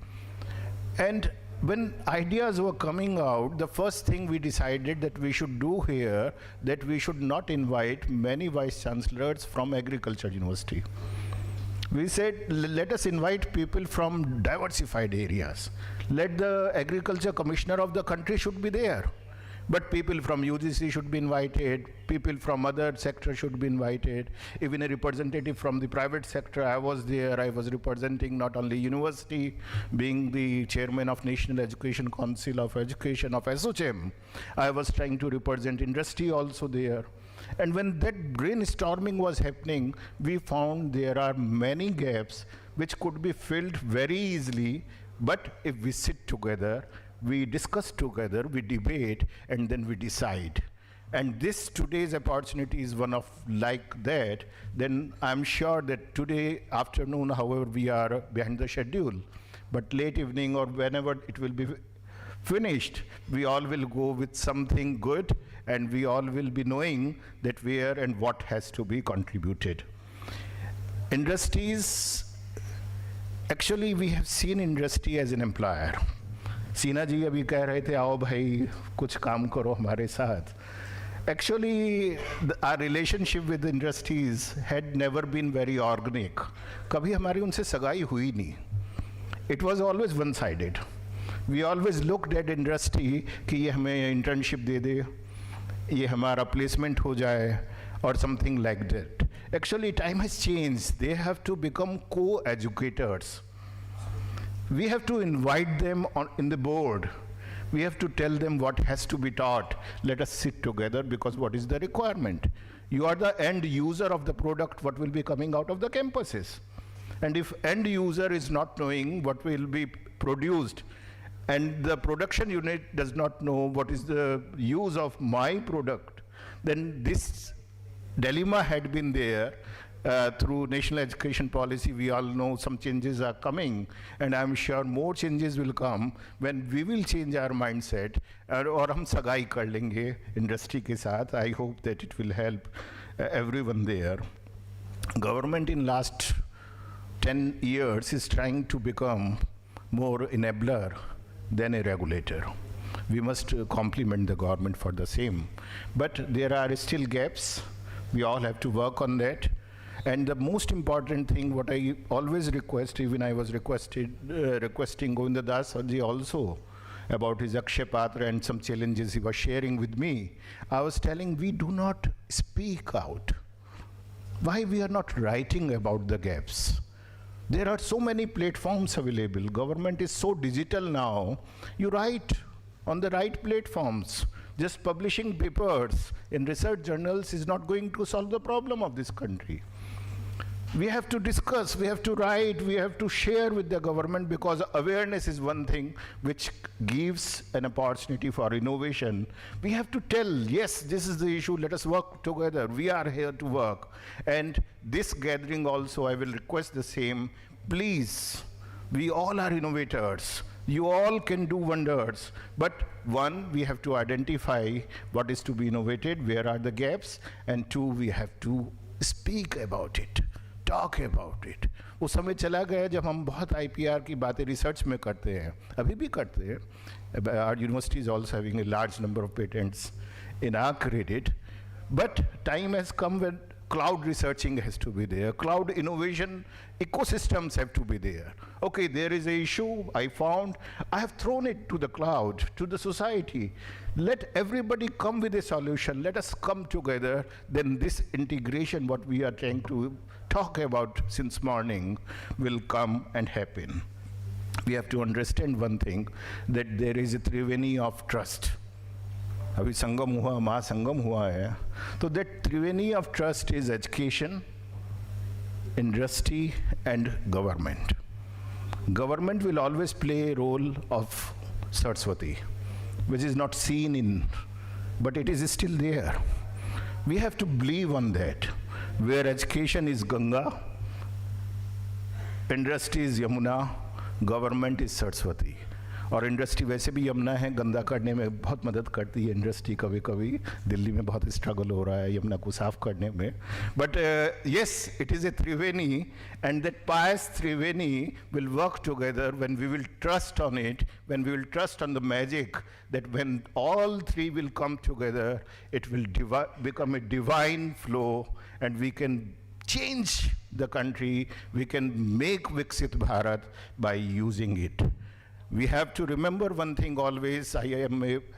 And when ideas were coming out, the first thing we decided that we should do here, that we should not invite many vice chancellors from agriculture university. We said, let us invite people from diversified areas. Let the agriculture commissioner of the country should be there. But people from UGC should be invited, people from other sectors should be invited, even a representative from the private sector. I was there, I was representing not only university, being the chairman of National Education Council of Education of SOCHM, I was trying to represent industry also there. And when that brainstorming was happening, we found there are many gaps which could be filled very easily, but if we sit together, we discuss together, we debate, and then we decide. And this today's opportunity is one of like that. Then I'm sure that today afternoon, however, we are behind the schedule, but late evening or whenever it will be finished, we all will go with something good, and we all will be knowing that where and what has to be contributed. Industries, actually we have seen industry as an employer. सीना जी अभी कह रहे थे, आओ भाई कुछ काम करो हमारे साथ. Actually, our relationship with the industries had never been very organic. कभी हमारी उनसे सगाई हुई नहीं. It was always one-sided. We always looked at industry कि ये हमें internship दे दे, ये हमारा placement हो जाए, or something like that. Actually, time has changed. They have to become co-educators. We have to invite them in the board. We have to tell them what has to be taught. Let us sit together, because what is the requirement? You are the end user of the product, what will be coming out of the campuses. And if end user is not knowing what will be produced, and the production unit does not know what is the use of my product, then this dilemma had been there. through national education policy, we all know some changes are coming, and I'm sure more changes will come when we will change our mindset और हम सगाई कर लेंगे industry के साथ. I hope that it will help everyone there. Government in last 10 years is trying to become more enabler than a regulator. We must compliment the government for the same. But there are still gaps. We all have to work on that. And the most important thing, what I always request, even I was requesting Govinda Das ji also about his Akshay Patra and some challenges he was sharing with me. I was telling, we do not speak out. Why we are not writing about the gaps? There are so many platforms available. Government is so digital now. You write on the right platforms. Just publishing papers in research journals is not going to solve the problem of this country. We have to discuss, we have to write, we have to share with the government, because awareness is one thing which gives an opportunity for innovation. We have to tell, yes, this is the issue, let us work together. We are here to work. And this gathering also, I will request the same. Please, we all are innovators. You all can do wonders. But one, we have to identify what is to be innovated, where are the gaps, and two, we have to speak about it. Talk about it. वो समय चला गया जब हम बहुत IPR की बातें research में करते हैं, अभी भी करते हैं. Our university is also having a large number of patents in our credit. But time has come when cloud researching has to be there. Cloud innovation ecosystems have to be there. Okay, there is an issue I found. I have thrown it to the cloud, to the society. Let everybody come with a solution. Let us come together. Then this integration, what we are trying to talk about since morning, will come and happen. We have to understand one thing, that there is a triveni of trust. अभी संगम हुआ, महासंगम हुआ है, तो that triveni of trust is education, industry and government. Government will always play a role of Saraswati, which is not seen in, but it is still there. We have to believe on that. Where education is Ganga, industry is Yamuna, government is Saraswati. और industry वैसे भी यमुना है, गंदा करने में बहुत मदद करती है इंडस्ट्री. कभी कभी दिल्ली में बहुत स्ट्रगल हो रहा है यमुना को साफ करने में. But yes, it is a triveni, and that pious triveni will work together when we will trust on it, when we will trust on the magic, that when all three will come together, it will become a divine flow, and we can change the country, we can make Viksit Bharat by using it. We have to remember one thing always, I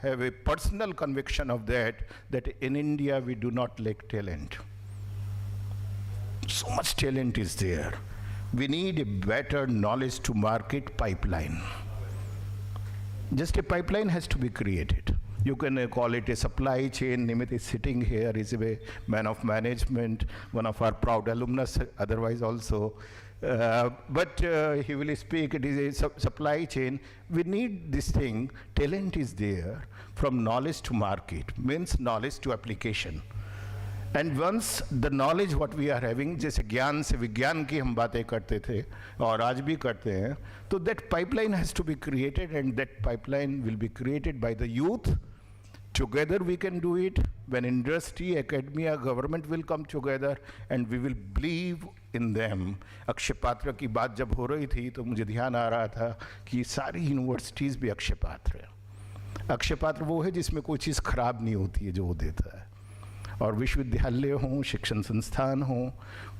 have a personal conviction of that in India we do not lack talent. So much talent is there. We need a better knowledge to market pipeline. Just a pipeline has to be created. You can call it a supply chain. Nimit is sitting here, is a man of management, one of our proud alumnus, otherwise also. But he will speak, it is a supply chain. We need this thing. Talent is there. From knowledge to market means knowledge to application. And once the knowledge what we are having, जैसे ज्ञान से विज्ञान की हम बातें करते थे और आज भी करते हैं, तो that pipeline has to be created, and that pipeline will be created by the youth. Together we can do it. When industry, academia, government will come together, and we will believe in them. Akshay पात्र की बात जब हो रही थी तो मुझे ध्यान आ रहा था कि सारी यूनिवर्सिटीज़ भी अक्षय पात्र है. अक्षय पात्र वो है जिसमें कोई चीज़ खराब नहीं होती है जो वो देता है. और विश्वविद्यालय हों, शिक्षण संस्थान हों,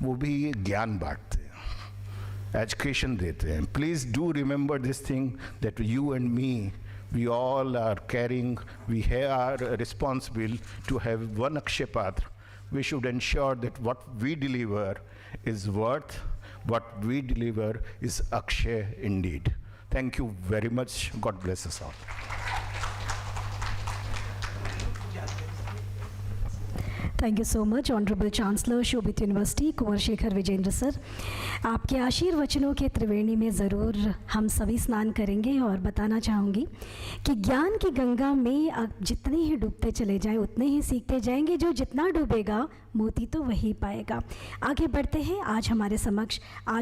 वो भी ज्ञान बांटते हैं, एजुकेशन देते हैं. Please do remember this thing that you and me, we all are carrying, we are responsible to have one Akshay Patra. We should ensure that what we deliver is worth, what we deliver is Akshay indeed. Thank you very much. God bless us all. Thank you so much honourable chancellor Shobhit university Kunwar Shekhar Vijendra sir. आपके आशीर्वचनों के त्रिवेणी में ज़रूर हम सभी स्नान करेंगे, और बताना चाहूँगी कि ज्ञान की गंगा में जितने ही डूबते चले जाएं उतने ही सीखते जाएंगे. जो जितना डूबेगा मोती तो वही पाएगा। आगे बढ़ते हैं। आज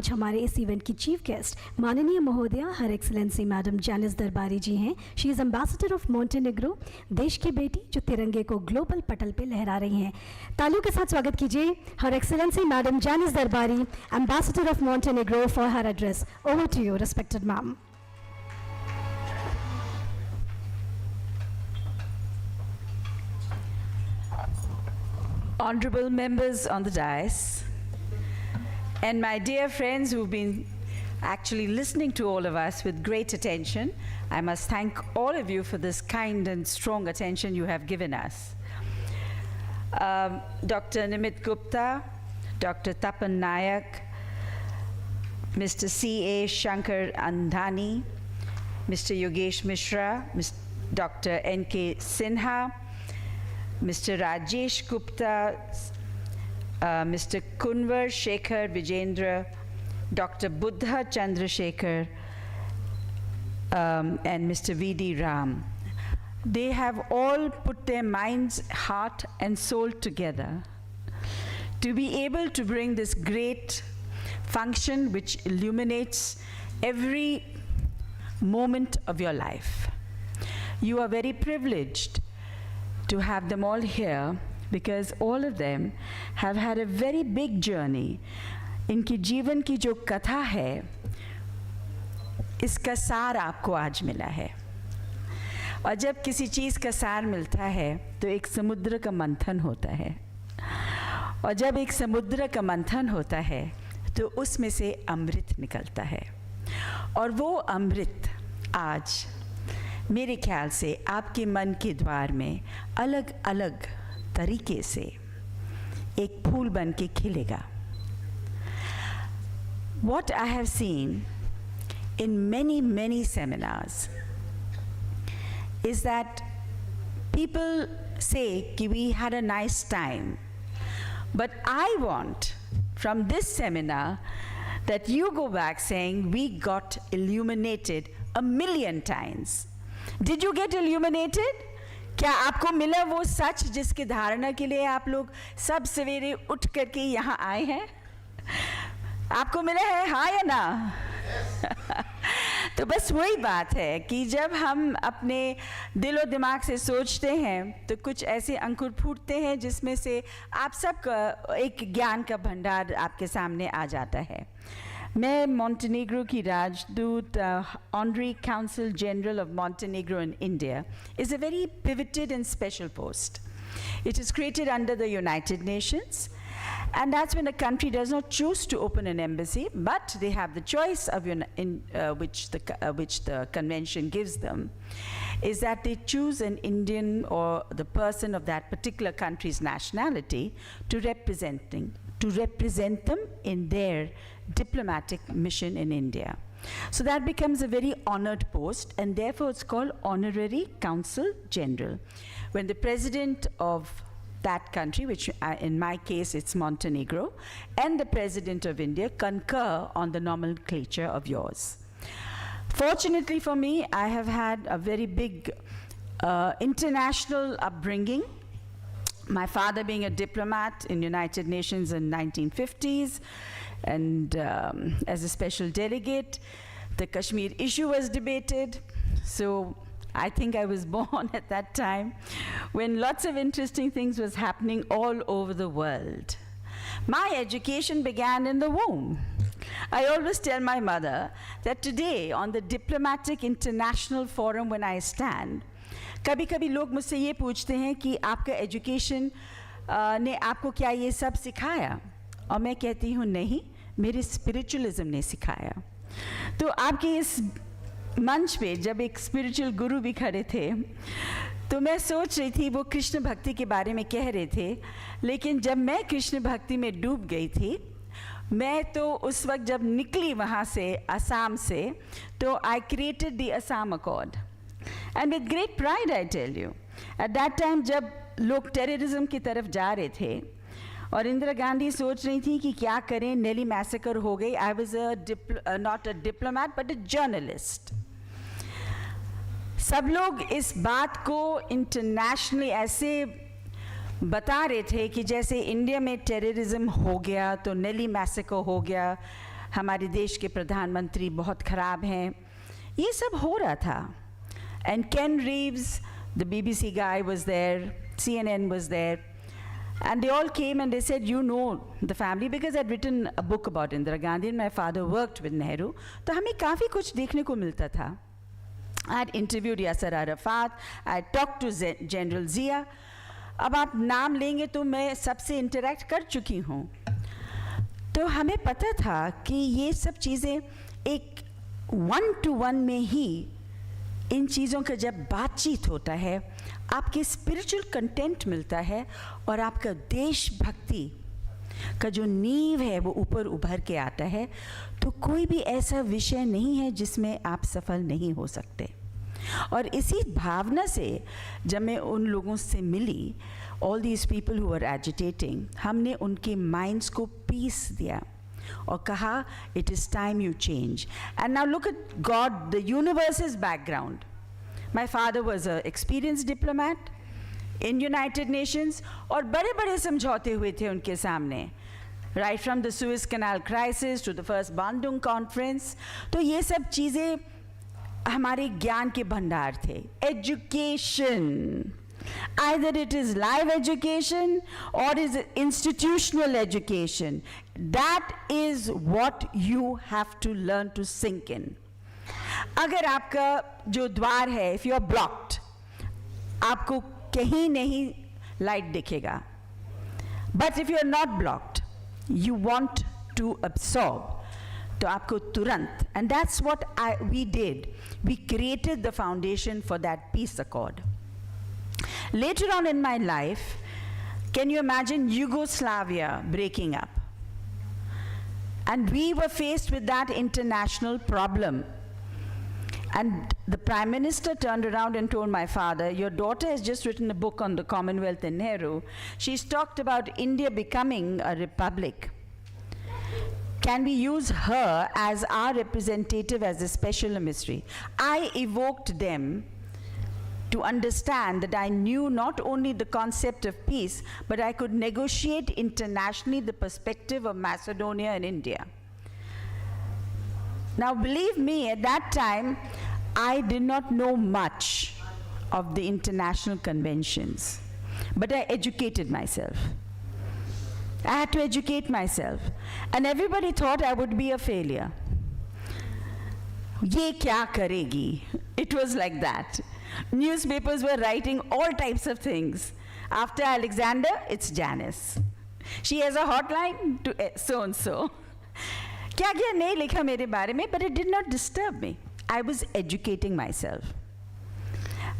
हमारे इस इवेंट की चीफ गेस्ट माननीय महोदया हर एक्सीलेंसी मैडम जैनिस दरबारी जी हैं। She is ambassador of Montenegro, देश की बेटी जो तिरंगे को ग्लोबल पटल पे लहरा रही हैं। तालियों के साथ स्वागत कीजिए her excellency madam Janice Darbari, ambassador of Montenegro, for her address. Over to you respected ma'am. Honorable members on the dais, and my dear friends who've been actually listening to all of us with great attention, I must thank all of you for this kind and strong attention you have given us. Dr. Nimit Gupta, Dr. Tapan Nayak, Mr. C.A. Shankar Andhani, Mr. Yogesh Mishra, Dr. N.K. Sinha, Mr. Rajesh Gupta, Mr. Kunvar Shekhar Vijendra, Dr. Buddha Chandrasekhar, and Mr. V.D. Ram. They have all put their minds, heart, and soul together to be able to bring this great function which illuminates every moment of your life. You are very privileged to have them all here because all of them have had a very big journey. इनकी जीवन की जो कथा है, इसका सार आपको आज मिला है। और जब किसी चीज़ का सार मिलता है तो एक समुद्र का मंथन होता है, और जब एक समुद्र का मंथन होता है तो उसमें से अमृत निकलता है। और वो अमृत आज मेरे ख्याल से आपके मन के द्वार में अलग अलग तरीके से एक फूल बन के खिलेगा। What I have seen in many seminars is that people say कि we had a nice time, but I want from this seminar that you go back saying we got illuminated 1,000,000 times. Did you get illuminated? क्या आपको मिला वो सच जिसकी धारणा के लिए आप लोग सब सवेरे उठ करके यहाँ आए हैं? आपको मिला है, हाँ या ना? तो बस वही बात है कि जब हम अपने दिलो दिमाग से सोचते हैं तो कुछ ऐसे अंकुर फूटते हैं जिसमें से आप सबका एक ज्ञान का भंडार आपके सामने आ जाता है। मैं मॉन्टेनेग्रो की राजदूत, honorary council general of Montenegro in India is a very pivoted and special post. It is created under the United Nations, and that's when a country does not choose to open an embassy, but they have the choice of which the convention gives them, is that they choose an Indian or the person of that particular country's nationality to represent them in their diplomatic mission in India. So that becomes a very honored post, and therefore it's called Honorary Consul General. When the president of that country, which in my case it's Montenegro, and the president of India concur on the nomenclature of yours. Fortunately for me, I have had a very big international upbringing. My father being a diplomat in United Nations in 1950s, and as a special delegate, the Kashmir issue was debated. So I think I was born at that time when lots of interesting things was happening all over the world. My education began in the womb. I always tell my mother that today on the diplomatic international forum when I stand, कभी-कभी लोग मुझसे ये पूछते हैं कि आपका education ने आपको क्या ये सब सिखाया? और मैं कहती हूँ नहीं, मेरे स्पिरिचुअलिज्म ने सिखाया। तो आपके इस मंच पे जब एक स्पिरिचुअल गुरु भी खड़े थे तो मैं सोच रही थी वो कृष्ण भक्ति के बारे में कह रहे थे, लेकिन जब मैं कृष्ण भक्ति में डूब गई थी, मैं तो उस वक्त जब निकली वहाँ से असम से, तो I created the Assam Accord. And with great pride I tell you, at that time जब लोग टेररिज्म की तरफ जा रहे थे और इंदिरा गांधी सोच रही थी कि क्या करें, नेली मैसेकर हो गई, I was not a diplomat but a journalist. सब लोग इस बात को इंटरनेशनली ऐसे बता रहे थे कि जैसे इंडिया में टेररिज्म हो गया तो नेली मैसेकर हो गया, हमारे देश के प्रधानमंत्री बहुत ख़राब हैं, ये सब हो रहा था. And Ken Reeves, the BBC guy, was there, CNN was there, and they all came and they said, you know the family, because I'd written a book about Indira Gandhi and my father worked with Nehru, तो हमें काफ़ी कुछ देखने को मिलता था. I had interviewed Yasser Arafat, I had talked to General Zia. अब आप नाम लेंगे तो मैं सबसे इंटरेक्ट कर चुकी हूँ. तो हमें पता था कि ये सब चीज़ें एक 1-to-1 में ही इन चीज़ों का जब बातचीत होता है, आपके स्पिरिचुअल कंटेंट मिलता है और आपका देशभक्ति का जो नींव है वो ऊपर उभर के आता है. तो कोई भी ऐसा विषय नहीं है जिसमें आप सफल नहीं हो सकते. और इसी भावना से जब मैं उन लोगों से मिली, all these people who are agitating, हमने उनके माइंड्स को पीस दिया और कहा it is time you change. And now look at God, the universe's background. My father was a experience diplomat in United Nations और बड़े बड़े समझौते हुए थे उनके सामने, right from the Suez canal crisis to the first Bandung conference. तो ये सब चीज़ें हमारे ज्ञान के भंडार थे. Education, either it is live education or is institutional education, that is what you have to learn to sink in. अगर आपका जो द्वार है, if you are blocked, आपको कहीं नहीं लाइट दिखेगा. But if you are not blocked, you want to absorb, तो आपको तुरंत, and that's what we did. We created the foundation for that peace accord. Later on in my life, can you imagine Yugoslavia breaking up? And we were faced with that international problem. And the Prime Minister turned around and told my father, your daughter has just written a book on the Commonwealth and Nehru. She's talked about India becoming a republic. Can we use her as our representative, as a special emissary? I evoked them to understand that I knew not only the concept of peace, but I could negotiate internationally the perspective of Macedonia and India. Now, believe me, at that time, I did not know much of the international conventions, but I educated myself. I had to educate myself, and everybody thought I would be a failure. Ye kya karegi? It was like that. Newspapers were writing all types of things. After Alexander, it's Janice. She has a hotline to so-and-so. Kya kya nahi likha mere baare mein, but it did not disturb me. I was educating myself.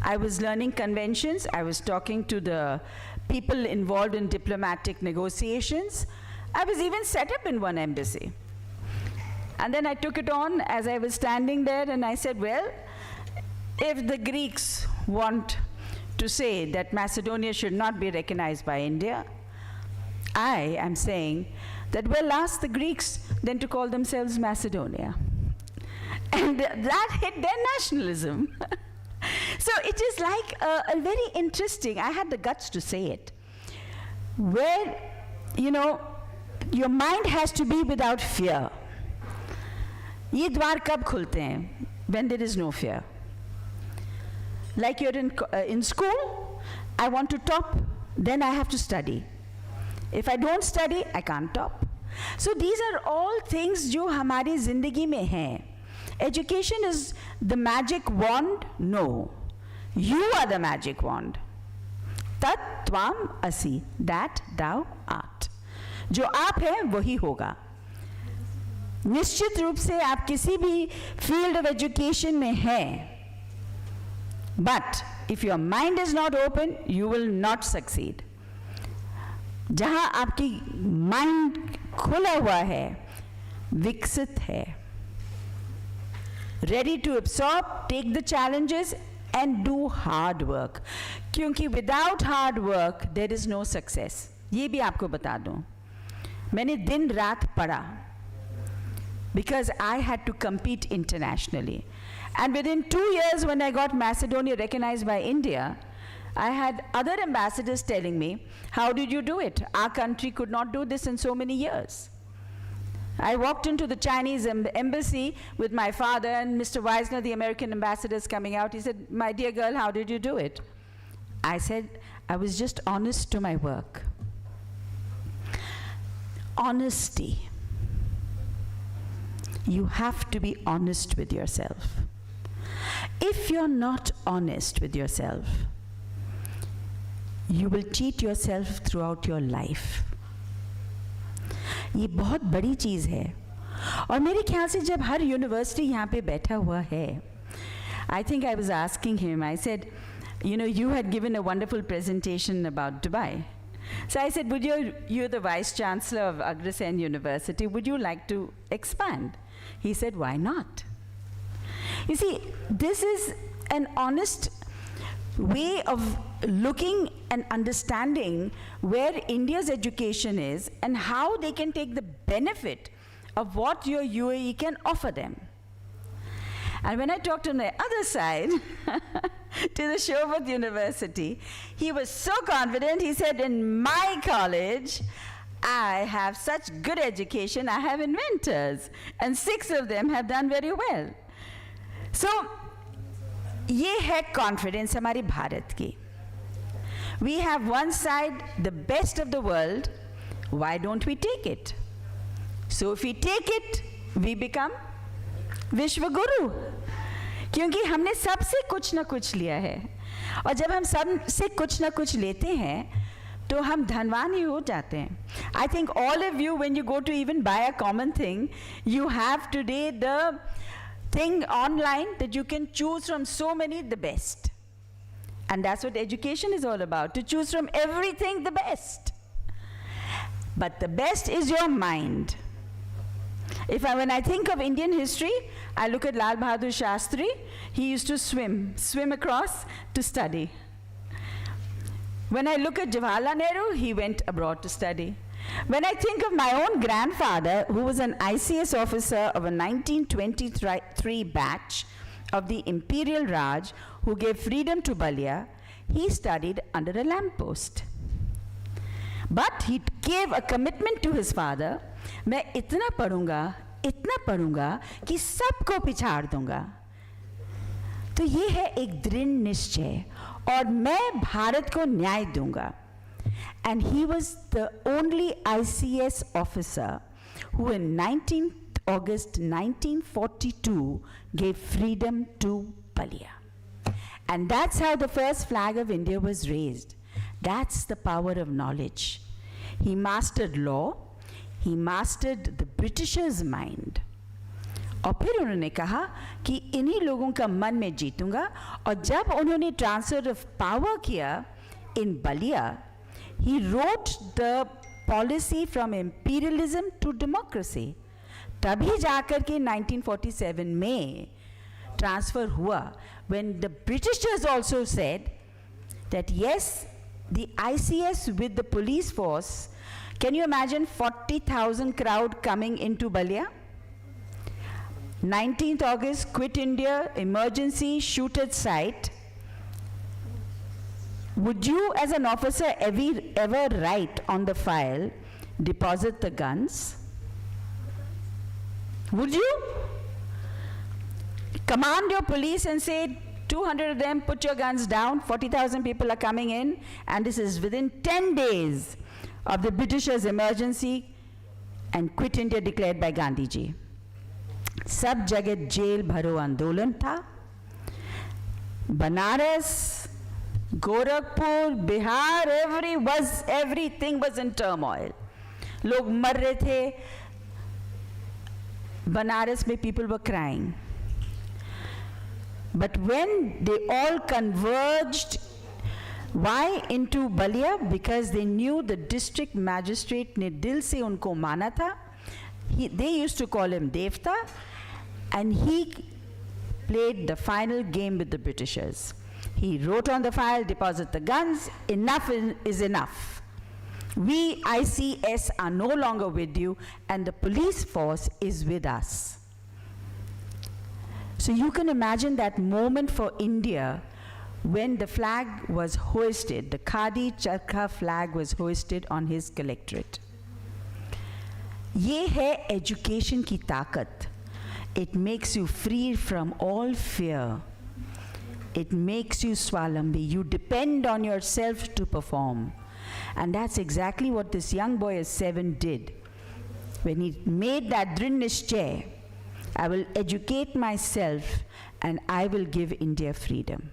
I was learning conventions. I was talking to the people involved in diplomatic negotiations. I was even set up in one embassy. And then I took it on as I was standing there, and I said, well, if the Greeks want to say that Macedonia should not be recognized by India, I am saying that, well, ask the Greeks then to call themselves Macedonia. And that hit their nationalism. So it is like a very interesting, I had the guts to say it, where, you know, your mind has to be without fear. Ye dwar kab khulte hain? When there is no fear. Like you're in school, I want to top, then I have to study. If I don't study, I can't top. So these are all things जो हमारी जिंदगी में हैं. Education is the magic wand? No. You are the magic wand. Tat tvam asi, that thou art. जो आप हैं वही होगा. निश्चित रूप से आप किसी भी field of education में हैं. But if your mind is not open, you will not succeed. जहाँ आपकी mind खुला हुआ है, विकसित है, ready to absorb, take the challenges and do hard work. क्योंकि without hard work, there is no success. ये भी आपको बता दूँ. मैंने दिन रात पढ़ा because I had to compete internationally. And within 2 years, when I got Macedonia recognized by India, I had other ambassadors telling me, how did you do it? Our country could not do this in so many years. I walked into the Chinese embassy with my father and Mr. Buisness, the American ambassador, is coming out. He said, my dear girl, how did you do it? I said, I was just honest to my work. Honesty. You have to be honest with yourself. If you're not honest with yourself, you will cheat yourself throughout your life. ये बहुत बड़ी चीज़ है और मेरे ख्याल से जब हर university यहाँ पे बैठा हुआ है, I think I was asking him, I said, you know, you had given a wonderful presentation about Dubai. So I said, you're the Vice Chancellor of Agrasen University, would you like to expand? He said, why not? You see, this is an honest way of looking and understanding where India's education is and how they can take the benefit of what your UAE can offer them. And when I talked on the other side to the Shovat University, he was so confident, he said, in my college, I have such good education, I have inventors, and 6 of them have done very well. So, ये है confidence हमारी भारत की. We have one side, the best of the world, why don't we take it? So if we take it, we become विश्व गुरु. क्योंकि हमने सबसे कुछ ना कुछ लिया है. और जब हम सब से कुछ ना कुछ लेते हैं, तो हम धनवान ही हो जाते हैं. I think all of you, when you go to even buy a common thing, you have today the thing online that you can choose from so many the best. And that's what education is all about, to choose from everything the best. But the best is your mind. When I think of Indian history, I look at Lal Bahadur Shastri. He used to swim across to study. When I look at Jawaharlal Nehru, he went abroad to study. When I think of my own grandfather, who was an ICS officer of a 1923 batch of the Imperial Raj, who gave freedom to Balia, he studied under a lamppost. But he gave a commitment to his father, मैं इतना पढ़ूंगा कि सबको पिछाड़ दूंगा. तो ये है एक दृढ़ निश्चय और मैं भारत को न्याय दूंगा. And he was the only ICS officer who in 19th August 1942 gave freedom to Balia. And that's how the first flag of India was raised. That's the power of knowledge. He mastered law, he mastered the Britishers' mind. और फिर उन्होंने कहा कि इन्हीं लोगों का मन में जीतूंगा. और जब उन्होंने ट्रांसफर ऑफ पावर किया इन Ballia, he wrote the policy from imperialism to democracy. तभी जाकर के 1947 में ट्रांसफर हुआ, when the Britishers also said that yes, the ICS with the police force, can you imagine 40,000 crowd coming into Balia? 19th August, quit India, emergency, shoot at sight. Would you as an officer ever write on the file, deposit the guns? Would you? Command your police and say, 200 of them, put your guns down, 40,000 people are coming in, and this is within 10 days of the Britishers' emergency and quit India declared by Gandhi ji. सब जगह jail भरो आंदोलन था. Banaras, Gorakhpur, Bihar, everything was in turmoil. लोग मर रहे थे. बनारस में people were crying. But when they all converged, why into Balia? Because they knew the district magistrate ने दिल से उनको माना था. They used to call him Devta, and he played the final game with the Britishers. He wrote on the file, deposit the guns, enough is enough. We ICS are no longer with you, and the police force is with us. So you can imagine that moment for India when the flag was hoisted, the Khadi Charkha flag was hoisted on his collectorate. ये है education की ताकत. It makes you free from all fear. It makes you swalambi. You depend on yourself to perform. And that's exactly what this young boy at 7 did. When he made that Drin Nishchay, I will educate myself and I will give India freedom.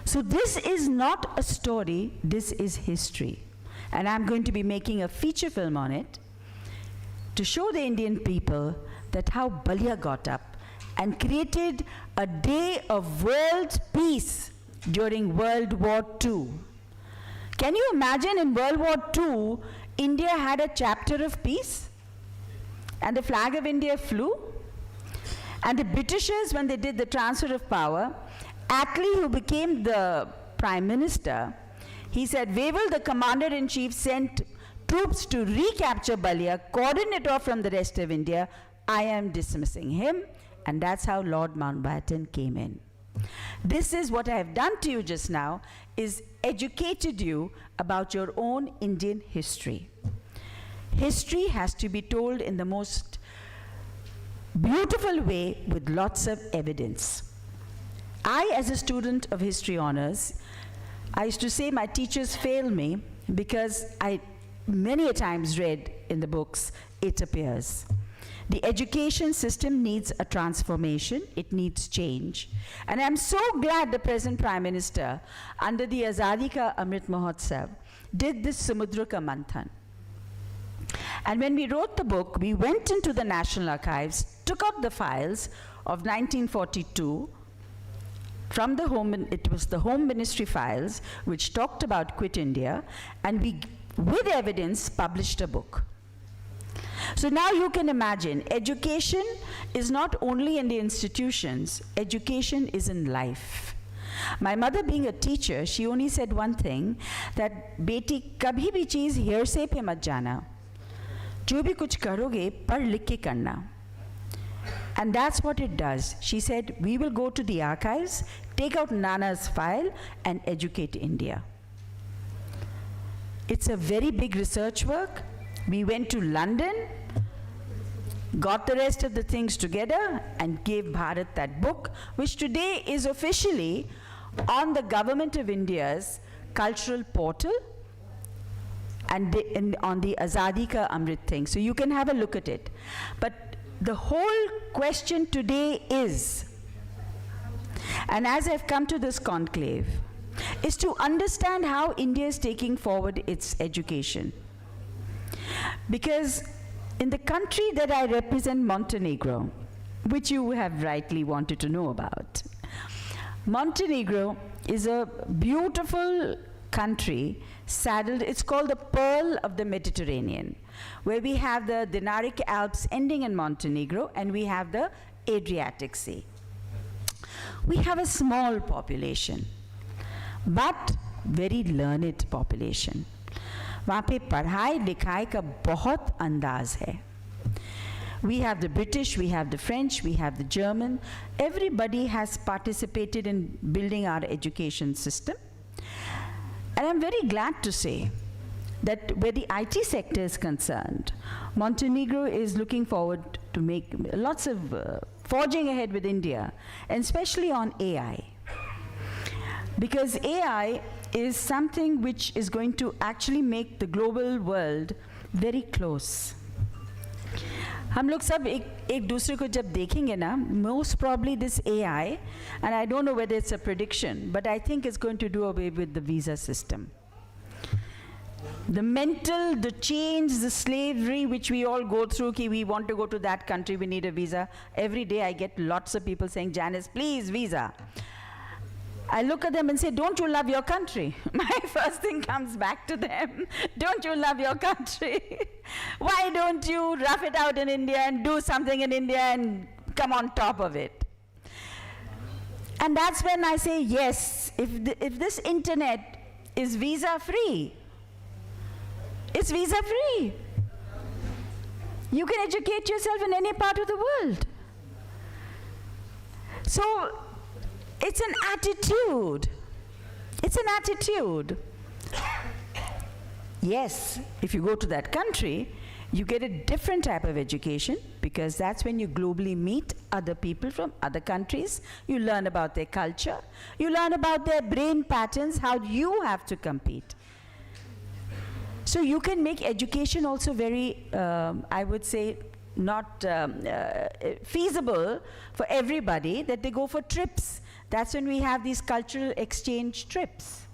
So this is not a story, this is history. And I'm going to be making a feature film on it to show the Indian people that how Balia got up and created a day of world peace during World War II. Can you imagine in World War II, India had a chapter of peace? And the flag of India flew? And the Britishers, when they did the transfer of power, Attlee, who became the Prime Minister, he said, Wavell, the Commander-in-Chief, sent troops to recapture Balia, cordon it off from the rest of India. I am dismissing him. And that's how Lord Mountbatten came in. This is what I have done to you just now, is educated you about your own Indian history. History has to be told in the most beautiful way with lots of evidence. I, as a student of history honors, I used to say my teachers fail me because I many a times read in the books, it appears. The education system needs a transformation, it needs change. And I'm so glad the present Prime Minister, under the Azadi Ka Amrit Mahotsav, did this Samudra Ka Manthan. And when we wrote the book, we went into the National Archives, took out the files of 1942, from the it was the Home Ministry files, which talked about Quit India, and we, with evidence, published a book. So now you can imagine, education is not only in the institutions, education is in life. My mother being a teacher, she only said one thing, that beti kabhi bhi cheez hearsay pe mat jana. Jo bhi kuch karoge, pad likh ke karna. And that's what it does. She said, we will go to the archives, take out Nana's file, and educate India. It's a very big research work. We went to London, got the rest of the things together, and gave Bharat that book, which today is officially on the Government of India's cultural portal and on the Azadi Ka Amrit thing. So you can have a look at it. But the whole question today is, and as I've come to this conclave, is to understand how India is taking forward its education. Because in the country that I represent, Montenegro, which you have rightly wanted to know about, Montenegro is a beautiful country saddled, it's called the Pearl of the Mediterranean, where we have the Dinaric Alps ending in Montenegro and we have the Adriatic Sea. We have a small population, but very learned population. वहाँ पे पढ़ाई लिखाई का बहुत अंदाज है. We have the British, we have the French, we have the German. Everybody has participated in building our education system. And I'm very glad to say that where the IT sector is concerned, Montenegro is looking forward to make lots of forging ahead with India, and especially on AI. Because AI is something which is going to actually make the global world very close. हम लोग सब एक दूसरे को जब देखेंगे ना, most probably this AI, and I don't know whether it's a prediction, but I think it's going to do away with the visa system. The mental, the change, the slavery which we all go through, ki we want to go to that country, we need a visa. Every day I get lots of people saying, Janice, please, visa. I look at them and say, don't you love your country? My first thing comes back to them. Don't you love your country? Why don't you rough it out in India and do something in India and come on top of it? And that's when I say, yes, if this internet is visa-free, it's visa-free. You can educate yourself in any part of the world. So, It's an attitude. It's an attitude. Yes, if you go to that country, you get a different type of education because that's when you globally meet other people from other countries. You learn about their culture. You learn about their brain patterns, how you have to compete. So you can make education also very, I would say, not feasible for everybody, that they go for trips. That's when we have these cultural exchange trips,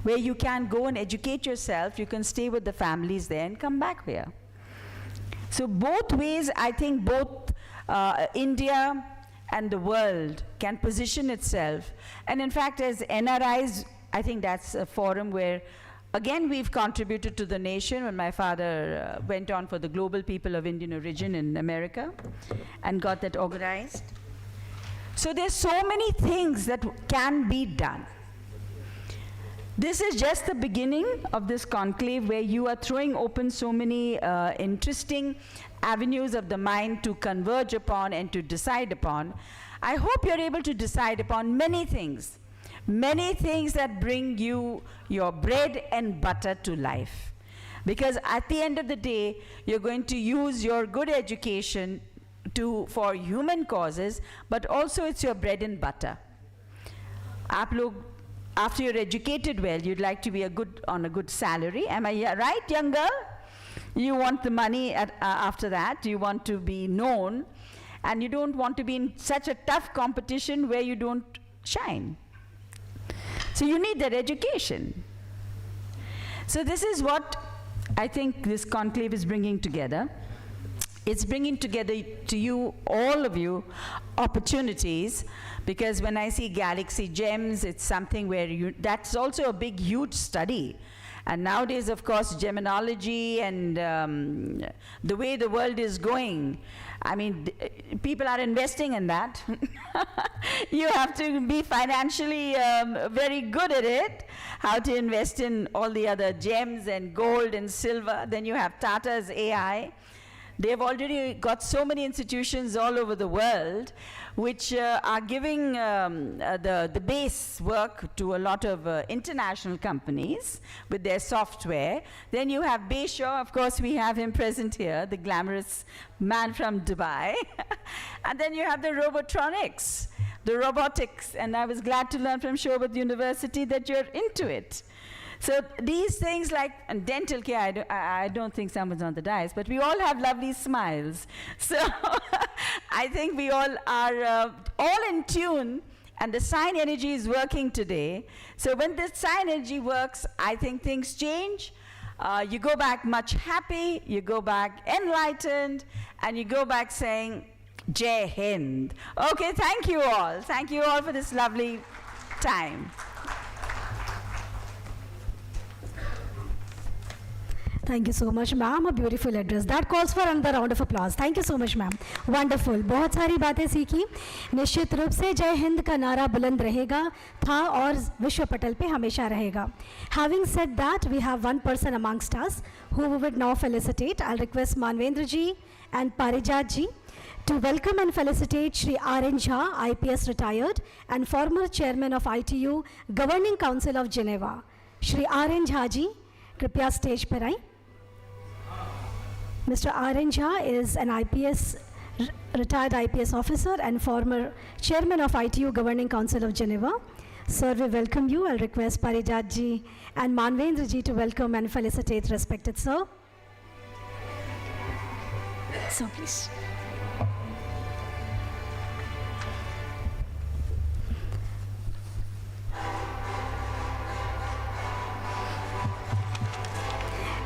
where you can go and educate yourself, you can stay with the families there and come back here. So both ways, I think both India and the world can position itself. And in fact, as NRIs, I think that's a forum where, again, we've contributed to the nation when my father went on for the Global People of Indian Origin in America and got that organized. So there's so many things that can be done. This is just the beginning of this conclave where you are throwing open so many interesting avenues of the mind to converge upon and to decide upon. I hope you're able to decide upon many things that bring you your bread and butter to life. Because at the end of the day, you're going to use your good education for human causes, but also it's your bread and butter. आप लोग, after you're educated well, you'd like to be on a good salary. Am I right, young girl? You want the money after that. You want to be known. And you don't want to be in such a tough competition where you don't shine. So you need that education. So this is what I think this conclave is bringing together. It's bringing together to you, all of you, opportunities, because when I see Galaxy Gems, it's something where that's also a big, huge study. And nowadays, of course, geminology and the way the world is going, I mean, people are investing in that. You have to be financially very good at it, how to invest in all the other gems and gold and silver. Then you have Tata's AI. They've already got so many institutions all over the world which are giving the base work to a lot of international companies with their software. Then you have Bayshaw, of course we have him present here, the glamorous man from Dubai. And then you have the robotronics, the robotics, and I was glad to learn from Shobat University that you're into it. So these things like and dental care, I don't think someone's on the dais, but we all have lovely smiles. So I think we all are all in tune, and the sign energy is working today. So when the sign energy works, I think things change. You go back much happy, you go back enlightened, and you go back saying, Jai Hind. Okay, thank you all. Thank you all for this lovely time. Thank you so much, ma'am. A beautiful address. That calls for another round of applause. Thank you so much, ma'am. Wonderful. बहुत सारी बातें सीखी. निश्चित रूप से जय हिंद का नारा बुलंद रहेगा, था और विश्व पटल पे हमेशा रहेगा. Having said that, we have one person amongst us who we would now felicitate. I'll request Manvendra ji and Parijat ji to welcome and felicitate Shri R.N. Jha, IPS retired and former chairman of ITU Governing Council of Geneva. Shri R.N. Jha ji, कृपया stage पर आएं. Mr. R.N. Jha is an retired IPS officer and former chairman of ITU Governing Council of Geneva. Sir, we welcome you. I'll request Parijat ji and Manvendra ji to welcome and felicitate respected sir. So please.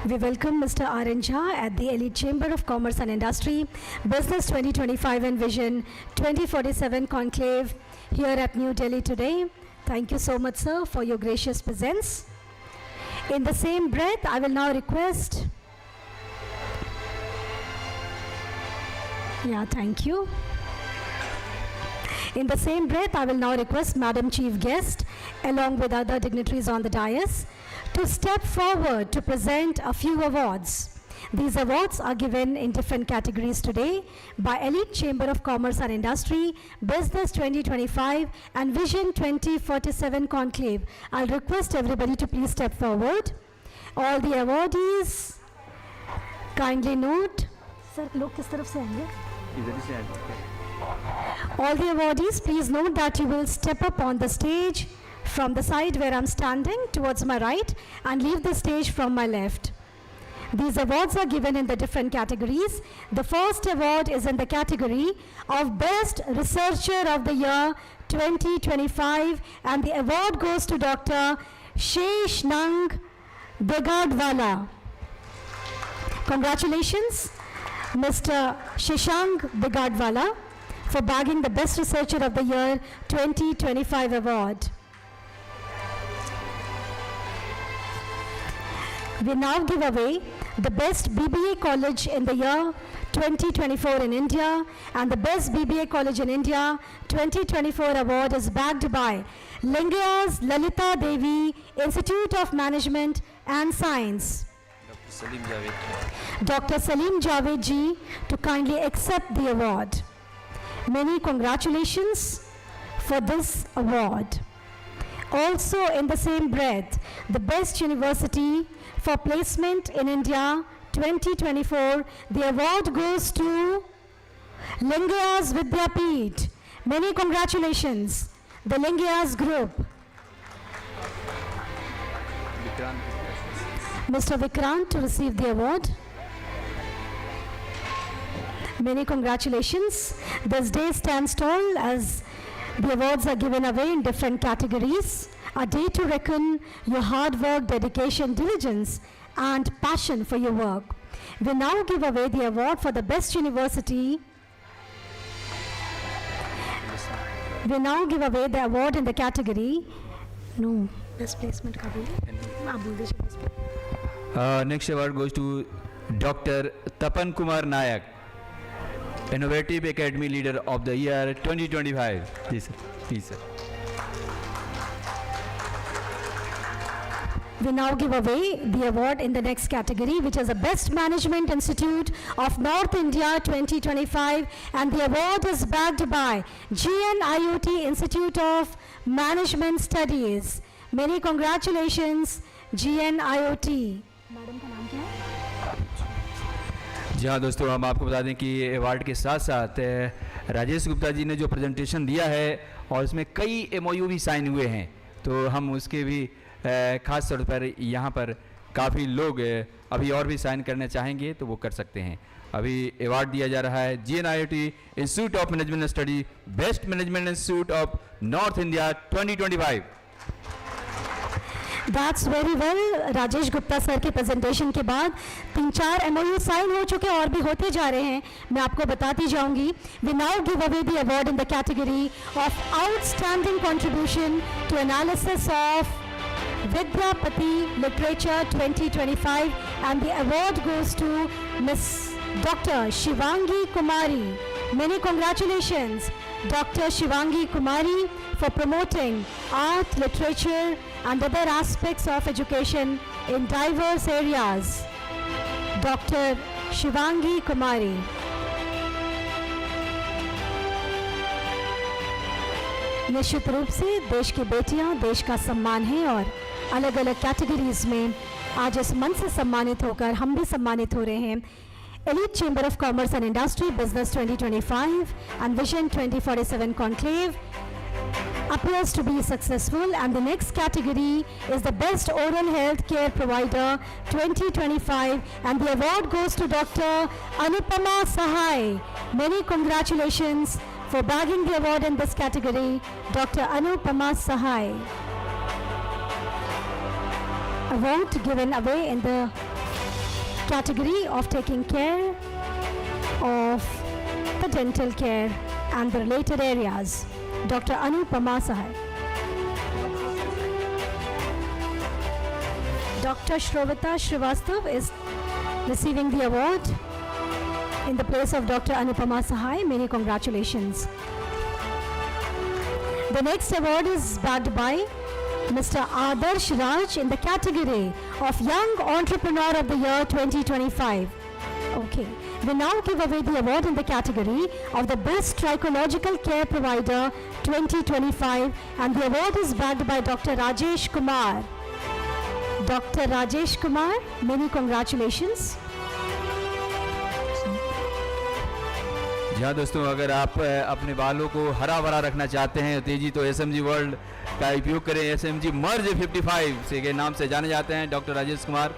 We welcome Mr. R.N. Jha at the Elite Chamber of Commerce and Industry, Business 2025 and Vision 2047 Conclave here at New Delhi today. Thank you so much, sir, for your gracious presence. In the same breath, I will now request... Yeah, thank you. In the same breath, I will now request Madam Chief Guest, along with other dignitaries on the dais, to step forward to present a few awards. These awards are given in different categories today by Elite Chamber of Commerce and Industry, Business 2025 and Vision 2047 Conclave. I'll request everybody to please step forward. All the awardees, kindly note. Sir, log kis taraf se aayenge? All the awardees, please note that you will step up on the stage from the side where I'm standing towards my right and leave the stage from my left. These awards are given in the different categories. The first award is in the category of Best Researcher of the Year 2025 and the award goes to Dr. Sheshank Begadwala. Congratulations, Mr. Sheshank Begadwala, for bagging the Best Researcher of the Year 2025 award. We now give away the Best BBA College in the year 2024 in India, and the Best BBA College in India 2024 award is bagged by Lingaya's Lalita Devi Institute of Management and Science. Dr. Salim Javed ji to kindly accept the award. Many congratulations for this award. Also in the same breath, the Best University for Placement in India 2024, the award goes to Lingaya's Vidyapeeth. Many congratulations, the Lingaya's group. Mr. Vikrant to receive the award. Many congratulations. This day stands tall as the awards are given away in different categories. A day to reckon your hard work, dedication, diligence, and passion for your work. We now give away the award for the Best University. We now give away the award in the category. No, Best Placement. Next award goes to Dr. Tapan Kumar Nayak, Innovative Academy Leader of the Year 2025. Please, sir. Please, sir. We now give away the award in the next category, which is the Best Management Institute of North India 2025, and the award is backed by GNIOT Institute of Management Studies. Many congratulations, GNIOT. Madam का नाम क्या है? जी हाँ दोस्तों, हम आपको बता दें कि अवार्ड के साथ साथ राजेश गुप्ता जी ने जो प्रेजेंटेशन दिया है और इसमें कई MOU भी साइन हुए हैं, तो हम उसके भी ख़ास तौर पर यहाँ पर काफ़ी लोग अभी और भी साइन करना चाहेंगे तो वो कर सकते हैं। अभी अवार्ड दिया जा रहा है GNIOT institute of management study best management institute of north India 2025। That's very well. Rajesh Gupta sir के प्रेजेंटेशन के बाद 3-4 MOU साइन हो चुके और भी होते जा रहे हैं, मैं आपको बताती जाऊंगी। We now give away the award in the category of Outstanding Contribution to Analysis of Vidyapati Literature 2025, and the award goes to Miss Dr. Shivangi Kumari. Many congratulations, Dr. Shivangi Kumari, for promoting art, literature, and other aspects of education in diverse areas. Dr. Shivangi Kumari. निश्चित रूप से देश की बेटियां देश का सम्मान है और अलग अलग कैटेगरीज में आज इस मंच से सम्मानित होकर हम भी सम्मानित हो रहे हैं। Elite Chamber of Commerce and Industry, Business 2025 and Vision 2047 Conclave appears to be successful, and the next category is the Best Oral Health Care Provider 2025, and the award goes to Dr. Anupama Sahai. Many congratulations for bagging the award in this category, Dr. Anupama Sahai. Award given away in the category of taking care of the dental care and the related areas, Dr. Anupama Sahai. Dr. Shrovita Srivastav is receiving the award in the place of Dr. Anupama Sahai. Many congratulations. The next award is backed by Mr. Adarsh Raj in the category of Young Entrepreneur of the Year 2025. Okay. We now give away the award in the category of the Best Trichological Care Provider 2025, and the award is backed by Dr. Rajesh Kumar. Dr. Rajesh Kumar, many congratulations. जी हाँ दोस्तों, अगर आप अपने बालों को हरा भरा रखना चाहते हैं तेजी तो SMG वर्ल्ड का उपयोग करें। SMG मर्ज 55 से के नाम से जाने जाते हैं डॉक्टर राजेश कुमार,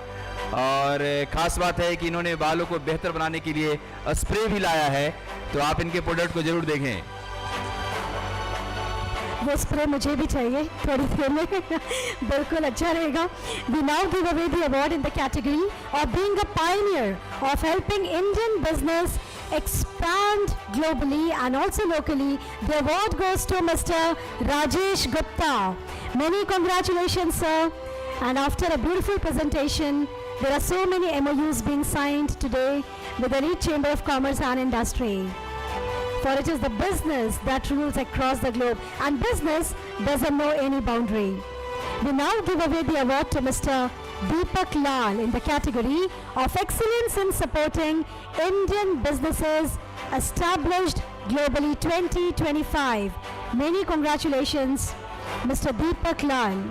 और ख़ास बात है कि इन्होंने बालों को बेहतर बनाने के लिए स्प्रे भी लाया है, तो आप इनके प्रोडक्ट को ज़रूर देखें। वो स्प्रे मुझे भी चाहिए थोड़ी देर में बिल्कुल अच्छा रहेगा। We now give away the award in the category of being a pioneer of helping Indian business expand globally and also locally. The award goes to Mr. Rajesh Gupta. Many congratulations, sir. And after a beautiful presentation, there are so many MOUs being signed today with the Elite Chamber of Commerce and Industry. For it is the business that rules across the globe, and business doesn't know any boundary. We now give away the award to Mr. Deepak Lal in the category of Excellence in Supporting Indian Businesses Established Globally 2025. Many congratulations, Mr. Deepak Lal.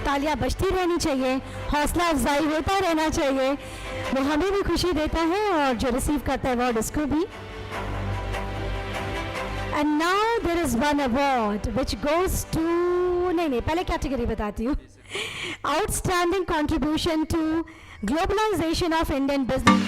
तालियां बजती रहनी चाहिए, हौसला अफजाई होता रहना चाहिए, वो हमें भी खुशी देता है और जो रिसीव करता है अवार्ड उसको भी। And now there is one award which goes to, नहीं पहले कैटेगरी बताती हूँ। Outstanding contribution to globalization of Indian business.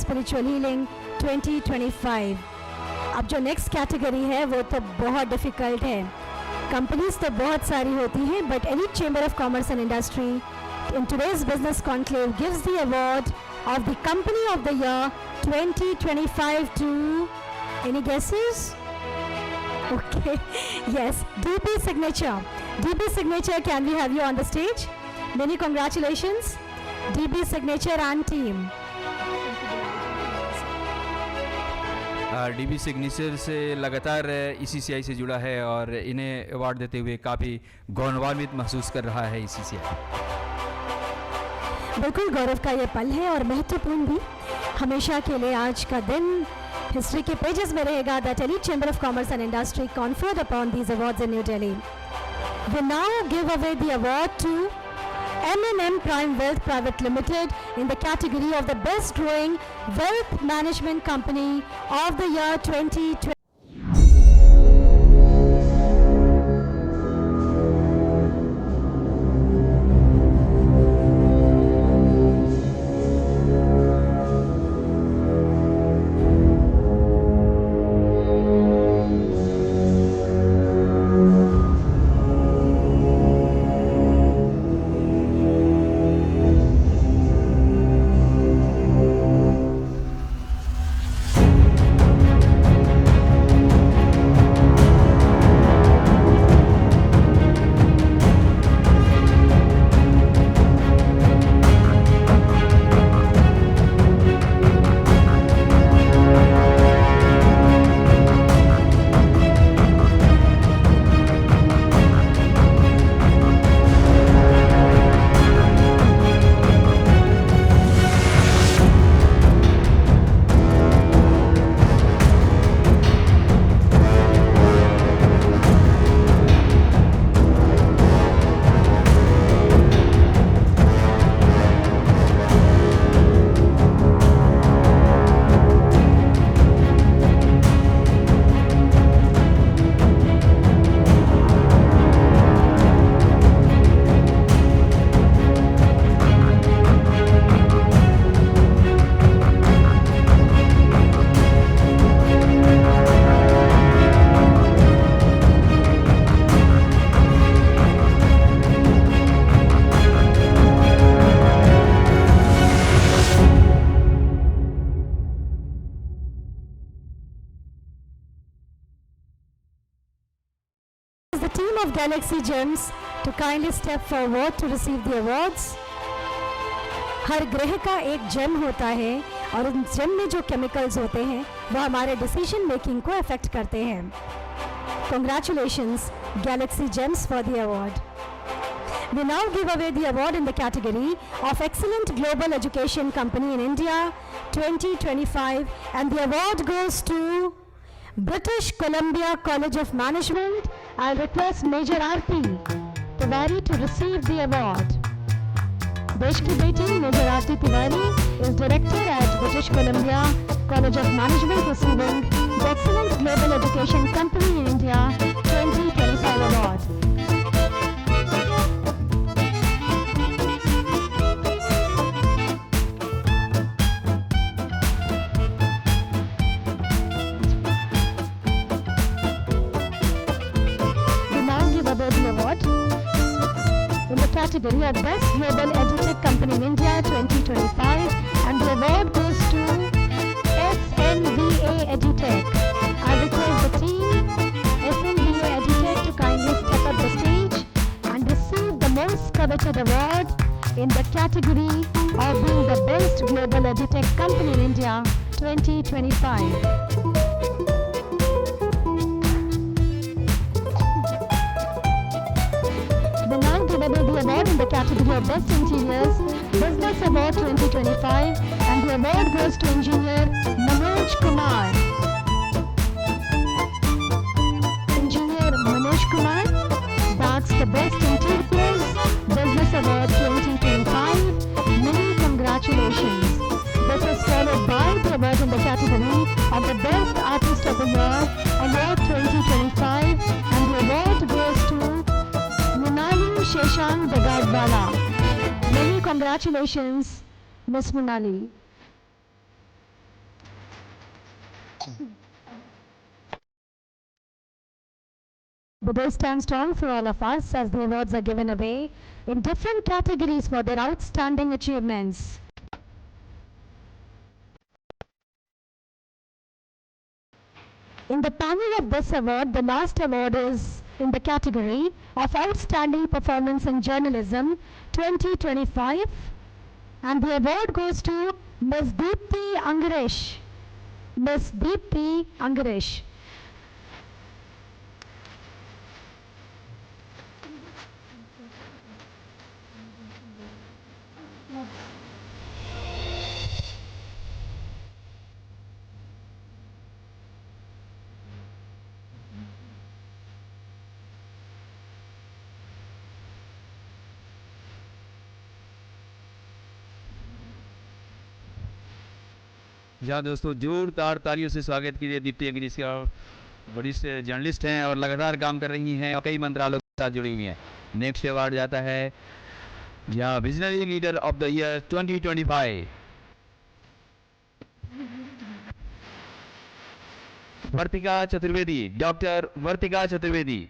Spiritual healing 2025। अब जो नेक्स्ट कैटेगरी है वो तो बहुत डिफिकल्ट है। कंपनीज तो बहुत सारी होती हैं, but elite chamber of commerce and industry in today's business conclave gives the award of the company of the year 2025 to any guesses? Okay, yes, DP Signature. DP Signature, can we have you on the stage? Many congratulations, DP Signature and team. DP signature से लगातार ECCI से जुड़ा है और इन्हें award देते हुए काफ़ी गौरवान्वित महसूस कर रहा है ECCI। बिल्कुल गौरव का ये पल है और महत्वपूर्ण भी। हमेशा के लिए आज का दिन हिस्ट्री के पेजेस में रहेगा that elite chamber of commerce and industry conferred upon these awards in New Delhi. We now give away the award to M&M Prime Wealth Private Limited in the category of the best growing wealth management company of the year 2020. The team of Galaxy Gems to kindly step forward to receive the awards. हर ग्रह का एक GeM होता है और उन GeM में जो chemicals होते हैं वो हमारे डिसीजन मेकिंग को अफेक्ट करते हैं. Congratulations, Galaxy Gems, for the award. We now give away the award in the category of Excellent Global Education Company in India 2025, and the award goes to British Columbia College of Management. I'll request Major R.P. Tiwari to receive the award. देश की बेटी major Aarti Tiwari is director at British Columbia College of Management, receiving the Excellent Global Education Company in India 2025 award. We now give away the award in the category of Best Global EdTech Company in India 2025, and the award goes to SNVA EdTech. I request the team SNVA EdTech to kindly step up the stage and receive the most coveted award in the category of being the Best Global EdTech Company in India 2025. The award in the category of Best Interiors Business Award 2025, and the award goes to Engineer Manoj Kumar. Engineer Manoj Kumar bags the Best Interiors Business Award 2025. Many congratulations. This is followed by the award in the category of the Best Artist of the Year Award 2025, and the award goes to Sheshang Dagadwala. Many congratulations, Miss Munali. The day stands strong for all of us as the awards are given away in different categories for their outstanding achievements. In the panel of this award, the last award is in the category of Outstanding Performance in Journalism 2025, and the award goes to Ms. Deepthi Angaresh. Ms. Deepthi Angaresh. जहाँ दोस्तों जोरदार तालियों से स्वागत कीजिए दीप्ति अंग्रेजी का वरिष्ठ जर्नलिस्ट हैं और लगातार काम कर रही हैं और कई मंत्रालयों के साथ जुड़ी हुई हैं। नेक्स्ट अवार्ड जाता है यहाँ visionary leader of the year 2025 Vartika Chaturvedi, doctor Vartika Chaturvedi.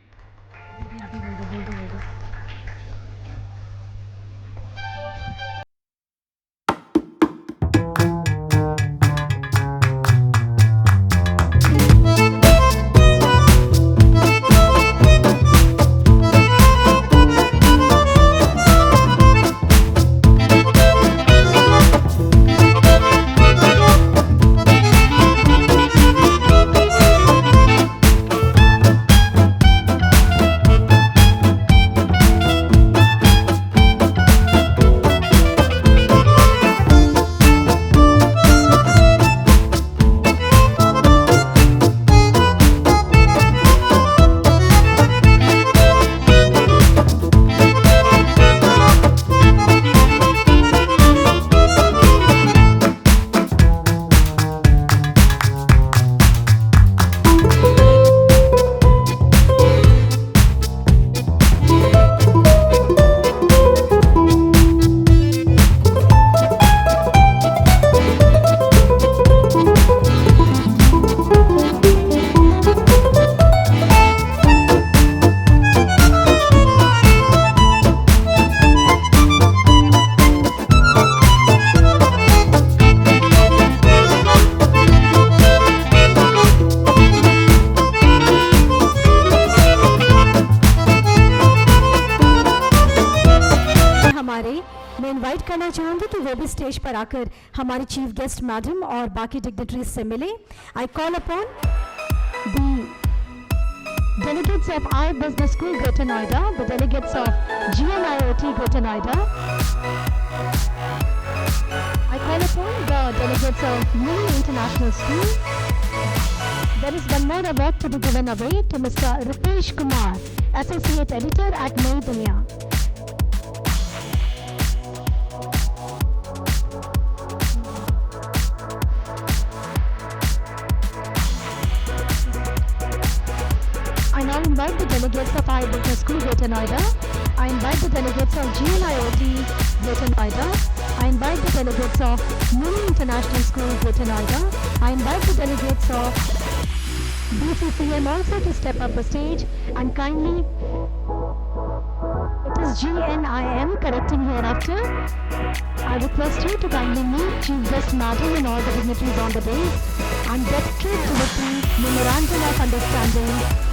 Stage पर आकर हमारी चीफ गेस्ट मैडम और बाकी डिग्निटरीज से मिले। I call upon the delegates of I Business School Greater Noida, the delegates of GNIOT Greater Noida. I call upon the delegates of Mini International School. There is one more award to be given away to Mr. Rupesh Kumar, Associate Editor at Nai Duniya. I now invite the delegates of I Business School Greater Noida. I invite the delegates of GNIOT Greater Noida. I invite the delegates of Mini International School Greater Noida. I invite the delegates of BCCM also to step up the stage and kindly, it is GNIM correcting hereafter. I request you to kindly meet Chief Guest Madam and all the dignitaries on the dais and get straight to the Memorandum of Understanding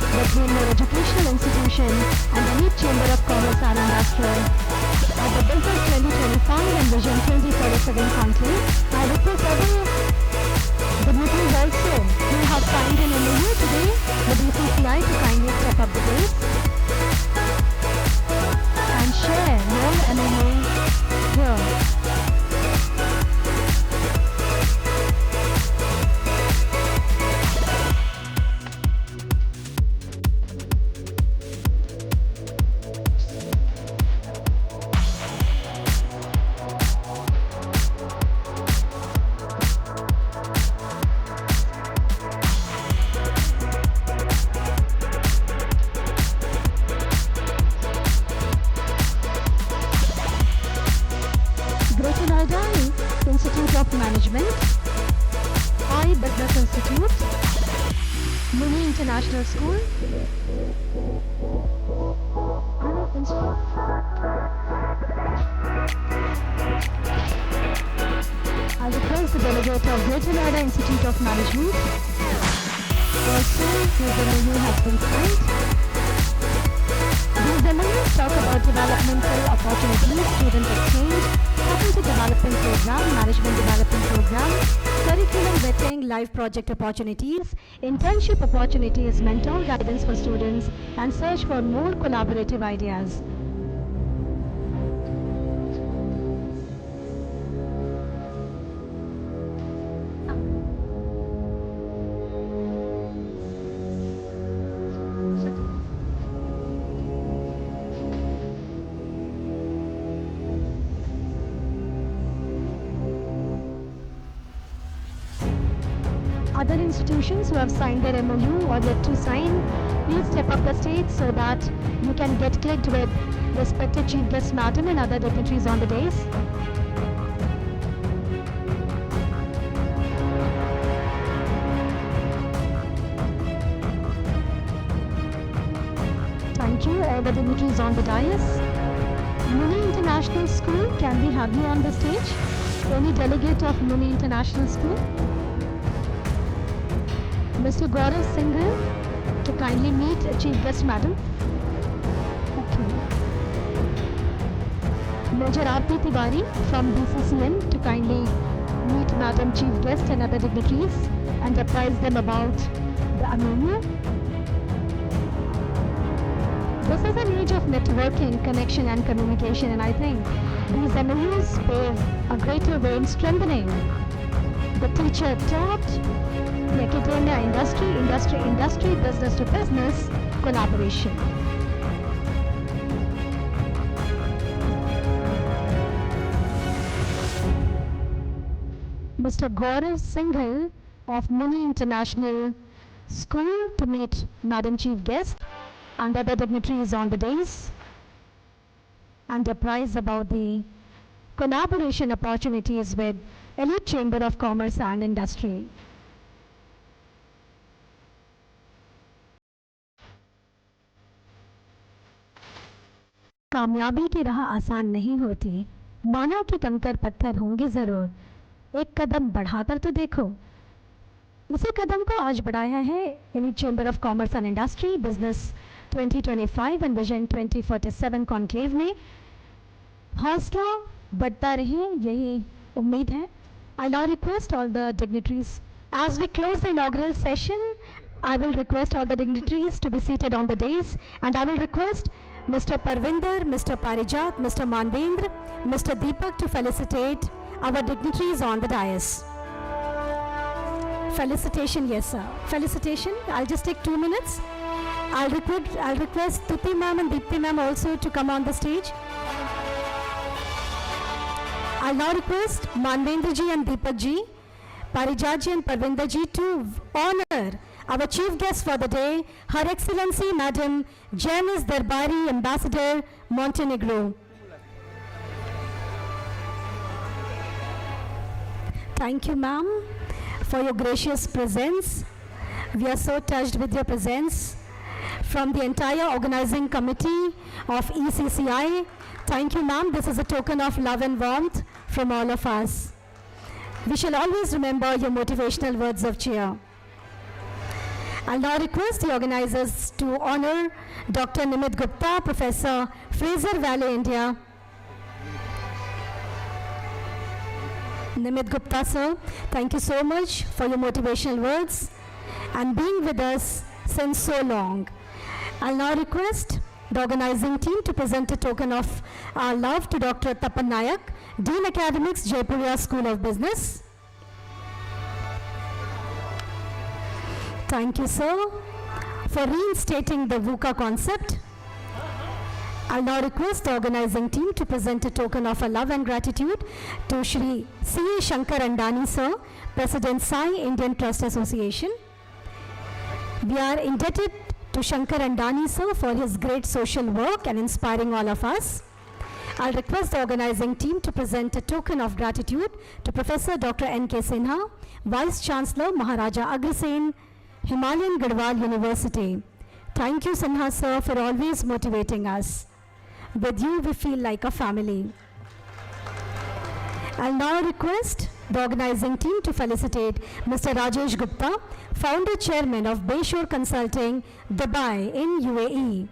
between your educational institution and the Elite Chamber of Commerce and Industry. At the Business 2025 and Vision 2047 conclave, I request other dignitaries also who have signed an MOU today with ECCI to kindly step up the dais and share your MOU here. International School. I request the delegate of Greater Noida Institute of Management. Also, the MOU has been signed. These MOUs talk about developmental opportunities, student exchange, faculty development program, management development program, curriculum vetting, live project opportunities, internship opportunities, mentor guidance for students, and search for more collaborative ideas. other institutions who have signed their MOU or yet to sign, please step up the stage so that you can get clicked with respected Chief Guest Madam and other dignitaries on the dais. Thank you, all the dignitaries on the dais. Muni International School, can we have you on the stage? Any delegate of Muni International School? Mr. Gaurav Singhal, to kindly meet Chief Guest Madam. Okay. Major R.P. Tiwari from BCCN to kindly meet Madam Chief Guest and other dignitaries and apprise them about the MOU. This is an age of networking, connection and communication, and I think these MOUs pave a greater way in strengthening the teacher taught, the academia industry, business to business collaboration. Mr. Gaurav Singhal of Muni International School to meet Madam Chief Guest and other dignitaries on the dais and apprise about the collaboration opportunities with Elite Chamber of Commerce and Industry. कामयाबी की राह आसान नहीं होती, मानव के कंकर पत्थर होंगे जरूर, एक कदम बढ़ाकर तो देखो। इसी कदम को आज बढ़ाया है elite chamber of commerce and industry business 2025 and vision 2047 conclave में। हौसला बढ़ता रहे, यही उम्मीद है। I now request all the dignitaries, as we close the inaugural session, I will request all the dignitaries to be seated on the dais, and I will request Mr. Parvinder, Mr. Parijat, Mr. Manvendra, Mr. Deepak to felicitate our dignitaries on the dais. Felicitation, yes sir. Felicitation, I'll just take 2 minutes. I'll request Tuti ma'am and Deepti ma'am also to come on the stage. I'll now request Manvendra ji and Deepak ji, Parijat ji and Parvinder ji to honor our chief guest for the day, Her Excellency Madam Janice Darbari, Ambassador, Montenegro. Thank you, ma'am, for your gracious presence. We are so touched with your presence. From the entire organizing committee of ECCI, thank you, ma'am. This is a token of love and warmth from all of us. We shall always remember your motivational words of cheer. I'll now request the organizers to honor Dr. Nimit Gupta, Professor, Fraser Valley, India. Nimit Gupta, sir, thank you so much for your motivational words and being with us since so long. I'll now request the organizing team to present a token of our love to Dr. Tapan Nayak, Dean Academics, Jaipur School of Business. Thank you, sir, for reinstating the VUCA concept. I'll now request the organizing team to present a token of our love and gratitude to Shri C. Shankar Andani, sir, President Sai Indian Trust Association. We are indebted to Shankar Andani, sir, for his great social work and inspiring all of us. I'll request the organizing team to present a token of gratitude to Professor Dr. N.K. Sinha, Vice Chancellor, Maharaja Agrasen, Himalayan Garhwal University. Thank you, Sinha, sir, for always motivating us. With you, we feel like a family. I'll now request the organizing team to felicitate Mr. Rajesh Gupta, Founder Chairman of Bayshore Consulting, Dubai in UAE.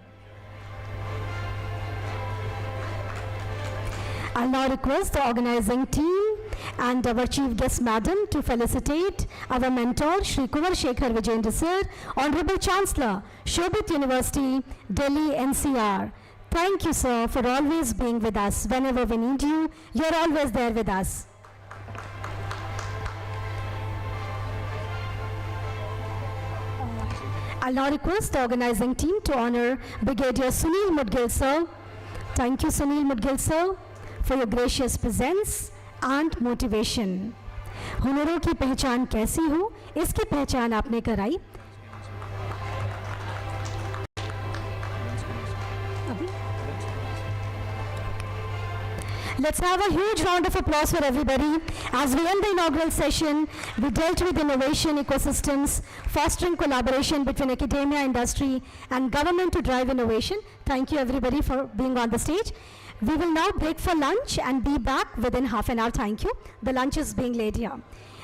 I'll now request the organizing team and our Chief Guest Madam to felicitate our mentor, Shri Kunwar Shekhar Vijayendra Sir, Honorable Chancellor, Shobhit University, Delhi NCR. Thank you, sir, for always being with us. Whenever we need you, you're always there with us. I'll now request the organizing team to honor Brigadier Sunil Mudgil, sir. Thank you, Sunil Mudgil, sir, for your gracious presence and motivation. हुनरों की पहचान कैसी हो, इसकी पहचान आपने कराई। Let's have a huge round of applause for everybody. As we end the inaugural session, we dealt with innovation ecosystems, fostering collaboration between academia, industry, and government to drive innovation. Thank you everybody for being on the stage. We will now break for lunch and be back within half an hour. Thank you. The lunch is being laid here.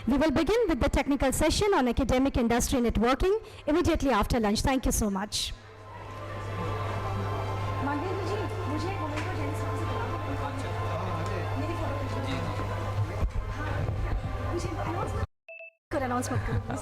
We will begin with the technical session on academic industry networking immediately after lunch. Thank you so much. Announce मत करो please.